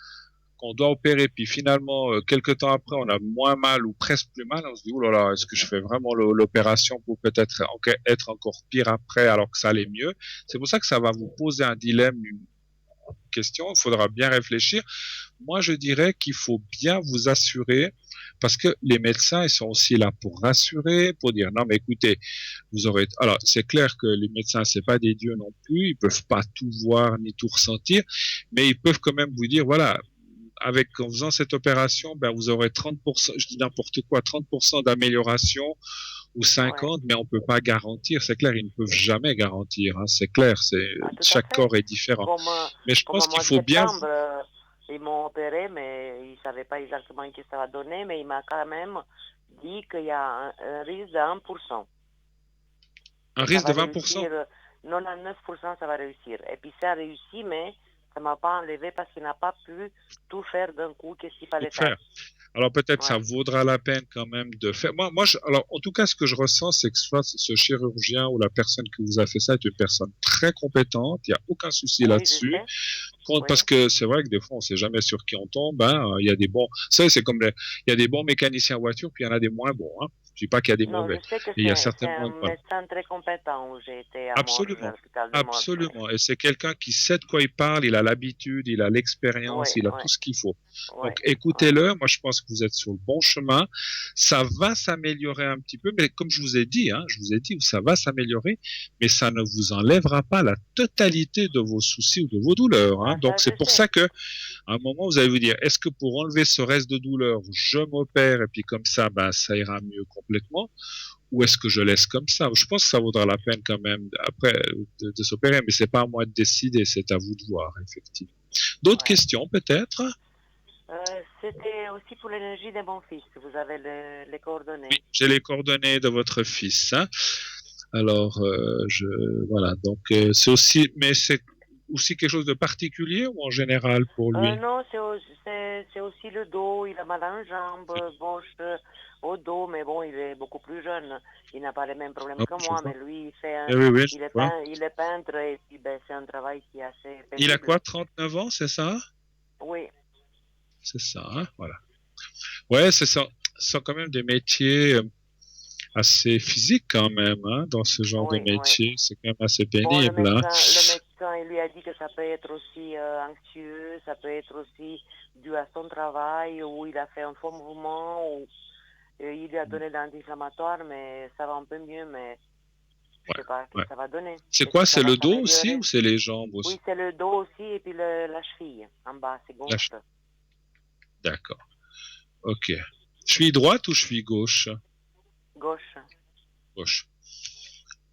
qu'on doit opérer, puis finalement, quelques temps après, on a moins mal ou presque plus mal, on se dit, oh là là, est-ce que je fais vraiment l'opération pour peut-être être encore pire après alors que ça allait mieux? C'est pour ça que ça va vous poser un dilemme, une question, il faudra bien réfléchir. Moi, je dirais qu'il faut bien vous assurer, parce que les médecins, ils sont aussi là pour rassurer, pour dire, non, mais écoutez, vous aurez, alors, c'est clair que les médecins, c'est pas des dieux non plus, ils peuvent pas tout voir ni tout ressentir, mais ils peuvent quand même vous dire, voilà, en faisant cette opération, ben, vous aurez 30%, je dis n'importe quoi, 30% d'amélioration ou 50, mais on peut pas garantir. C'est clair, ils ne peuvent jamais garantir. Hein, c'est clair, chaque corps est différent. Mais je pense qu'il faut bien. Ils m'ont opéré, mais ils ne savaient pas exactement ce que ça va donner, mais il m'a quand même dit qu'il y a un risque de 1%. Un risque de 20%? 99%, ça va réussir. Et puis ça a réussi, mais ça ne m'a pas enlevé parce qu'il n'a pas pu tout faire d'un coup, qu'est-ce qu'il fallait faire. Alors peut-être ça vaudra la peine quand même de faire. Alors en tout cas, ce que je ressens, c'est que soit ce chirurgien ou la personne qui vous a fait ça est une personne très compétente. Il n'y a aucun souci là-dessus. Parce que c'est vrai que des fois, on ne sait jamais sur qui on tombe. Hein. Il y a des bons. C'est comme il y a des bons mécaniciens voiture, puis il y en a des moins bons. Hein. Je dis pas qu'il y a des mauvais. Je sais que il y a certainement un médecin très compétent où j'ai été à Absolument. l'hôpital de Absolument. Et c'est quelqu'un qui sait de quoi il parle, il a l'habitude, il a l'expérience, il a tout ce qu'il faut. Donc écoutez-le, moi je pense que vous êtes sur le bon chemin. Ça va s'améliorer un petit peu, mais comme je vous ai dit, ça va s'améliorer, mais ça ne vous enlèvera pas la totalité de vos soucis ou de vos douleurs. Hein. Donc c'est pour ça que à un moment vous allez vous dire, est-ce que pour enlever ce reste de douleur, je m'opère et puis comme ça, ça ira mieux complètement, ou est-ce que je laisse comme ça? Je pense que ça vaudra la peine quand même après de s'opérer, mais c'est pas à moi de décider, c'est à vous de voir, effectivement. D'autres questions peut-être? C'était aussi pour l'énergie de mon fils. Vous avez les coordonnées? Oui, j'ai les coordonnées de votre fils. Hein. Alors, voilà. Donc, c'est aussi, mais c'est aussi quelque chose de particulier ou en général pour lui? Non, c'est aussi le dos. Il a mal à une jambe gauche au dos, mais bon, il est beaucoup plus jeune. Il n'a pas les mêmes problèmes que moi, mais lui, il est peintre et puis, c'est un travail qui est assez pénible. Il a quoi, 39 ans, c'est ça? Oui. C'est ça, hein, voilà. Ouais, ce sont quand même des métiers assez physiques quand même, hein, dans ce genre de métier. C'est quand même assez pénible. Bon, le médecin, il lui a dit que ça peut être aussi anxieux, ça peut être aussi dû à son travail, où il a fait un faux mouvement, ou il lui a donné l'anti-inflammatoire, mais ça va un peu mieux, mais je ne sais pas ce que ça va donner. C'est quoi, c'est le dos aussi ou c'est les jambes aussi? Oui, c'est le dos aussi, et puis la cheville, en bas, c'est gauche. D'accord. Ok. Cheville droite ou cheville gauche? Gauche. Gauche.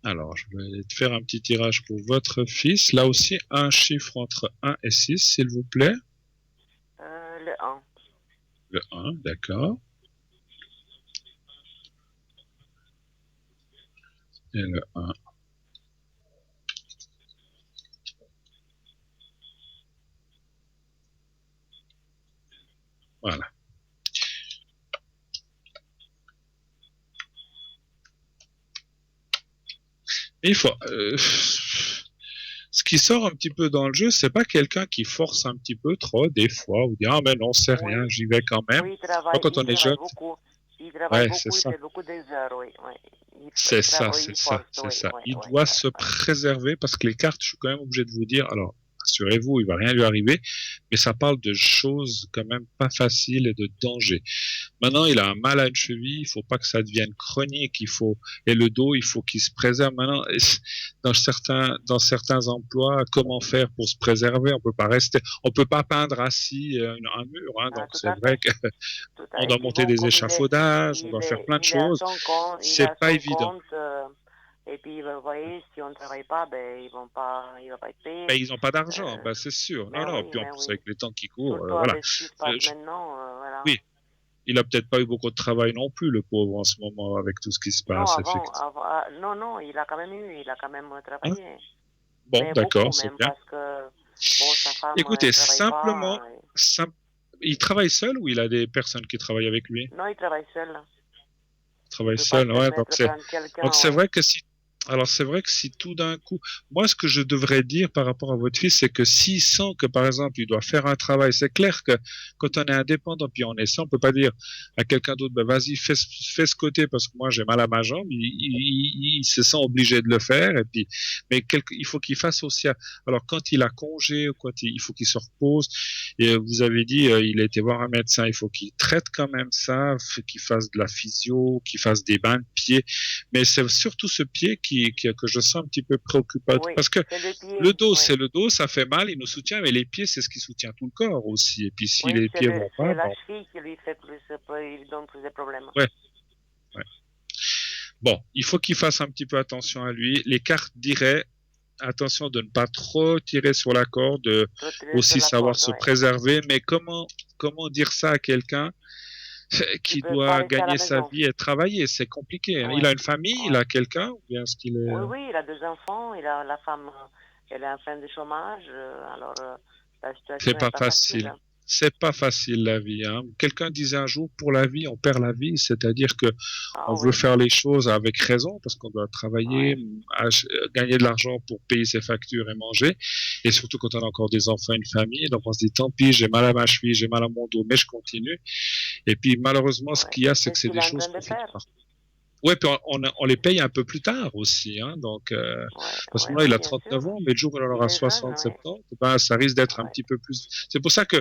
Alors, je vais te faire un petit tirage pour votre fils. Là aussi, un chiffre entre 1 et 6, s'il vous plaît. Le 1. Le 1, d'accord. Et le 1. Voilà. Et il faut. Ce qui sort un petit peu dans le jeu, c'est pas quelqu'un qui force un petit peu trop des fois ou dit ah mais non c'est rien, j'y vais quand même. Oui, il travaille, quand on est jeune. Beaucoup. Il travaille beaucoup, il fait beaucoup des heures, oui. C'est ça. Il doit se préserver parce que les cartes, je suis quand même obligé de vous dire. Alors, assurez-vous, il va rien lui arriver, mais ça parle de choses quand même pas faciles et de danger. Maintenant, il a un mal à une cheville, il faut pas que ça devienne chronique, et le dos, il faut qu'il se préserve. Maintenant, dans certains emplois, comment faire pour se préserver? On peut pas peindre assis un mur, hein, donc c'est vrai qu'on doit monter des échafaudages, on doit faire plein de choses. C'est pas évident. Et puis, vous voyez, si on ne travaille pas, il va pas être payé. Ils n'ont pas d'argent, c'est sûr. Non. Puis en plus, avec les temps qui courent, voilà. Maintenant, voilà. Oui. il a peut-être pas eu beaucoup de travail non plus, le pauvre, en ce moment, avec tout ce qui se passe. Non, il a quand même travaillé. Bon, mais d'accord, beaucoup c'est même, bien. parce que bon, sa femme Écoutez, travaille simplement, pas. il travaille seul ou il a des personnes qui travaillent avec lui? Non, il travaille seul. Il travaille Il peut seul, pas ouais. permettre de prendre quelqu'un, Donc c'est ouais. vrai que c'est vrai que si tout d'un coup, moi, ce que je devrais dire par rapport à votre fils, c'est que s'il sent que, par exemple, il doit faire un travail, c'est clair que quand on est indépendant, puis on est seul, on peut pas dire à quelqu'un d'autre, ben, vas-y, fais ce côté parce que moi, j'ai mal à ma jambe. Il se sent obligé de le faire, et puis, mais il faut qu'il fasse aussi, alors quand il a congé, ou quand il faut qu'il se repose, et vous avez dit, il a été voir un médecin, il faut qu'il traite quand même ça, qu'il fasse de la physio, qu'il fasse des bains de pied, mais c'est surtout ce pied que je sens un petit peu préoccupant. Oui, parce que le dos, oui. c'est le dos, ça fait mal, il nous soutient, mais les pieds, c'est ce qui soutient tout le corps aussi. Et puis si les pieds vont pas, c'est la bon. cheville qui lui fait il donne plus de problèmes. Ouais. Bon, il faut qu'il fasse un petit peu attention à lui. Les cartes diraient attention de ne pas trop tirer sur la corde, aussi savoir se préserver. Mais comment dire ça à quelqu'un qui doit gagner sa vie et travailler? C'est compliqué. Hein. Ouais. Il a une famille, il a quelqu'un, ou bien est-ce qu'il est... Oui, il a 2 enfants, la femme, elle est en fin de chômage, alors la situation C'est pas facile. C'est pas facile la vie. Hein. Quelqu'un disait un jour, pour la vie, on perd la vie, c'est-à-dire que on veut faire les choses avec raison parce qu'on doit travailler, gagner de l'argent pour payer ses factures et manger, et surtout quand on a encore des enfants, une famille, donc on se dit tant pis, j'ai mal à ma cheville, j'ai mal à mon dos, mais je continue. Et puis malheureusement, ce qu'il y a, c'est que c'est des choses qu'on fait pas. Ouais, puis on les paye un peu plus tard aussi, hein, donc parce que là il a 39 ans, mais le jour où il en aura 60, 70, ben ça risque d'être un petit peu plus. C'est pour ça que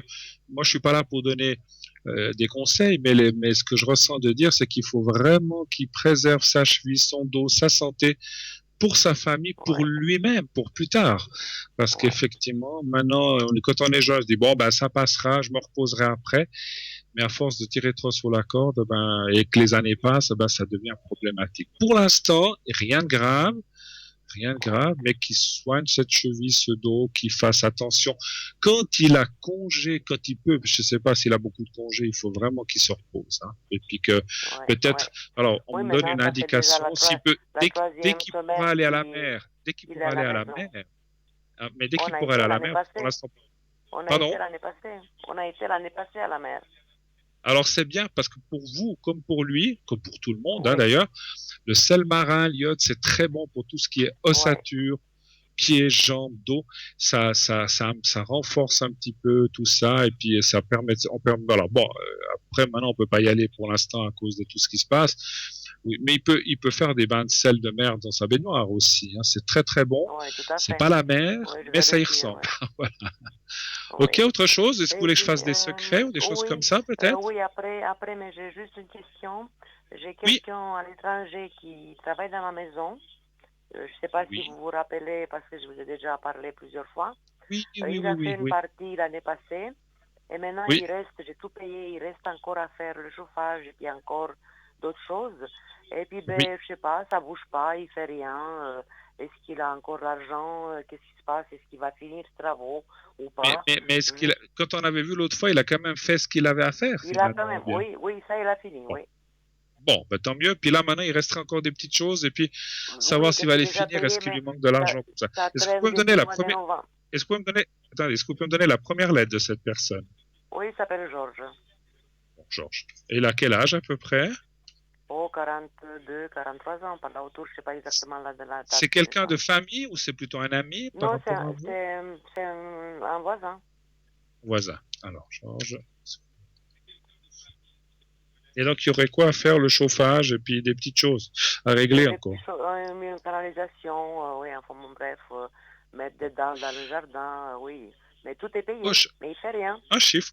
moi je suis pas là pour donner des conseils, mais ce que je ressens de dire, c'est qu'il faut vraiment qu'il préserve sa cheville, son dos, sa santé pour sa famille, pour lui-même, pour plus tard, parce qu'effectivement maintenant quand on est jeune, je dis bon ben ça passera, je me reposerai après. Mais à force de tirer trop sur la corde, et que les années passent, ça devient problématique. Pour l'instant, rien de grave, mais qu'il soigne cette cheville, ce dos, qu'il fasse attention. Quand il a congé, quand il peut, je ne sais pas s'il a beaucoup de congés, il faut vraiment qu'il se repose. Hein. Et puis que peut-être, alors on me donne une indication, s'il peut, dès qu'il pourra aller à la mer, mais dès qu'il pourra aller à la mer, pour l'instant. Pardon ? On a été l'année passée à la mer. Alors c'est bien parce que pour vous, comme pour lui, comme pour tout le monde hein, d'ailleurs, le sel marin, l'iode, c'est très bon pour tout ce qui est ossature, pieds, jambes, dos. Ça renforce un petit peu tout ça et puis ça permet. Alors bon, après maintenant on peut pas y aller pour l'instant à cause de tout ce qui se passe. Oui, mais il peut faire des bains de sel de mer dans sa baignoire aussi. Hein. C'est très très bon. C'est pas la mer, mais ça y ressemble. Voilà. Ok, autre chose? Est-ce que vous voulez que je fasse des secrets ou des choses comme ça, peut-être? Oui, après, mais j'ai juste une question. J'ai quelqu'un à l'étranger qui travaille dans ma maison. Je ne sais pas si vous vous rappelez, parce que je vous ai déjà parlé plusieurs fois. Il a fait une partie l'année passée. Et maintenant, j'ai tout payé. Il reste encore à faire le chauffage et puis encore d'autres choses. Et puis, je ne sais pas, ça ne bouge pas, il ne fait rien. Est-ce qu'il a encore l'argent? Qu'est-ce qui se passe? Est-ce qu'il va finir ses travaux ou pas? Mais quand on avait vu l'autre fois, il a quand même fait ce qu'il avait à faire. Il a quand même, oui, ça il a fini, oui. Bon, tant mieux. Puis là, maintenant, il restera encore des petites choses et puis savoir s'il va les finir. Est-ce qu'il lui manque de l'argent comme ça? Est-ce que vous pouvez me donner la première? Est-ce que vous pouvez me donner la première lettre de cette personne? Oui, il s'appelle Georges. Bon, Georges. Et il a quel âge à peu près? 42, 43 ans, par là autour, je ne sais pas exactement la date. C'est quelqu'un de famille ou c'est plutôt un ami? Non, c'est un voisin. Voisin. Alors, Georges. Et donc, il y aurait quoi à faire? Le chauffage et puis des petites choses à régler encore. Une canalisation, oui, enfin, bref, mettre des dalles dans le jardin, oui. Mais tout est payé, mais il ne fait rien. Un chiffre.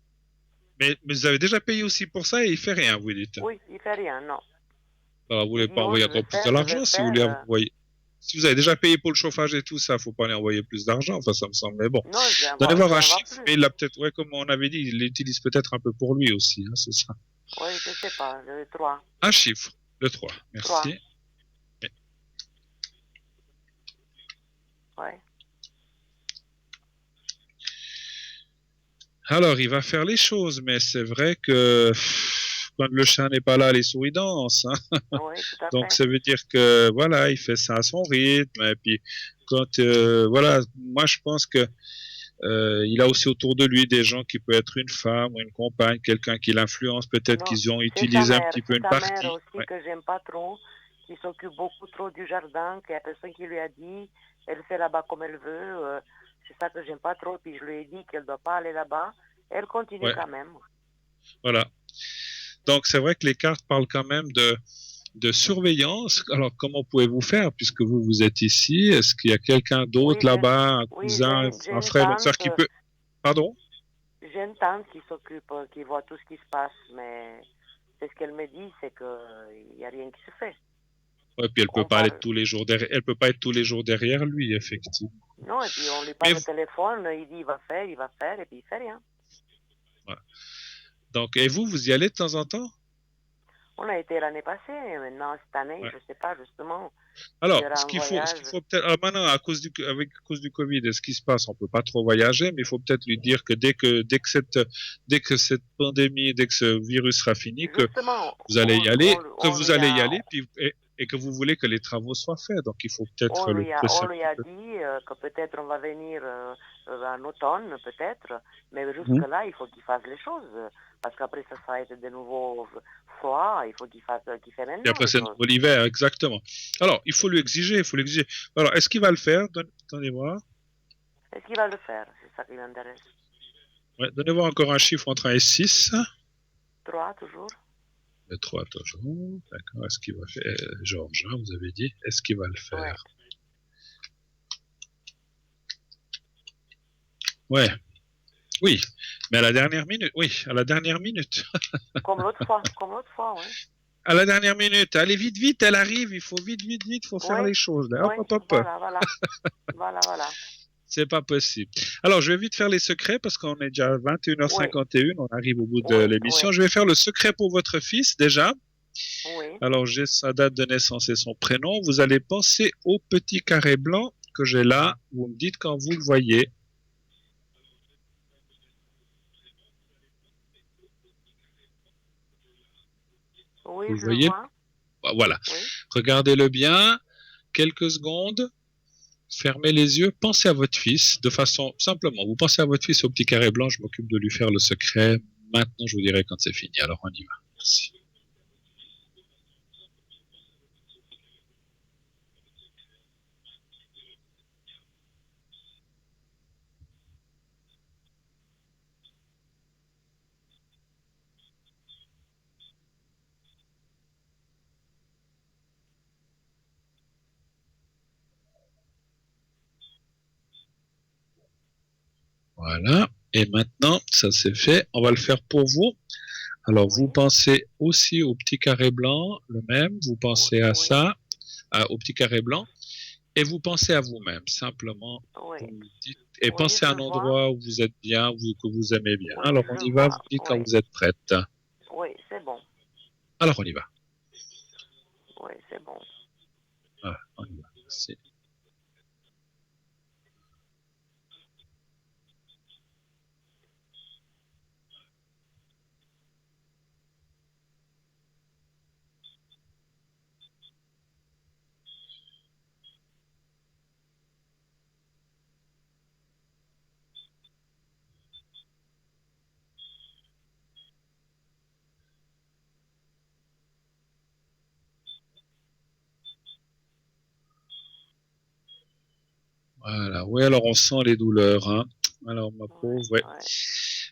Mais vous avez déjà payé aussi pour ça et il ne fait rien, vous dites? Oui, il ne fait rien, non. Alors, vous ne voulez pas envoyer encore plus de l'argent si vous voulez envoyer. Si vous avez déjà payé pour le chauffage et tout ça, il ne faut pas aller envoyer plus d'argent. Enfin, ça me semble. Mais bon, donnez voir un chiffre. Mais il a peut-être, comme on avait dit, il l'utilise peut-être un peu pour lui aussi. Hein, c'est ça. Oui, je ne sais pas. Le 3. Un chiffre. Le 3. Merci. 3. Oui. Alors, il va faire les choses, mais c'est vrai que quand le chat n'est pas là, les souris dansent. Hein. Oui, tout à Donc fait. ça veut dire que voilà, il fait ça à son rythme. Et puis quand voilà, moi je pense que il a aussi autour de lui des gens qui peuvent être une femme ou une compagne, quelqu'un qui l'influence. Peut-être Non, qu'ils ont c'est utilisé sa un mère, petit peu c'est une sa partie. mère aussi Ouais. que j'aime pas trop, qui s'occupe beaucoup trop du jardin, qu'il y a personne qui lui a dit, elle fait là-bas comme elle veut. C'est ça que j'aime pas trop. Puis je lui ai dit qu'elle doit pas aller là-bas. Elle continue Ouais. quand même. Voilà. Donc c'est vrai que les cartes parlent quand même de surveillance. Alors comment pouvez-vous faire puisque vous êtes ici? Est-ce qu'il y a quelqu'un d'autre là-bas, un cousin, j'ai un une frère, une sœur qui tante. peut... Pardon? J'ai une tante qui s'occupe, qui voit tout ce qui se passe, mais c'est ce qu'elle me dit, c'est qu'il n'y a rien qui se fait. Ouais, puis elle peut pas être tous les jours derrière. Elle peut pas être tous les jours derrière lui, effectivement. Non, et puis on lui parle au téléphone, il dit il va faire, et puis il fait rien. Ouais. Donc, et vous y allez de temps en temps? On a été l'année passée, et maintenant cette année, je sais pas justement. Alors, ce qu'il faut peut-être, alors maintenant à cause du Covid, ce qui se passe, on peut pas trop voyager, mais il faut peut-être lui dire que dès que cette pandémie, dès que ce virus sera fini, que vous allez y aller, puis et que vous voulez que les travaux soient faits. Donc, il faut peut-être on lui a dit que peut-être on va venir en automne, peut-être, mais jusque-là, il faut qu'il fasse les choses, parce qu'après ça va être de nouveau froid, il faut qu'il fasse maintenant. Et après, c'est nouveau l'hiver, exactement. Alors, il faut lui exiger, Alors, est-ce qu'il va le faire? Donnez-moi. Est-ce qu'il va le faire? C'est ça qui m'intéresse. Ouais, donnez-moi encore un chiffre entre 1 et 6. 3, toujours. Le 3, toujours. D'accord. Est-ce qu'il va faire... Georges, hein, vous avez dit. Est-ce qu'il va le faire? Ouais. Oui. Mais à la dernière minute. Oui, à la dernière minute. Comme l'autre fois, oui. À la dernière minute. Allez, vite, elle arrive. Il faut vite, il faut faire les choses. Là. Hop. Voilà. C'est pas possible. Alors, je vais vite faire les secrets parce qu'on est déjà à 21h51. On arrive au bout de l'émission. Je vais faire le secret pour votre fils, déjà. Oui. Alors, j'ai sa date de naissance et son prénom. Vous allez penser au petit carré blanc que j'ai là. Vous me dites quand vous le voyez. Oui, vous le voyez? Voilà. Oui. Regardez-le bien. Quelques secondes. Fermez les yeux. Pensez à votre fils de façon simplement. Vous pensez à votre fils au petit carré blanc. Je m'occupe de lui faire le secret. Maintenant, je vous dirai quand c'est fini. Alors, on y va. Merci. Voilà. Et maintenant, ça c'est fait. On va le faire pour vous. Alors, vous pensez aussi au petit carré blanc, le même. Vous pensez à ça, au petit carré blanc. Et vous pensez à vous-même, simplement. Vous dites, et pensez à un endroit où vous êtes bien, que vous aimez bien. Alors, on y va. Vous dites quand vous êtes prête. Oui, c'est bon. Alors, on y va. Oui, c'est bon. Voilà, on y va. Merci. Voilà, oui, alors on sent les douleurs, hein. Alors, ma pauvre, ouais.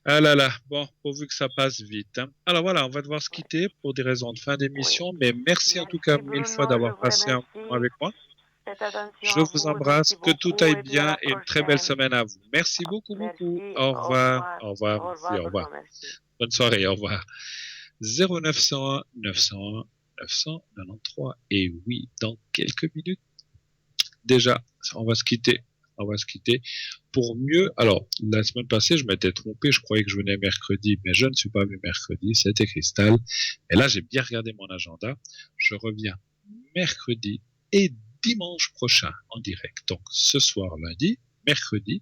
Ah là là, bon, pourvu que ça passe vite. Hein. Alors voilà, on va devoir se quitter pour des raisons de fin d'émission, mais merci en tout cas mille fois d'avoir passé un moment avec moi. Je vous embrasse, que tout aille bien et une très belle semaine à vous. Merci beaucoup. Au revoir. Au revoir. Merci, au revoir. Bonne soirée, au revoir. 0901 901 993. Et oui, dans quelques minutes, déjà, on va se quitter. On va se quitter pour mieux. Alors, la semaine passée, je m'étais trompé. Je croyais que je venais mercredi, mais je ne suis pas venu mercredi. C'était Cristal. Et là, j'ai bien regardé mon agenda. Je reviens mercredi et dimanche prochain en direct. Donc, ce soir, lundi, mercredi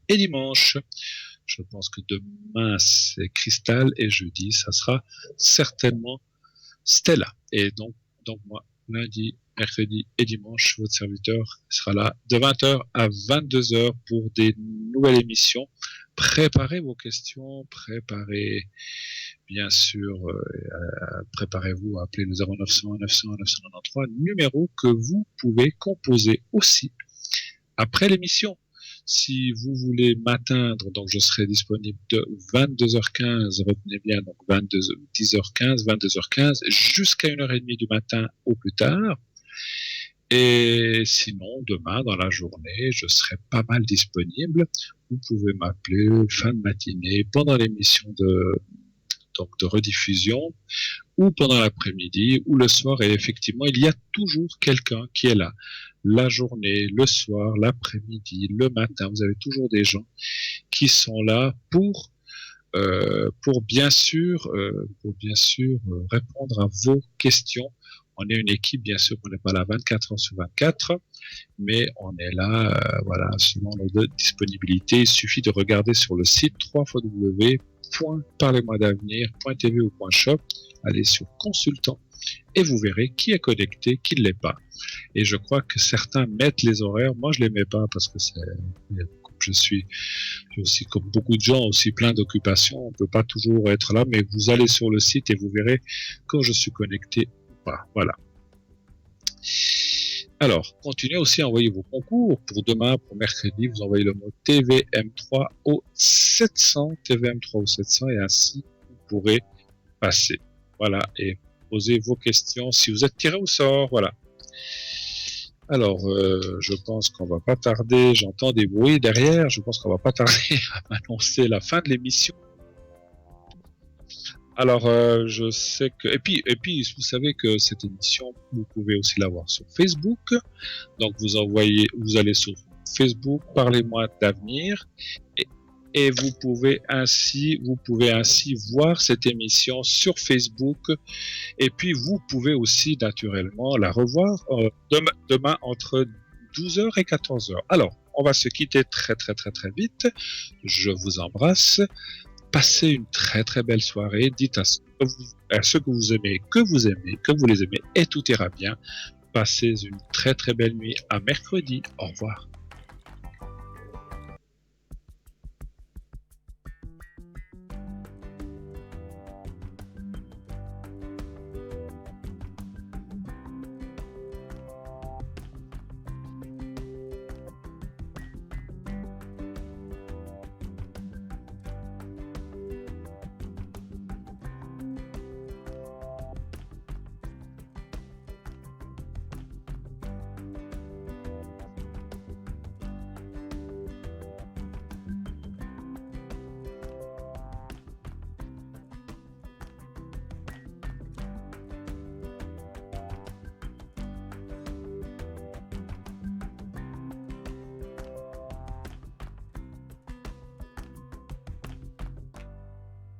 et dimanche. Je pense que demain, c'est Cristal et jeudi, ça sera certainement Stella. Et donc moi, lundi, mercredi et dimanche, votre serviteur sera là de 20h à 22h pour des nouvelles émissions. Préparez vos questions, bien sûr, préparez-vous à appeler le 0900 900 993, numéro que vous pouvez composer aussi après l'émission. Si vous voulez m'atteindre, donc je serai disponible de 22h15, retenez bien, donc 10h15, 22h15, jusqu'à 1h30 du matin au plus tard. Et sinon, demain, dans la journée, je serai pas mal disponible. Vous pouvez m'appeler fin de matinée, pendant l'émission de rediffusion, ou pendant l'après-midi, ou le soir. Et effectivement, il y a toujours quelqu'un qui est là. La journée, le soir, l'après-midi, le matin, vous avez toujours des gens qui sont là pour bien sûr répondre à vos questions. On est une équipe, bien sûr, on n'est pas là 24 heures sur 24, mais on est là, selon nos disponibilités. Il suffit de regarder sur le site www.parlez-moi-d'avenir.tv ou .shop, allez sur consultant et vous verrez qui est connecté, qui ne l'est pas. Et je crois que certains mettent les horaires, moi je les mets pas parce que je suis aussi, comme beaucoup de gens, aussi plein d'occupations, on peut pas toujours être là, mais vous allez sur le site et vous verrez quand je suis connecté ou pas. Voilà. Alors, continuez aussi à envoyer vos concours. Pour demain, pour mercredi, vous envoyez le mot TVM3 au 700, TVM3 au 700, et ainsi vous pourrez passer. Voilà, et poser vos questions si vous êtes tiré au sort. Voilà. Alors, je pense qu'on va pas tarder. J'entends des bruits derrière. Je pense qu'on va pas tarder à m'annoncer la fin de l'émission. Alors, je sais que et puis vous savez que cette émission, vous pouvez aussi la voir sur Facebook. Donc vous allez sur Facebook, Parlez-moi d'avenir, et vous pouvez ainsi voir cette émission sur Facebook. Et puis vous pouvez aussi naturellement la revoir demain entre 12h et 14h. Alors, on va se quitter très très très très vite. Je vous embrasse. Passez une très très belle soirée. Dites à ceux que vous aimez, que vous les aimez, et tout ira bien. Passez une très très belle nuit. À mercredi. Au revoir.